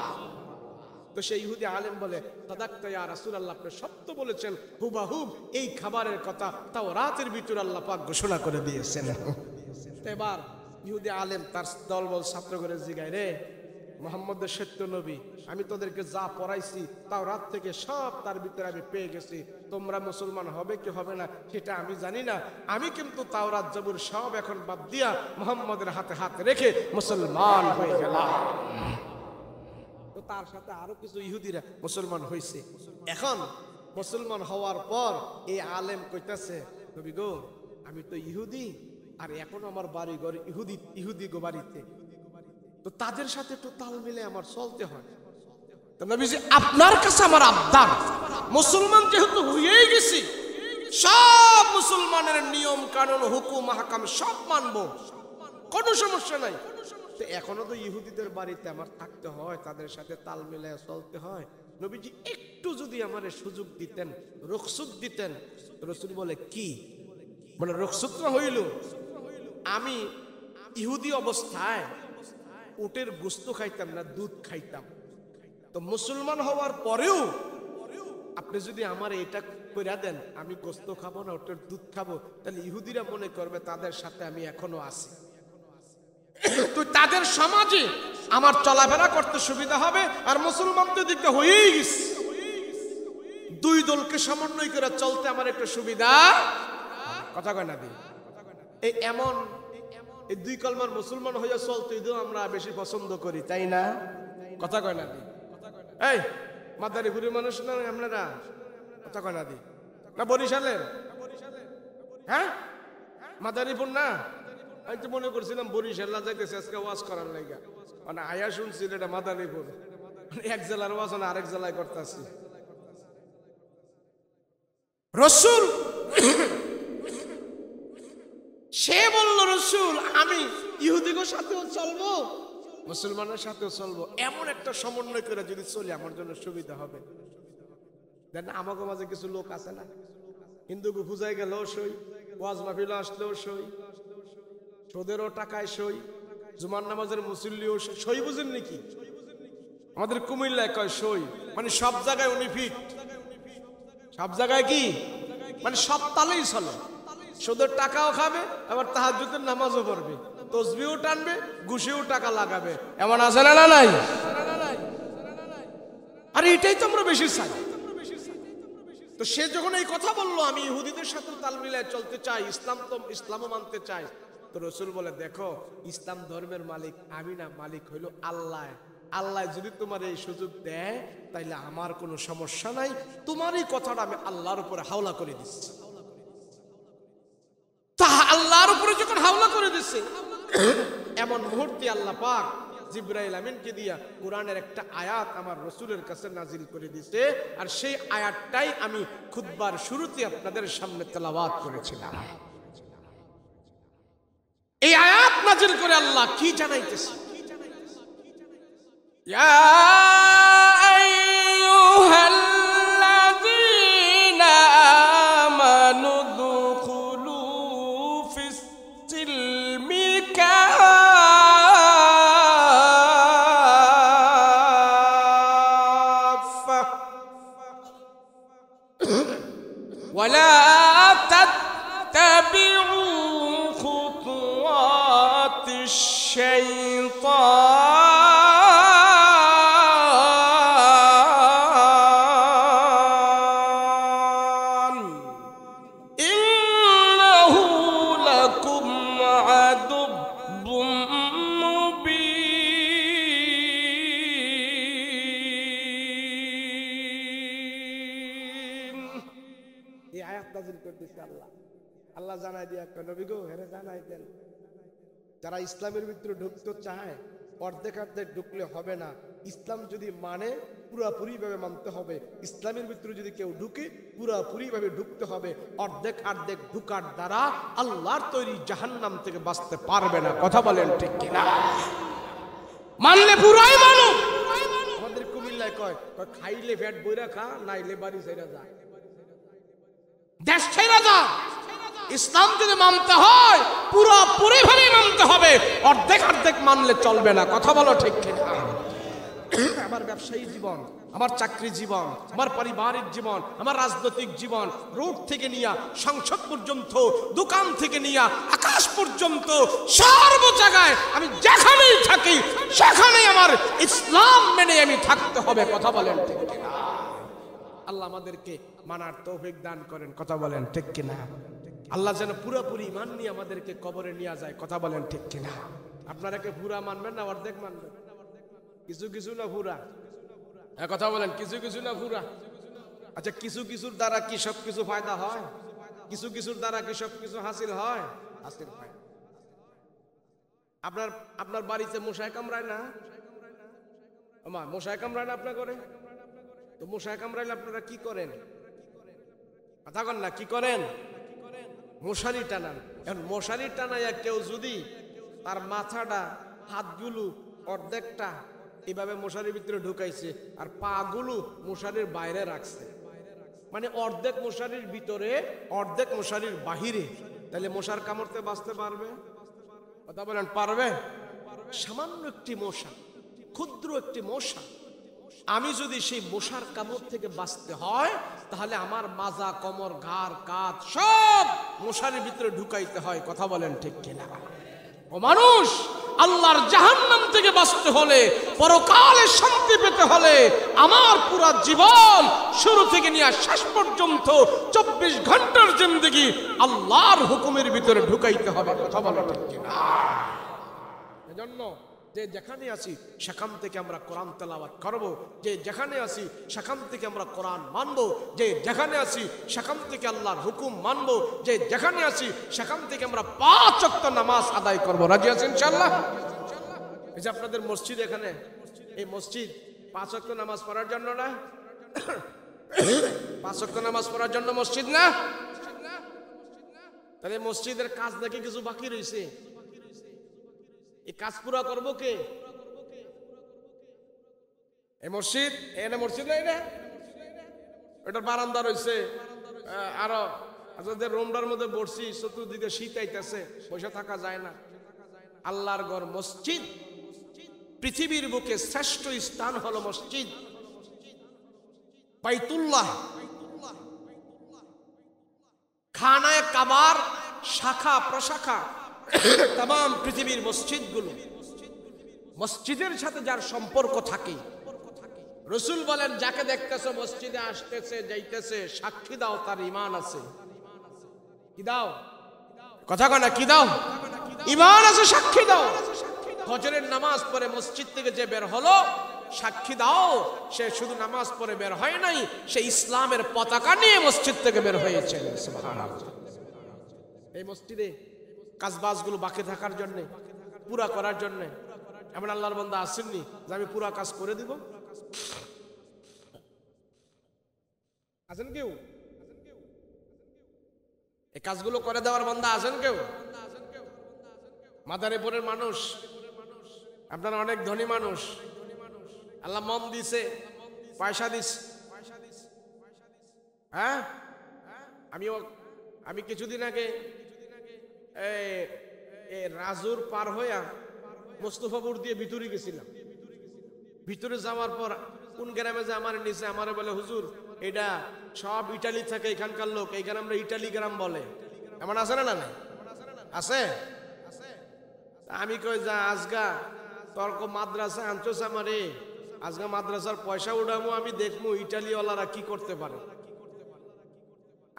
তো সেই ইহুদি আলেম বলে, সাদাক্তা ইয়া রাসূলুল্লাহ, আপনি সত্য বলেছেন, হুবাহুব এই খাবারের কথা তাওরাতের ভিতরে আল্লাহ পাক ঘোষণা করে দিয়েছেন। এবার ইহুদি আলেম তার দলবল ছাত্র করে জিগায়, রে মুহাম্মদের সত্য নবী, আমি তোদেরকে যা পড়াইছি তাওরাত থেকে সব তার ভিতরে আমি পেয়ে গেছি। তোমরা মুসলমান হবে কি হবে না সেটা আমি জানি না, আমি কিন্তু তাওরাত জবুর সব এখন বাদ দিয়া মুহাম্মদের হাতে হাত রেখে মুসলমান হয়ে গেলাম। তো তার সাথে আরো কিছু ইহুদিরা মুসলমান হয়েছে। এখন মুসলমান হওয়ার পর এই আলেম কইতাছে, নবী গো, আমি তো ইহুদি, আর এখন আমার বাড়ি ঘর ইহুদি গো বাড়িতে, তো তাদের সাথে একটু তাল মিলে আমার চলতে হয়। তো নবীজি, আপনার কাছে আমার আবদার, মুসলমান যেহেতু হয়েই গেছি, সব মুসলমানের নিয়ম কানুন হুকুম হাকাম সব মানবো, কোনো সমস্যা নাই। তো এখনো তো ইহুদিদের বাড়িতে আমার থাকতে হয়, তাদের সাথে তাল মিলে চলতে হয়। নবীজি একটু যদি আমার সুযোগ দিতেন, রুখসত দিতেন। রাসূল বলে, কি বলে রুখসত না হইল? আমি ইহুদি অবস্থায় উটের গোশত খাইতাম না, দুধ খাইতাম। তো মুসলমান হওয়ার পরেও আপনি যদি আমার এটা কইরা দেন, আমি গোশত খাবো না, উটের দুধ খাবো, তাহলে ইহুদিরা মনে করবে তাদের সাথে আমি এখনো আছি। তো তাদের সমাজে আমার চলাফেরা করতে সুবিধা হবে, আর মুসলমানদের দিকটা হয়েই গেছে, দুই দলকে সমন্বয় করে চলতে আমার একটা সুবিধা। কথা কয় না দি, এই এমন এই দুই কলমার মুসলমান হইয়া চলতে আমরা বেশি পছন্দ করি, তাই না? কথা কয় না দি, এই মাদারীপুরের মানুষ না আপনারা? কথা কয় না দি, না বরিশালের? হ্যাঁ, মাদারীপুর না? আমি তো মনে করছিলাম বরিশাল যাইতেছে আজকে ওয়াজ করার লাইগা, মানে আয়া শুনছি এটা মাদারীপুর, এক জেলার ওয়াজ না আরেক জেলায় করতেছি। রাসূল সে বলল, রাসূল আমি ইহুদিদের সাথেও চলবো, মুসলমানের সাথেও চলবো, এমন একটা সমন্বয় করে যদি চলি আমার জন্য সুবিধা হবে। দেন আমাকে মাঝে কিছু লোক আছে না, হিন্দুকে পূজায় গেলেও সই, ওয়াজ মাহফিলে আসলেও সই, সোদেরও টাকায় সই, জুমার নামাজের মুসল্লিও সই, বুঝেন নাকি? আমাদের কুমিল্লায় কয় সই, মানে সব জায়গায় উনি ফিট, সব জায়গায় কি মানে সব তালেই চলে, সুদের টাকাও খাবে, আবার তাহাজ্জুদের নামাজও পড়বে, তসবিহও টানবে, ঘুষেও টাকা লাগাবে, এমন আছে না? নাই? আর এটাই তো আমরা বেশি চাই। তো সে যখন এই কথা বললো, আমি ইহুদিদের সাথে তাল মিলায় চলতে চাই, ইসলামও মানতে চাই, তো রাসূল বলে, দেখো ইসলাম ধর্মের মালিক আমি না, মালিক হইল আল্লাহ। আল্লাহ যদি তোমার এই সুযোগ দেয় তাইলে আমার কোনো সমস্যা নাই, তোমার এই কথাটা আমি আল্লাহর উপরে হাওলা করে দিচ্ছি। তা আল্লাহর উপরে যখন হাওলা করে দিচ্ছে, এমন মুহূর্তে আল্লাহ পাক জিবরাইল আমিনকে দিয়া কোরআনের একটা আয়াত আমার রাসূলের কাছে নাজিল করে দিয়েছে, আর সেই আয়াতটাই আমি খুতবার শুরুতে আপনাদের সামনে তেলাওয়াত করেছিলাম। এই আয়াত নাজিল করে আল্লাহ কি জানাইতেছে, ইয়া আইয়ুহাল্লাযীনা আমানু দুখুলু ফিস সিলমি কাফা ওয়ালা তাত্তাবিউ খুতুওয়াতিশ শাইতান ইন্নাহু লাকুম আদুব্বুম মুবিন। দিতেছে আল্লাহ। আল্লাহ জানাই দিয়া নবী গো হেরে জানাই দেন, যারা ইসলামের ভিতরে ঢুকতে চায় অর্ধেক অর্ধেক ঢুকলে হবে না, ইসলাম যদি মানে পুরাপুরি ভাবে মানতে হবে। ইসলামের ভিতরে যদি কেউ ঢুকে পুরাপুরি ভাবে ঢুকতে হবে। অর্ধেক অর্ধেক ঢুকার দ্বারা আল্লাহর তৈরি জাহান্নাম থেকে বাঁচতে পারবে না। কথা বলেন ঠিক কিনা? মানলে পুরাই মানো। আমাদের কুমিল্লায় কয় খাইলে পেট বইরা খা, নাইলে বাড়ি ছেড়ে যা, দেশ ছেড়ে যা। ইসলাম যদি মানতে হয় পুরোপুরি ভাবে মানতে হবে, অর্ধেক অর্ধেক মানলে চলবে না। কথা বলো ঠিক কিনা? আমার ব্যবসায়ী জীবন, আমার চাকরি জীবন, আমার পারিবারিক জীবন, আমার রাজনৈতিক জীবন, রোড থেকে নিয়ে সংসদ পর্যন্ত, দোকান থেকে নিয়ে আকাশ পর্যন্ত, সর্ব জায়গায় আমি যেখানেই থাকি সেখানেই আমার ইসলাম মেনে আমি থাকতে হবে। কথা বলেন ঠিক কিনা? আল্লাহ আমাদেরকে মানার তৌফিক দান করেন। কথা বলেন ঠিক কিনা? আল্লাহ যেন পুরোপুরি ইমান নিয়ে আমাদেরকে কবরে নিয়ে যায়। কথা বলেন ঠিক কিনা? আপনারা কি পুরা মানবেন না অর্ধেক মানবেন? কিছু কিছু না পুরা? কথা বলেন কিছু কিছু না পুরা? আচ্ছা, কিছু কিছুর দ্বারা কি সব কিছু ফায়দা হয়? কিছু কিছুর দ্বারা কি সব কিছু হাসিল হয়? হাসিল হয়। আপনার বাড়িতে মশায় কামড়ায় না? মশায় কামড়ায় না আপনার ঘরে? তো মশায় কামড়াইলে আপনারা কি করেন? কথা কন না, কি করেন? মশারি টানান। এখন মশারি টানাইয়া কেউ যদি তার মাথাটা, হাতগুলো অর্ধেকটা এভাবে মশারির ভিতরে ঢুকাইছে আর পা গুলো মশারির বাইরে রাখছে, মানে অর্ধেক মশারির ভিতরে অর্ধেক মশারির বাহিরে, তাহলে মশার কামড়তে বাঁচতে পারবে? কথা বলেন পারবে? সামান্য একটি মশা, ক্ষুদ্র একটি মশা, আমি যদি সেই মশার কামড় থেকে বাঁচতে হয় তাহলে আমার মাজা, কোমর, ঘাড়, কাঁধ সব মশারির ভিতরে ঢুকাইতে হয়। কথা বলেন ঠিক কিনা? ও মানুষ, আল্লাহর জাহান্নাম থেকে বাঁচতে হলে, পরকালে শান্তি পেতে হলে আমার পুরো জীবন শুরু থেকে নিয়ে শেষ পর্যন্ত 24 ঘন্টার জিন্দেগি আল্লাহর হুকুমের ভিতরে ঢুকাইতে হবে। কথা বলেন ঠিক কিনা? এজন্য যে যেখানে আছি সেখান থেকে আমরা কোরআন তেলাওয়াত করব, যে যেখানে আছি সেখান থেকে আমরা কোরআন মানব, যে যেখানে আছি সেখান থেকে আল্লাহর হুকুম মানব, যে যেখানে আছি সেখান থেকে আমরা 5 ওয়াক্ত নামাজ আদায় করব। রাজি আছেন ইনশাআল্লাহ? এই যে আপনাদের মসজিদ, এখানে এই মসজিদ 5 ওয়াক্ত নামাজ পড়ার জন্য না? 5 ওয়াক্ত নামাজ পড়ার জন্য মসজিদ না? তাহলে মসজিদের কাজ নাকি কিছু বাকি রয়েছে, এই কাজ পুরা করবো কে? এই মসজিদ, এনে মসজিদ নাই না, এটার বারান্দা রয়েছে, আরো রুমটার মধ্যে বসছি, চতুর্দিকে শীত আইতেছে, বসে থাকা যায় না। আল্লাহর ঘর মসজিদ, পৃথিবীর বুকে শ্রেষ্ঠ স্থান হলো মসজিদ, বাইতুল্লাহ। খানায়ে কাবার শাখা প্রশাখা তাম পৃথিবীর মসজিদগুলো, মসজিদের সাথে যার সম্পর্ক থাকে, রাসূল বলেন যাকে দেখতেছো মসজিদে আসতেছে যাইতেছে, সাক্ষী দাও তার ঈমান আছে। কি দাও? কথা কয় না, কি দাও? ঈমান আছে, সাক্ষী দাও। ফজরের নামাজ পড়ে মসজিদ থেকে যে বের হলো, সাক্ষী দাও সে শুধু নামাজ পড়ে বের হয় নাই, সে ইসলামের পতাকা নিয়ে মসজিদ থেকে বের হয়েছে। সুবহানাল্লাহ। এই মসজিদে কাজবাজগুলো বাকি থাকার জন্য, পুরা করার জন্য এমন আল্লাহর বান্দা আসেননি যে আমি পুরা কাজ করে দিব? আছেন কেউ? এই কাজগুলো করে দেওয়ার বান্দা আছেন কেউ? মাদারীপুরের মানুষ, আপনারা অনেক ধনী মানুষ, আল্লাহ মন দিছে, পয়সা দিছে। হ্যাঁ, আমি কিছুদিন আগে রাজুর পার হইয়া মোস্তফাপুর দিয়ে ভিতরে গেছিলাম। ভিতরে যাওয়ার পর কোন গ্রামে যে আমার নিচে আমারে বলে, হুজুর এটা সব ইটালি থাকে এখানকার লোক, এই গ্রাম আমরা ইটালি গ্রাম বলে। এমন আছে না? না আছে? আমি কই যা আজগা তর্ক মাদ্রাসা আনছোস আমারে, আজগা মাদ্রাসার পয়সা উঠামো, আমি দেখবো ইটালিওয়ালারা কি করতে পারে।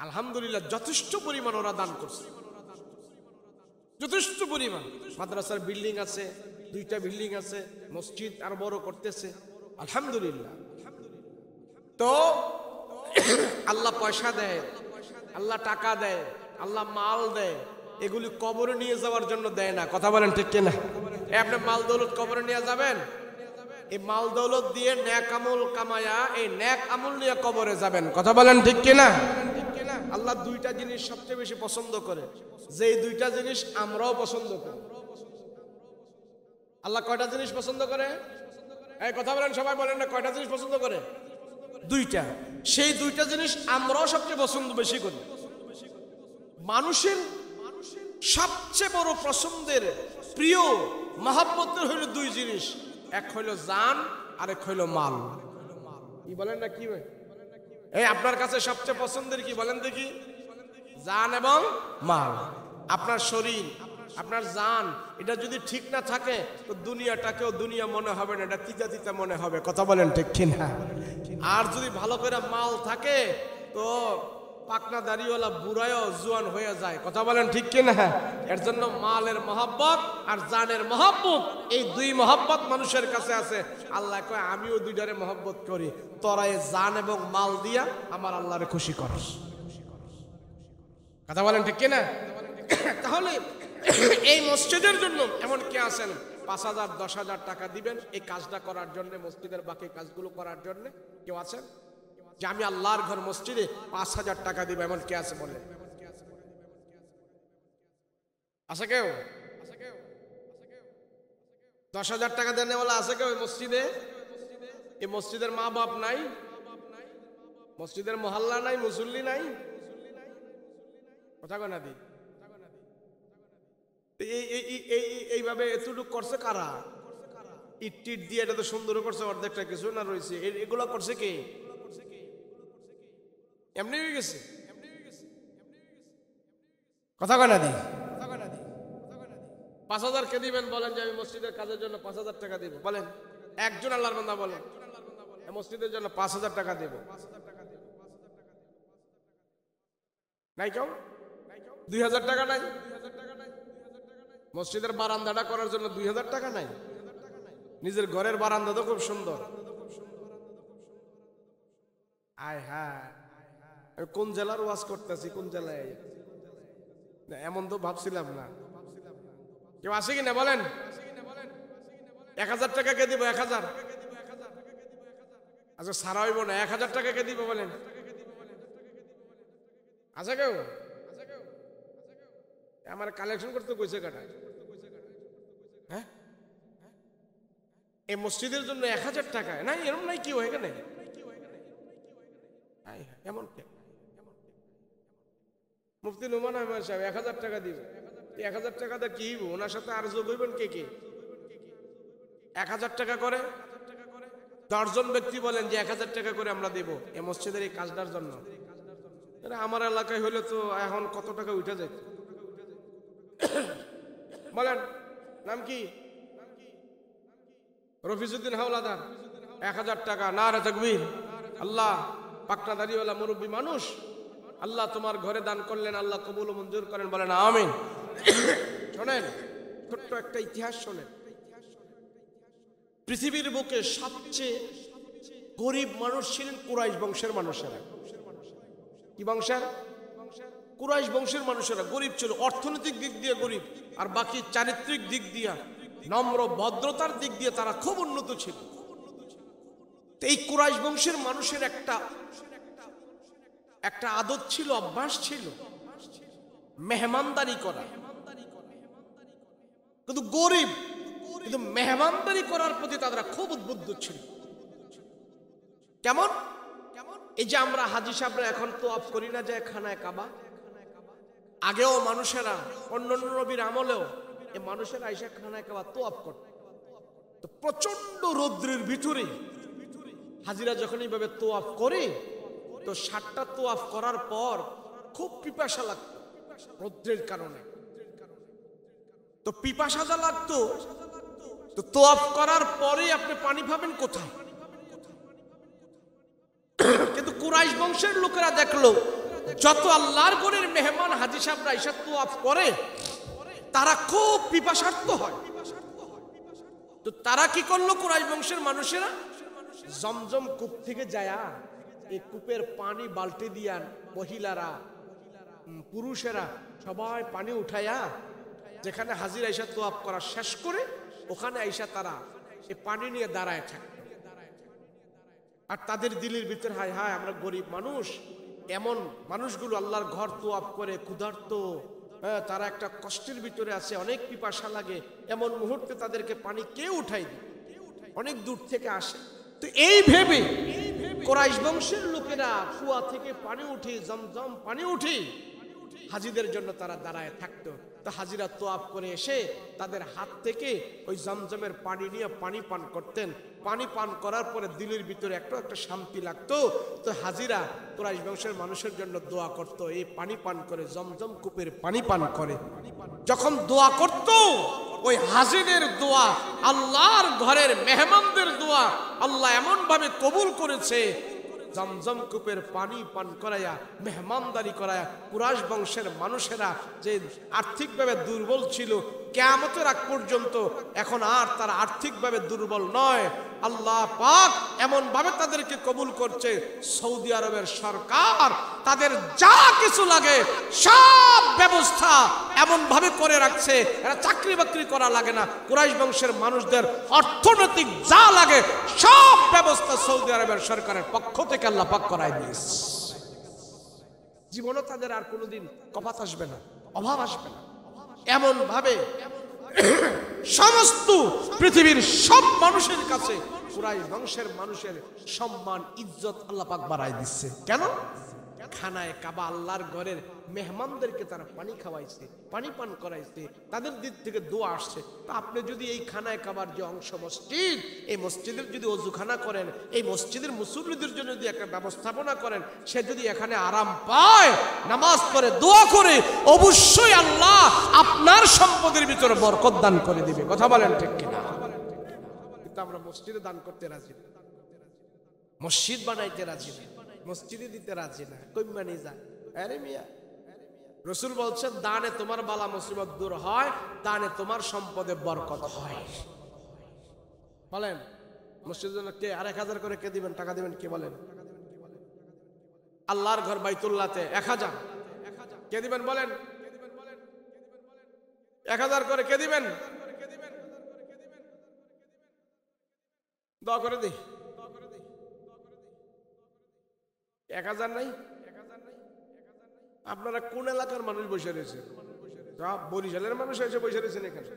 আলহামদুলিল্লাহ যথেষ্ট পরিমাণ ওরা দান করছে, যথেষ্ট পরিমাণ। মাদ্রাসার বিল্ডিং আছে, 2টা বিল্ডিং আছে, মসজিদ আর বড় করতেছে, আলহামদুলিল্লাহ। তো আল্লাহ পয়সা দেয়, আল্লাহ টাকা দেয়, আল্লাহ মাল দেয়, এগুলি কবরে নিয়ে যাওয়ার জন্য দেয় না। কথা বলেন ঠিক কিনা? আপনি মাল দৌলত কবরে নিয়ে যাবেন, এই মাল দৌলত দিয়ে নেক আমল কামায়া এই নেক আমল নিয়ে কবরে যাবেন। কথা বলেন ঠিক কিনা? আল্লাহ দুইটা জিনিস সবচেয়ে বেশি পছন্দ করে, যে দুইটা জিনিস আমরাও পছন্দ করি। আল্লাহ কয়টা জিনিস পছন্দ করে? এই কথা বলেন, সবাই বলেন না, কয়টা জিনিস পছন্দ করে? দুইটা। সেই দুইটা জিনিস আমরাও সবচেয়ে পছন্দ বেশি করি। মানুষের সবচেয়ে বড় পছন্দের প্রিয় মহব্বতের হইল দুই জিনিস, এক হইল জান আর এক হইল মাল। কি বলেন না? কি এই আপনার কাছে সবচেয়ে পছন্দের কি বলেন দেখি? জান এবং মাল। আপনার শরীর, আপনার জান, এটা যদি ঠিক না থাকে তো দুনিয়াটাকেও দুনিয়া মনে হবে না, এটা তিতা তিতা মনে হবে। কথা বলেন ঠিক কিনা? আর যদি ভালো করে মাল থাকে তো পাকনা দাড়িওয়ালা বুড়ায়ও জোয়ান হয়ে যায়। কথা বলেন ঠিক কিনা? এর জন্য মালের মহব্বত আর জানের মহব্বত, এই দুই মহব্বত মানুষের কাছে আছে। আল্লাহ কয় আমিও দুইটারে মহব্বত করি, তোরা এই জান এবং মাল দিয়া আমার আল্লাহরে খুশি করস। কথা বলেন ঠিক কিনা? তাহলে এই মসজিদের জন্য এমন কে আছেন 5,000 10,000 টাকা দিবেন এই কাজটা করার জন্য, মসজিদের বাকি কাজগুলো করার জন্য? কেউ আছেন যে আমি আল্লাহর ঘর মসজিদে 5,000 টাকা দিব, এমন কে আছে বলে? আছে কেউ? 10,000 টাকা দেন বলা আছে কেউ মসজিদে? এই মসজিদের মা বাপ নাই, মসজিদের মহল্লা নাই, মুসল্লি নাই। কথা কয় না দি? এইভাবে এতটুকু করছে কারা? ইট টিট দিয়ে এটা তো সুন্দর করছে, অর্ধেকটা কিছু না রয়েছে, এগুলো করছে কে? এমনি হয়ে গেছে। কথা কয় না দি? 5,000 কে দিবেন বলেন যে আমি মসজিদের কাজের জন্য 5,000 টাকা দিব? বলেন একজন আল্লাহর বান্দা বলেন মসজিদের জন্য 5,000 টাকা দেব? নাই কেউ? 2,000 টাকা নাই? মসজিদের বারান্দাটা করার জন্য 2,000 টাকা নাই? নিজের ঘরের বারান্দা তো খুব সুন্দর। আয় হ্যাঁ, কোন জেলার ওয়াজ করতেছি, কোন জেলায়? এমন তো ভাবছিলাম না। কেউ আসে কিনা বলেন? 1,000 টাকা কে দিব? 1,000? আচ্ছা সারা হইব না, 1,000 টাকা কে দিব বলেন? আছে কেউ? আমার কালেকশন করতে কইছে কাটা। হ্যাঁ, এই মসজিদের জন্য 1,000 টাকা নাই? এরকম নাই কি হয়ে গেল? এমন মুফতি নোমান আহমেদ সাহেব 1,000 টাকা দিবে। 1,000 টাকাটা কি হইব? ওনার সাথে আর যোগ হইবেন কে কে? 1,000 টাকা করে 10 জন ব্যক্তি বলেন যে 1,000 টাকা করে আমরা দেব এই মসজিদের এই কাজটার জন্য। আমার এলাকায় হইলে তো এখন কত টাকা উঠে যায় বলেন? নাম কি? রফিজউদ্দিন হাওলাদার। 1,000 টাকা। নারে তাকবীর। আল্লাহ পাকনা দাড়িওয়ালা মুরব্বী মানুষ, আল্লাহ তোমার ঘরে দান করলেন, আল্লাহ কবুল ও মঞ্জুর করেন, বলেন আমিন। শোনেন ছোট্ট একটা ইতিহাস শোনেন। পৃথিবীর বুকে সবচেয়ে গরিব মানুষ ছিলেন কুরাইশ বংশের মানুষেরা। কি বংশের? কুরাইশ বংশের মানুষেরা গরিব ছিল, অর্থনৈতিক দিক দিয়ে গরিব, আর বাকি চারিত্রিক দিক দিয়ে, নম্র ভদ্রতার দিক দিয়ে তারা খুব উন্নত ছিল। এই কুরাইশ বংশের মানুষের একটা আদত ছিল, অভ্যাস ছিল মেহমানদারি করা। কিন্তু গরিব, কিন্তু মেহমানদারি করার প্রতি তারা খুব উদ্বুদ্ধ ছিল। কেমন? এই যে আমরা হাজী সাহেবরা এখন তো অফ করি না যায় খানায় কাবা, আগেও মানুষেরা অন্যান্য নবীর আমলেও এই মানুষেরা আইসা খানায় কাবা তো অফ করত। তো প্রচন্ড রৌদ্রের ভিতরে হাজিরা যখন এইভাবে তোয়াফ করে, তো 7টা তোয়াফ করার পর খুব পিপাসা লাগতো রৌদ্রের কারণে। তো পিপাসা যা লাগতো, তো তোয়াফ করার পরে আপনি পানি পাবেন কোথায়? কিন্তু কুরাইশ বংশের লোকেরা দেখলো যত আল্লাহর ঘরের মেহমান হাজী সাহেবরা ঈশা তোয়াফ করে তারা খুব পিপাসার্ত হয়। তো তারা কি করলো? কুরাইশ বংশের মানুষেরা জমজম কূপ থেকে যায়া এই কূপের পানি বালতি দিয়া মহিলারা পুরুষেরা সবাই পানি উঠাইয়া যেখানে হাজির আইসা তোয়াব করা শেষ করে ওখানে আইসা তারা এই পানি নিয়ে দাঁড়ায় থাকে। আর তাদের দিলের ভিতরে হায় হায় আমরা গরিব মানুষ, এমন মানুষগুলো আল্লাহর ঘর তোয়াব করে ক্ষুধার্ত, তারা একটা কষ্টের ভিতরে আছে, অনেক পিপাসা লাগে, এমন মুহূর্তে তাদেরকে পানি কে উঠাই দেয়? অনেক দূর থেকে আসে। তো এই ভেবে কুরাইশ বংশের লোকেরা কুয়া থেকে পানি উঠে, জমজম পানি উঠে হাজিদের জন্য তারা দাঁড়ায় থাকতো। তো হাজিরা তোয়াব করে এসে তাদের হাত থেকে ওই জমজমের পানি নিয়ে পানি পান করতেন। পানি পান করার পরে দিলের ভিতরে একটা শান্তি লাগতো। তো হাজিরা কুরাইশ বংশের মানুষের জন্য দোয়া করত, এই পানি পান করে, জমজম কূপের পানি পান করে। যখন দোয়া করত ওই হাজিদের দোয়া, আল্লাহর ঘরের মেহমানদের দোয়া আল্লাহ এমন ভাবে কবুল করেছে, জমজম কূপের পানি পান করাইয়া মেহমানদারি করায়া কুরাইশ বংশের মানুষেরা যে আর্থিকভাবে দুর্বল ছিল, কিয়ামতের আগ পর্যন্ত এখন আর তারা আর্থিকভাবে দুর্বল নয়। আল্লাহ পাক এমন ভাবে তাদেরকে কবুল করছে, সৌদি আরবের সরকার তাদের যা কিছু লাগে সব ব্যবস্থা এমন ভাবে করে রাখছে, এরা চাকরি বাকরি করা লাগে না। কুরাইশ বংশের মানুষদের অর্থনৈতিক যা লাগে সব ব্যবস্থা সৌদি আরবের সরকারের পক্ষ থেকে আল্লাহ পাক করাই দিয়েছে। জীবনে তাদের আর কোনোদিন কপাত আসবে না, অভাব আসবে না। এমন ভাবে সমস্ত পৃথিবীর সব মানুষের কাছে কুরাইশ বংশের মানুষের সম্মান ইজ্জত আল্লাহ পাক বাড়ায় দিচ্ছে। কেন? খানায় কাবা আল্লাহর ঘরের মেহমানদেরকে তারা পানি খাওয়াইছে, পানি পান করাইছে, তাদের দিক থেকে দোয়া আসছে। তা আপনি যদি এই খানায় কাবার যে অংশ মসজিদ, এই মসজিদের যদি ওযুখানা করেন, এই মসজিদের মুসল্লিদের জন্য যদি একটা ব্যবস্থাপনা করেন, সে যদি এখানে আরাম পায়, নামাজ পড়ে, দোয়া করে, অবশ্যই আল্লাহ আপনার সম্পদের ভিতরে বরকত দান করে দিবে। কথা বলেন ঠিক কিনা? কিন্তু আমরা মসজিদে দান করতে রাজি না, মসজিদ বানাইতে রাজি না, মসজিদে দিতে রাজি না, কইমা নিয়ে যায়। আরে মিয়া, রাসূল বলছেন দানে তোমার বালা মুসিবত দূর হয়, দানে তোমার সম্পদে বরকত হয়। বলেন মসজিদের জন্য কে আর 1000 করে কে দিবেন, টাকা দিবেন কে? বলেন আল্লাহর ঘর বাইতুল্লাহতে 1000 কে দিবেন? বলেন 1000 করে কে দিবেন? দোয়া করে দিই। 1000 নাই? আপনারা কোন এলাকার মানুষ বসে রয়েছেন? বরিশালের মানুষ এসে বসে রয়েছেন এখানে।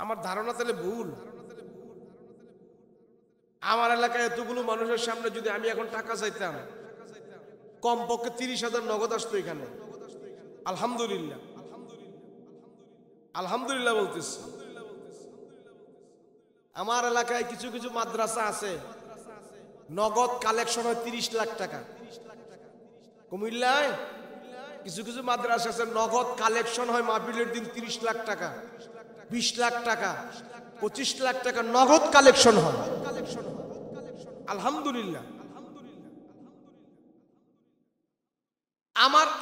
আমার ধারণা তাহলে ভুল। আমার এলাকায় এতগুলো মানুষের সামনে যদি আমি এখন টাকা চাইতাম, কমপক্ষে 30,000 নগদ আসতো এখানে। আলহামদুলিল্লাহ, আলহামদুলিল্লাহ বলতেছি। আমার এলাকায় কিছু কিছু মাদ্রাসা আছে, নগদ কালেকশন হয় 30 লাখ টাকা। কুমিল্লায় কিছু কিছু মাদ্রাসা আছে, নগদ কালেকশন হয় মাহফিলের দিন 30 লাখ টাকা, 20 লাখ টাকা, 25 লাখ টাকা নগদ কালেকশন হয়। আলহামদুলিল্লাহ।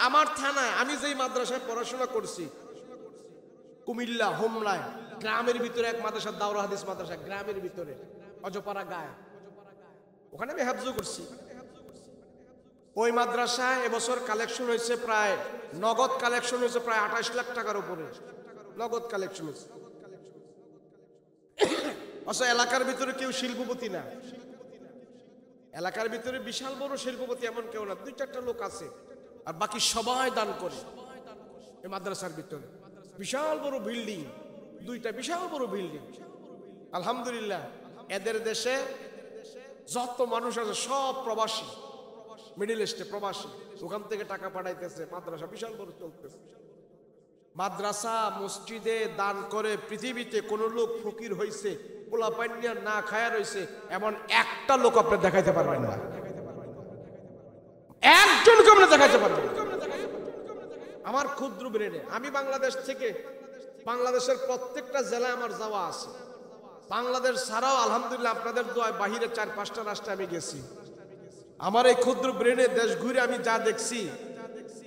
আমার থানায় আমি যেই মাদ্রাসায় পড়াশোনা করছি, কুমিল্লা হোমলায় গ্রামের ভিতরে এক মাদ্রাসা, দাওরা হাদিস মাদ্রাসা, গ্রামের ভিতরে অজপাড়া গায়ে, ওখানে আমি হাফজ করছি। ওই মাদ্রাসায় এবছর কালেকশন হয়েছে প্রায়, নগদ কালেকশন হয়েছে প্রায় 28 লাখ টাকার উপরে নগদ কালেকশন হয়েছে। অবশ্য এলাকার ভিতরে কেউ শিল্পপতি না, এলাকার ভিতরে বিশাল বড় শিল্পপতি এমন কেউ না, 2-4টা লোক আছে, আর বাকি সবাই দান করে। এই মাদ্রাসার ভিতরে বিশাল বড় বিল্ডিং, 2টা বিশাল বড় বিল্ডিং। আলহামদুলিল্লাহ। এদের দেশে যত মানুষ আছে সব প্রবাসী, মিডল ইস্টে প্রবাসী, ওখান থেকে টাকা পাঠাইতেছে। মাদ্রাসা বিশাল বড় চলতেছে। মাদ্রাসা মসজিদে দান করে পৃথিবীতে কোন লোক ফকির হয়েছে, পোলা পাইনিয়া না খায়া রয়েছে এমন একটা লোক আপনি দেখাইতে পারবেন না, একজনকে আপনি দেখাইতে পারবেন না। আমার ক্ষুদ্র ব্রেনে আমি বাংলাদেশ থেকে, বাংলাদেশের প্রত্যেকটা জেলায় আমার যাওয়া আছে। বাংলাদেশ ছাড়াও আলহামদুলিল্লাহ আপনাদের দোয়ায় বাহিরে 4-5টা রাষ্ট্রে আমি গেছি। আমার এই ক্ষুদ্র ব্রেনে দেশ ঘুরে আমি যা দেখছি,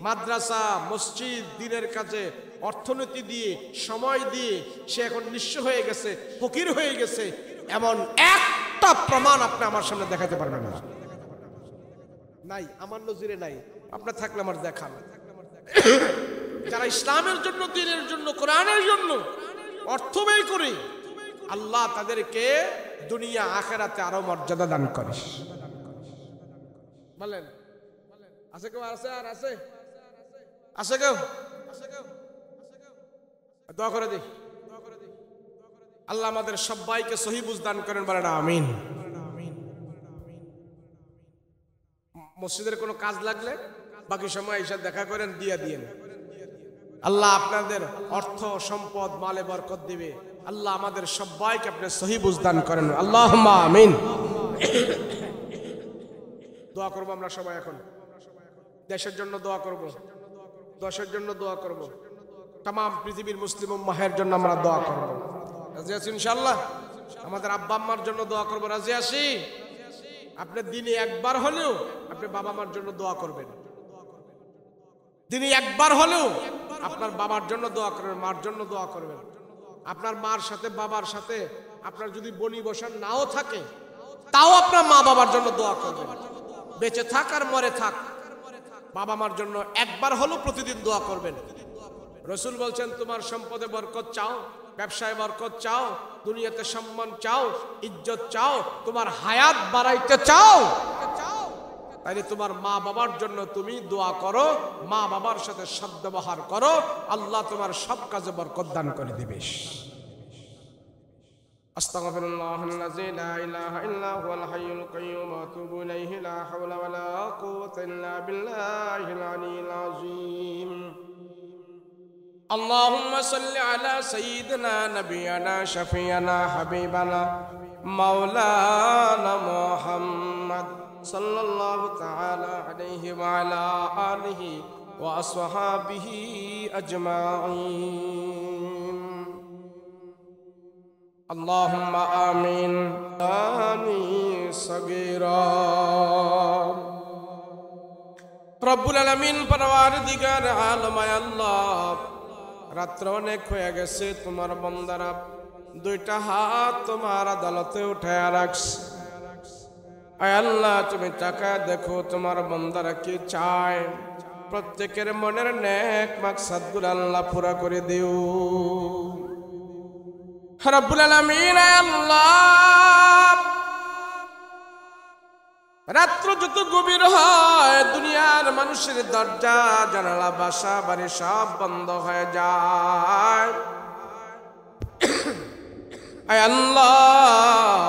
মাদ্রাসা মসজিদ দিনের কাজে অর্থনীতি দিয়ে, সময় দিয়ে সে এখন নিঃস্ব হয়ে গেছে, ফকির হয়ে গেছে, এমন একটা প্রমাণ আপনি আমার সামনে দেখাতে পারবেন না। নাই, আমার নজিরে নাই। আপনার থাকলে আমার দেখান। যারা ইসলামের জন্য, দ্বীনের জন্য, কোরআনের জন্য অর্থ ব্যয় করে, আল্লাহ তাদেরকে দুনিয়া আখিরাতে আরো মর্যাদা দান করে। বলেন আছে কেউ? আছে আর আছে? আছে কেউ? দোয়া করে দিই আল্লাহ আমাদের সবাইকে সহি বুঝ দান করেন, বলেন আমিন। মসজিদের কোনো কাজ লাগলে বাকি সময় এসে দেখা করেন, দিয়ে দিয়েন। আল্লাহ আপনাদের অর্থ সম্পদ মালে বরকত দিবে। আল্লাহ আমাদের সবাইকে আপনি সহি বুঝ দান করেন, আল্লাহুম্মা আমিন। দোয়া করবো আমরা সবাই এখন। দেশের জন্য দোয়া করব, দেশের জন্য দোয়া করব, তাম পৃথিবীর মুসলিম উম্মাহের জন্য আমরা দোয়া করব। রাজি আছি ইনশাআল্লাহ? আমাদের আব্বা আম্মার জন্য দোয়া করব। রাজি আছি? আপনি দিনে একবার হলেও আপনি বাবা মার জন্য দোয়া করবেন। দিনে একবার হলেও আপনার বাবার জন্য দোয়া করবেন, মার জন্য দোয়া করবেন। আপনার মার সাথে বাবার সাথে আপনার যদি বনি বসান নাও থাকে, তাও আপনার মা বাবার জন্য দোয়া করবেন। বেঁচে থাক আর মরে থাক, বাবা মার জন্য একবার হলেও প্রতিদিন দোয়া করবেন। রসুল বলছেন, তোমার সম্পদে বরকত চাও, ব্যবসায় বরকত চাও, দুনিয়াতে সম্মান চাও, ইজ্জত চাও, তোমার হায়াত বাড়াইতে চাও, তাইলে তোমার মা বাবার জন্য তুমি দোয়া করো, মা বাবার সাথে সদ্ব্যবহার করো, আল্লাহ তোমার সব কাজে বরকত দান করে দিবে। আস্তাগফিরুল্লাহাল্লাযী লা ইলাহা ইল্লা হুয়াল হাইয়ুল কাইয়্যুম ওয়া আতুবু ইলাইহি লা হাওলা ওয়া লা কুওয়াতা ইল্লা বিল্লাহিল আলিয়্যিল আযীম। اللهم صل على سيدنا نبينا شفيعنا حبيبنا مولانا محمد صلى الله تعالى عليه وعلى آله وأصحابه أجمعين. اللهم آمين آمين صغيرا. رب العالمين পরওয়ারদিগার আলম আল্লাহ, রাত্র অনেক হয়ে গেছে, তোমার বান্দারা দুইটা হাত তোমার আদালতে উঠায় রাখছে। আয় আল্লাহ, তুমি টাকা দেখো তোমার বান্দারা কি চায়, প্রত্যেকের মনের নেক মাকসাদগুলো আল্লাহ পুরা করে দিও। রব্বুল আলামিন আয় আল্লাহ, রাত্র যত গভীর হয় দুনিয়ার মানুষের দরজা জানালা বাসা বাড়ি সব বন্ধ হয়ে যায়। আয় আল্লাহ,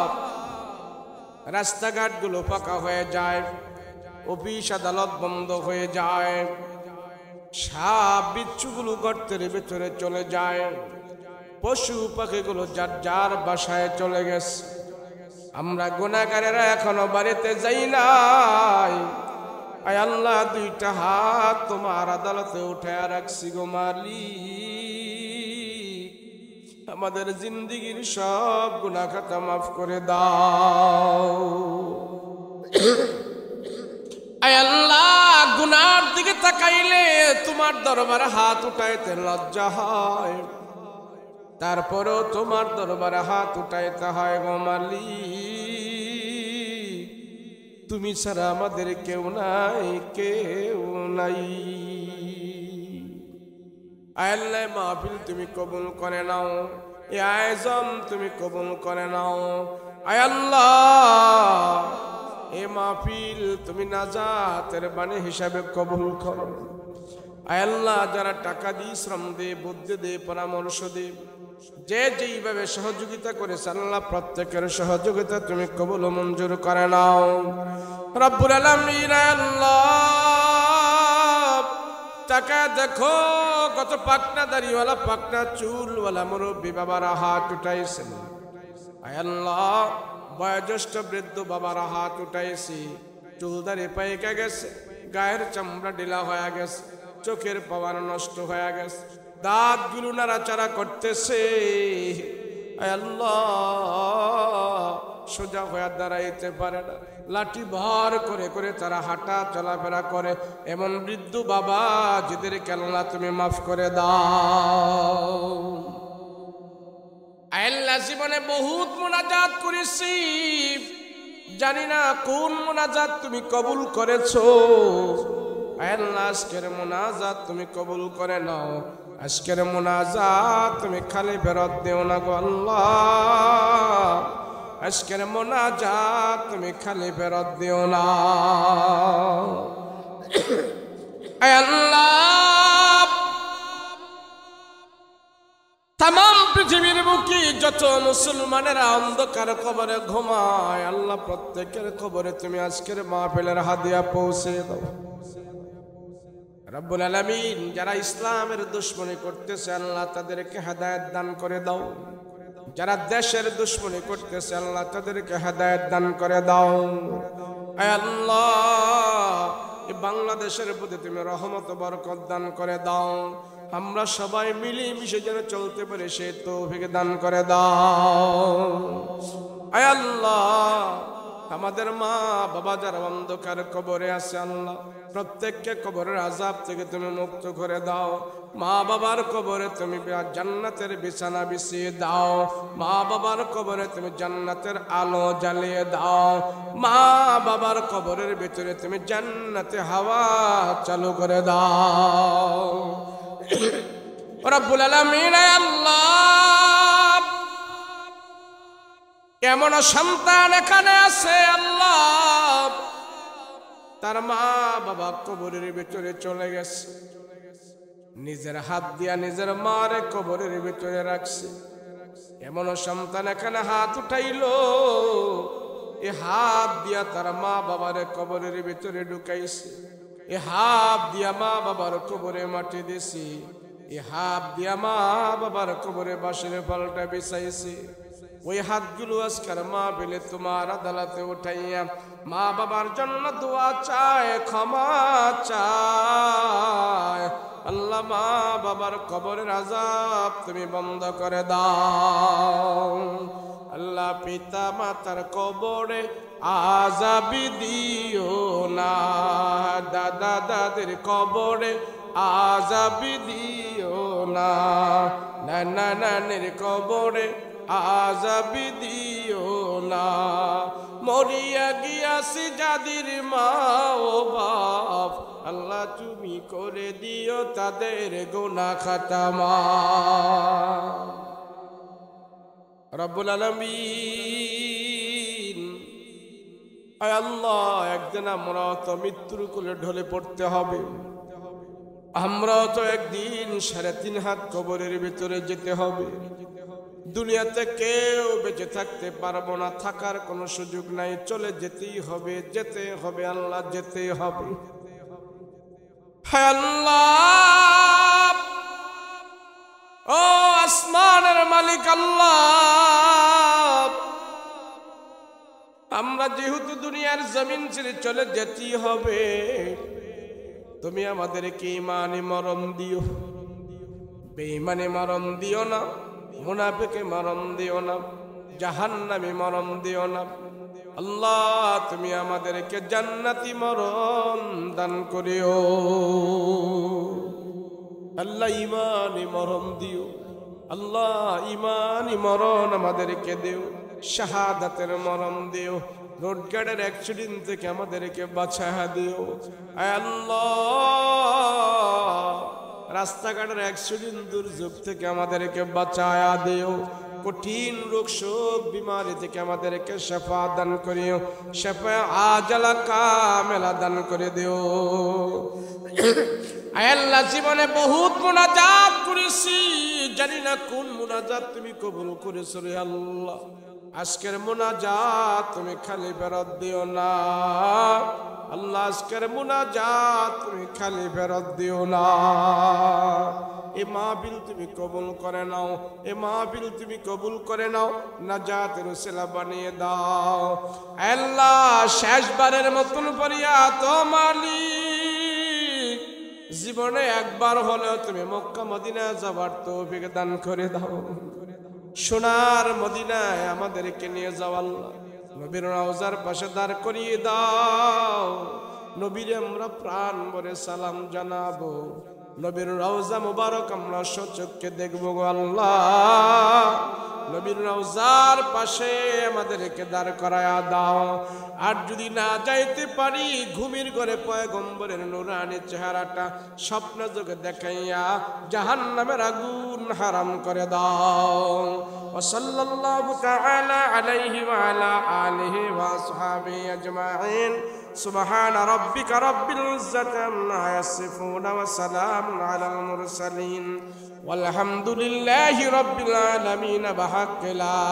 রাস্তাঘাট গুলো ফাঁকা হয়ে যায়, অফিস আদালত বন্ধ হয়ে যায়, সাপ বিচ্ছুগুলো গর্তের ভেতরে চলে যায়, পশু পাখিগুলো যার যার বাসায় চলে গেছে। আমরা গুনাহগারেরা এখনো বাড়িতে যাই নাই। আয় আল্লাহ, দুইটা হাত তোমার আদালতে উঠে রাখছি গো মালিক, আমাদের জিন্দেগীর সব গুনাহ খাতা মাফ করে দাও। আয় আল্লাহ, গুনার দিকে তাকাইলে তোমার দরবারে হাত উঠাইতে লজ্জা হয়, তারপরেও তোমার দরবারে হাত উঠাইতে হয় গো মালিক, তুমি ছাড়া আমাদের কেউ নাই, কেউ নাই। আয় আল্লাহ, মাহফিল তুমি কবুল করে নাও, এই আয়োজন তুমি কবুল করে নাও। আয় আল্লাহ, এই মাহফিল তুমি নাজাতের বাণী হিসাবে কবুল করো। আয় আল্লাহ, যারা টাকা দিয়ে, শ্রম দিয়ে, বুদ্ধি দিয়ে, পরামর্শ দিয়ে যে যেইভাবে সহযোগিতা করেছে আল্লাহ, প্রত্যেকের সহযোগিতা তুমি কবুল মঞ্জুর করে নাও। রব্বুল আলামিন আল্লাহ, টাকা দেখো কত পাকনা দাড়িওয়ালা, পাকনা চুলওয়ালা মুরব্বী বাবারা হাত উঠাইছেন। আয় আল্লাহ, বয়োজ্যেষ্ঠ বৃদ্ধ বাবারা হাত উঠাইছি, চুলদারি পাইকা গেছে, গায়ের চামড়া ঢিলা হয়ে গেছে, চোখের পাওয়ার নষ্ট হয়ে গেছে, দাঁত গুলো নাড়াচাড়া করতেছে। আয় আল্লাহ, সোজা হয়ে দাঁড়াইতে পারে না, লাঠি ভর করে করে তারা হাঁটা চলাফেরা করে। এমন বৃদ্ধ বাবা যাদেরকে আল্লাহ তুমি মাফ করে দাও। আল্লাহ, জীবনে বহুত মুনাজাত করেছি, জানি না কোন মুনাজাত তুমি কবুল করেছো। আল্লাহ আজকের মুনাজাত তুমি কবুল করে নাও। আজকের মুনাজাত তুমি খালি ফেরত দিও না গো আল্লাহ। আজকের মুনাজাত তুমি খালি ফেরত দিও না। আল্লাহ तमाम পৃথিবীর বুকে যত মুসলমানেরা অন্ধকার কবরে ঘুমায়, আল্লাহ প্রত্যেকের কবরে তুমি আজকের মাহফিলের হাদিয়া পৌঁছে দাও রব্বুল আলামিন। যারা ইসলামের দুশমনী করতেছে আল্লাহ তাদেরকে হেদায়েত দান করে দাও। যারা দেশের দুশমনী করতেছে আল্লাহ তাদেরকে হেদায়েত দান করে দাও। আয় আল্লাহ এই বাংলাদেশের প্রতি তুমি রহমত বরকত দান করে দাও। আমরা সবাই মিলে মিশে যেন চলতে পারে সে তৌফিক দান করে দাও। আয় আল্লাহ আমাদের মা বাবা যারা অন্ধকার কবরে আছে আল্লাহ প্রত্যেককে কবরের আযাব থেকে তুমি মুক্ত করে দাও। মা বাবার কবরে তুমি জান্নাতের বিছানা বিছিয়ে দাও। মা বাবার কবরে তুমি জান্নাতের আলো জ্বালিয়ে দাও। মা বাবার কবরের ভিতরে তুমি জান্নাতে হাওয়া চালু করে দাও রব্বুল আলামিন। আল্লাহ এমন সন্তান এখানে আছে আল্লাহ তার মা বাবা কবরের ভিতরে চলে গেছে, নিজের হাত দিয়া নিজের মারে কবরের ভিতরে রাখছে। এমন সন্তান এখানে হাত উঠাইলো, এ হাত দিয়া তার মা বাবারে কবরের ভিতরে ঢুকাইছে। এ হাত দিয়া মা বাবার কবরে মাটি দিছি। এ হাত দিয়া মা বাবার কবরে বাঁশের পালটা বিছাইছে। ওই হাতগুলো আজকের মা বেলে তোমার আদালতে উঠাইয়া মা বাবার জন্য দোয়া চায়, ক্ষমা চায়। আল্লাহ মা বাবার কবরের আযাব তুমি বন্ধ করে দাও। আল্লাহ পিতা মাতার কবরে আযাব দিও না, দাদা দাদির কবরে আযাব দিও না, নানা নানির কবরে আযাব দিও না। মরিয়া গিয়াছি যাদের মা ও বাপ আল্লাহ তুমি করে দিও তাদের গুনাহ খাতা মাফ রব্বুল আলামিন। আয় আল্লাহ একদিন আমরা তো মৃত্যুর কোলে ঢলে পড়তে হবে। আমরা তো একদিন 3.5 হাত কবরের ভিতরে যেতে হবে। দুনিয়াতে কেউ বেঁচে থাকতে পারবো না, থাকার কোনো সুযোগ নাই। চলে যেতেই হবে, যেতে হবে আল্লাহ, যেতে হবে। হে আল্লাহ ও আসমানের মালিক আল্লাহ, আমরা যেহেতু দুনিয়ার জমিন ছেড়ে চলে যেতেই হবে, তুমি আমাদেরকে ঈমানে মরণ দিও, বেঈমানে মরণ দিও না, মুনাফিকে মরণ দিও না, জাহান্নামী মরণ দিও না। আল্লাহ তুমি আমাদেরকে জান্নাতি মরণ দান করিও। আল্লাহ ঈমানে মরণ দিও, আল্লাহ ঈমানি মরণ আমাদেরকে দিও, শাহাদাতের মরণ দিও, রোডগার্ডের অ্যাক্সিডেন্ট থেকে আমাদেরকে বাঁচায়া দিও। আয় আল্লাহ রাস্তাঘাটের অ্যাক্সিডেন্ট দুর্যোগ থেকে আমাদেরকে বাঁচায়া দিও। কঠিন রোগ শোক বিমারি থেকে আমাদেরকে শিফা দান করিও, শিফা আজালা কামেলা দান করে দিও। আয় আল্লাহ জীবনে বহুত মুনাজাত করেছি, জানি না কোন মুনাজাত তুমি কবুল করেছো রে আল্লাহ। আজকের মুনাজাত তুমি খালি ফেরত দিও না আল্লাহ, আজকের মুনাজাত তুমি খালি ফেরত দিও না। এ মাহফিল তুমি কবুল করে নাও, এ মাহফিল তুমি কবুল করে নাও, নাজাতের উসিলা বানিয়ে দাও। আল্লাহ শেষবারের মতন ফরিয়াদ ও মালিক, জীবনে একবার হলেও তুমি মক্কা মদিনা যাবার তৌফিক দান করে দাও। সোনার মদিনায় আমাদেরকে নিয়ে যাও আল্লাহ, নবীর রওজার পাশে দাঁড় করিয়ে দাও। নবীরে আমরা প্রাণ ভরে সালাম জানাবো, নবীর রওজা মুবারক আমরা সচক্ষে দেখবো গো আল্লাহ। নবীর রওজার পাশে আমাদেরকে দাঁড় করায়া দাও। আর যদি না যাইতে পারি ঘুমের ঘরে পয়গম্বরের নূরানি চেহারাটা স্বপ্ন যোগে দেখাইয়া জাহান্নামের আগুন হারাম করে দাও। ওয়া সাল্লাল্লাহু তাআলা আলাইহি ওয়া আলা আলিহি ওয়া আসহাবিহি আজমাইন। সুবহান রাব্বিকা রাব্বিল ইজ্জাতি আম্মা ইয়াসিফুন ওয়া সালামুন আলাল মুরসালিন ওয়ালহামদুলিল্লাহি রাব্বিল আলামিন। বিহাক্কি লা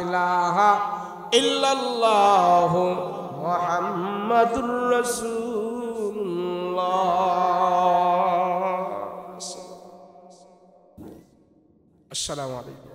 ইলাহা ইল্লাল্লাহু মুহাম্মাদুর রাসূলুল্লাহ। আসসালামু আলাইকুম।